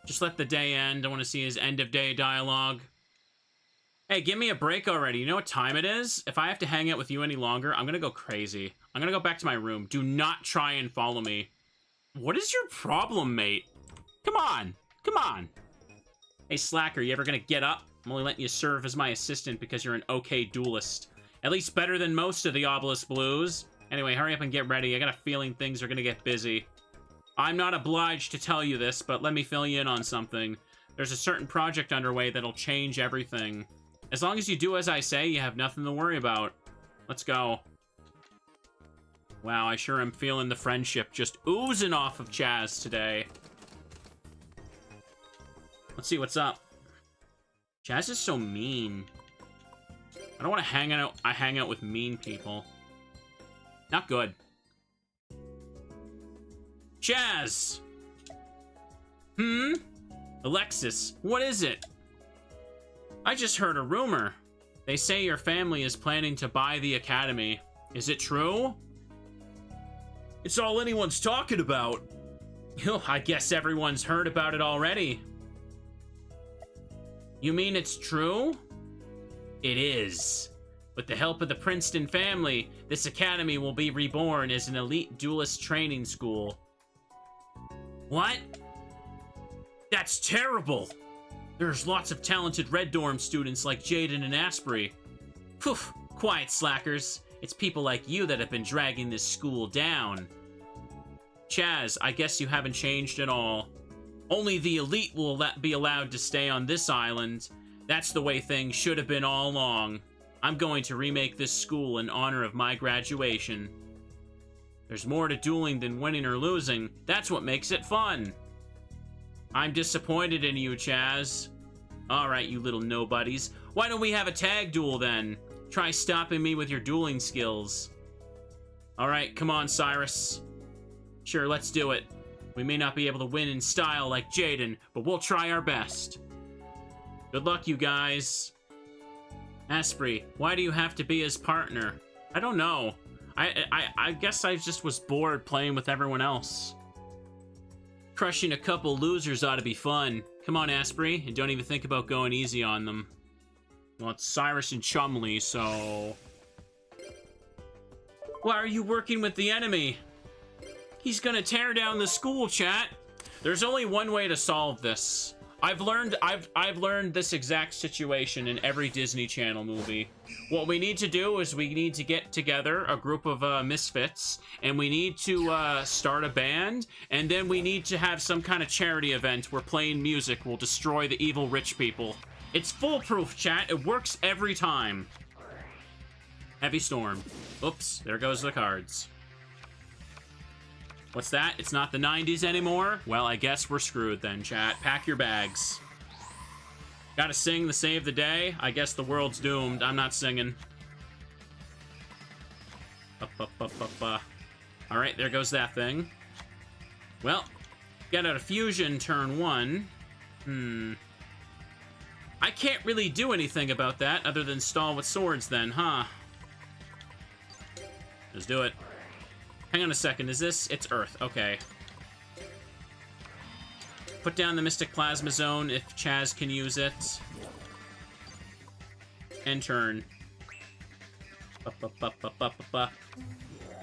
Just let the day end. I want to see his end of day dialogue. Hey, give me a break already. You know what time it is? If I have to hang out with you any longer, I'm gonna go crazy. I'm gonna go back to my room. Do not try and follow me. What is your problem, mate? Come on. Come on. Hey, Slacker, you ever gonna get up? I'm only letting you serve as my assistant because you're an okay duelist. At least better than most of the Obelisk Blues. Anyway, hurry up and get ready. I got a feeling things are gonna get busy. I'm not obliged to tell you this, but let me fill you in on something. There's a certain project underway that'll change everything. As long as you do as I say, you have nothing to worry about. Let's go. Wow, I sure am feeling the friendship just oozing off of Chaz today. Let's see what's up. Chaz is so mean. I don't want to hang out with mean people. Not good. Chaz! Alexis, what is it? I just heard a rumor. They say your family is planning to buy the academy. Is it true? It's all anyone's talking about. I guess everyone's heard about it already. You mean it's true? It is. With the help of the Princeton family, this academy will be reborn as an elite duelist training school. What? That's terrible! There's lots of talented Red Dorm students like Jaden and Asprey. Phew, quiet, slackers. It's people like you that have been dragging this school down. Chaz, I guess you haven't changed at all. Only the elite will be allowed to stay on this island. That's the way things should have been all along. I'm going to remake this school in honor of my graduation. There's more to dueling than winning or losing. That's what makes it fun. I'm disappointed in you, Chaz. Alright, you little nobodies. Why don't we have a tag duel, then? Try stopping me with your dueling skills. Alright, come on, Cyrus. Sure, let's do it. We may not be able to win in style like Jaden, but we'll try our best. Good luck, you guys. Asprey, why do you have to be his partner? I don't know. I guess I just was bored playing with everyone else. Crushing a couple losers ought to be fun. Come on, Asprey, and don't even think about going easy on them. Well, it's Cyrus and Chumley, so... Why are you working with the enemy? He's gonna tear down the school, chat. There's only one way to solve this. I've learned this exact situation in every Disney Channel movie. What we need to do is we need to get together a group of misfits, and we need to start a band, and then we need to have some kind of charity event where playing music will destroy the evil rich people. It's foolproof, chat. It works every time. Heavy Storm. Oops, there goes the cards. What's that? It's not the 90s anymore? Well, I guess we're screwed then, chat. Pack your bags. Gotta sing the save the day? I guess the world's doomed. I'm not singing. Alright, there goes that thing. Well, get out of fusion turn 1. I can't really do anything about that other than stall with swords then, huh? Let's do it. Hang on a second, is this? It's Earth, okay. Put down the Mystic Plasma Zone if Chaz can use it. End turn.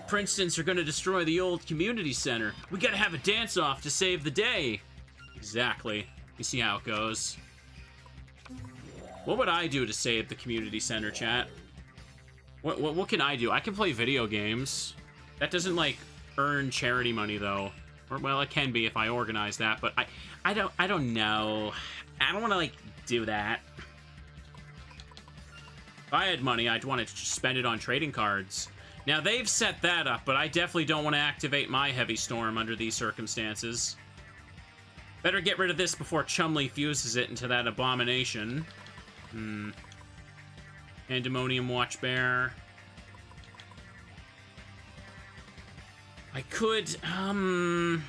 Princetons are gonna destroy the old community center. We gotta have a dance-off to save the day. Exactly. You see how it goes. What would I do to save the community center, chat? What can I do? I can play video games. That doesn't, like, earn charity money, though. Or, well, it can be if I organize that, but I don't know. I don't want to, like, do that. If I had money, I'd want to just spend it on trading cards. Now, they've set that up, but I definitely don't want to activate my Heavy Storm under these circumstances. Better get rid of this before Chumley fuses it into that abomination. Pandemonium Watchbearer. I could, hang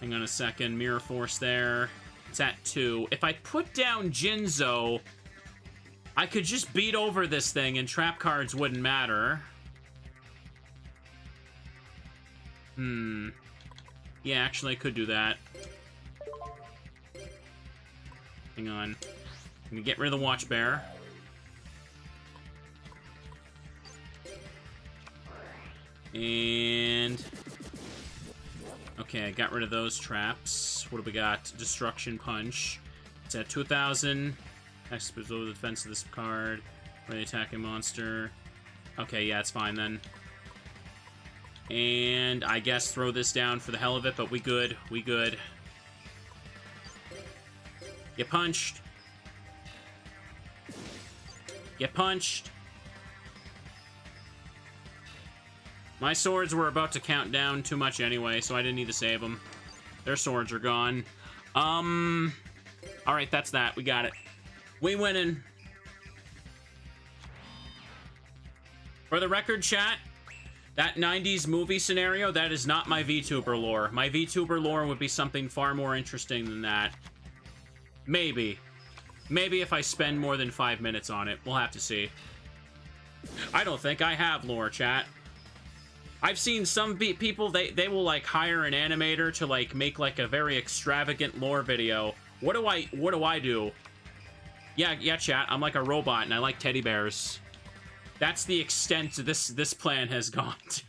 on a second. Mirror Force there. It's at 2. If I put down Jinzo, I could just beat over this thing and trap cards wouldn't matter. Yeah, actually, I could do that. Hang on. I'm gonna get rid of the Watch Bear. And... okay, I got rid of those traps. What do we got? Destruction Punch. It's at 2,000. Expose the defense of this card. For the attacking monster. Okay, yeah, it's fine then. And I guess throw this down for the hell of it, but we good. We good. Get punched. Get punched. My swords were about to count down too much anyway, so I didn't need to save them. Their swords are gone. Alright, that's that. We got it. We winning. For the record, chat, that 90s movie scenario, that is not my VTuber lore. My VTuber lore would be something far more interesting than that. Maybe. Maybe if I spend more than 5 minutes on it. We'll have to see. I don't think I have lore, chat. I've seen some people, they will, like, hire an animator to, like, make, like, a very extravagant lore video. What do I do? Yeah, chat, I'm like a robot, and I like teddy bears. That's the extent this plan has gone to.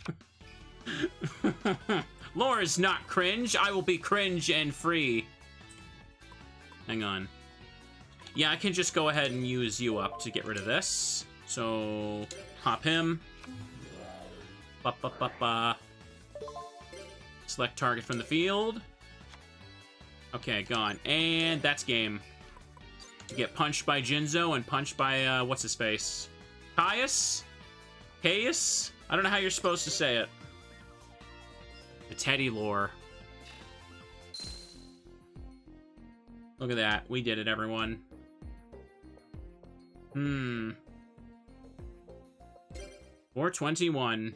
Lore is not cringe. I will be cringe and free. Hang on. Yeah, I can just go ahead and use you up to get rid of this. So, pop him. Select target from the field. Okay, gone. And that's game. You get punched by Jinzo and punched by, what's his face? Caius? Caius? I don't know how you're supposed to say it. The Teddy lore. Look at that. We did it, everyone. 421.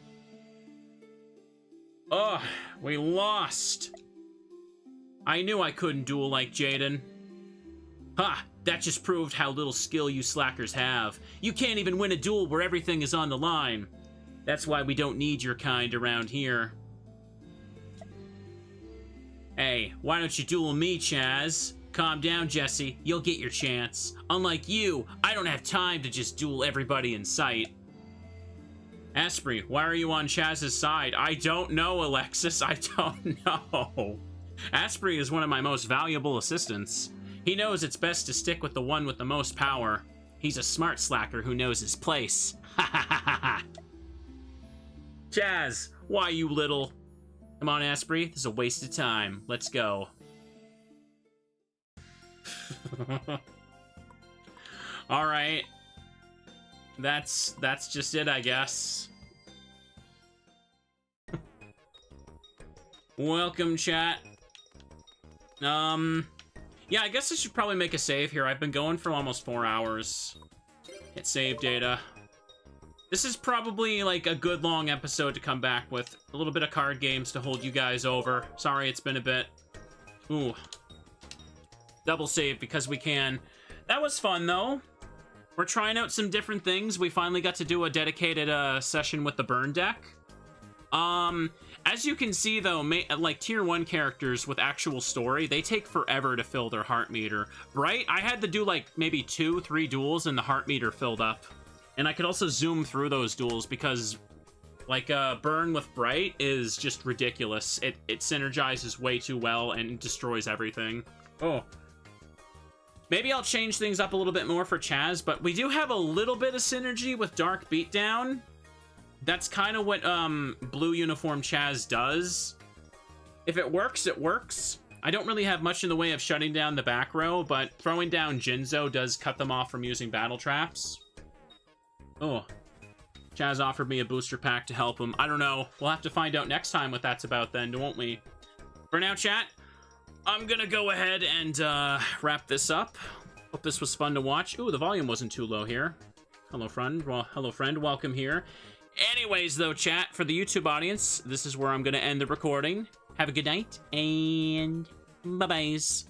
Ugh, we lost. I knew I couldn't duel like Jaden. Ha! That just proved how little skill you slackers have. You can't even win a duel where everything is on the line. That's why we don't need your kind around here. Hey, why don't you duel me, Chaz? Calm down, Jesse. You'll get your chance. Unlike you, I don't have time to just duel everybody in sight. Asprey, why are you on Chaz's side? I don't know, Alexis. I don't know. Asprey is one of my most valuable assistants. He knows it's best to stick with the one with the most power. He's a smart slacker who knows his place. Ha ha ha ha ha. Chaz, why you little... Come on, Asprey. This is a waste of time. Let's go. Alright. That's just it, I guess. Welcome, chat. Yeah, I guess I should probably make a save here. I've been going for almost 4 hours. Hit save data. This is probably, like, a good long episode to come back with. A little bit of card games to hold you guys over. Sorry, it's been a bit. Ooh. Double save because we can. That was fun, though. We're trying out some different things. We finally got to do a dedicated session with the burn deck. As you can see, though, like, tier 1 characters with actual story, they take forever to fill their heart meter. Bright, I had to do, like, maybe 2-3 duels and the heart meter filled up. And I could also zoom through those duels because, like, burn with Bright is just ridiculous. It synergizes way too well and destroys everything. Oh. Maybe I'll change things up a little bit more for Chaz, but we do have a little bit of synergy with Dark Beatdown. That's kind of what Blue Uniform Chaz does. If it works, it works. I don't really have much in the way of shutting down the back row, but throwing down Jinzo does cut them off from using battle traps. Oh. Chaz offered me a booster pack to help him. I don't know. We'll have to find out next time what that's about then, won't we? For now, chat, I'm gonna go ahead and wrap this up. Hope this was fun to watch. Ooh, the volume wasn't too low here. Hello, friend. Well, hello, friend. Welcome here. Anyways, though, chat, for the YouTube audience, this is where I'm going to end the recording. Have a good night, and bye-byes.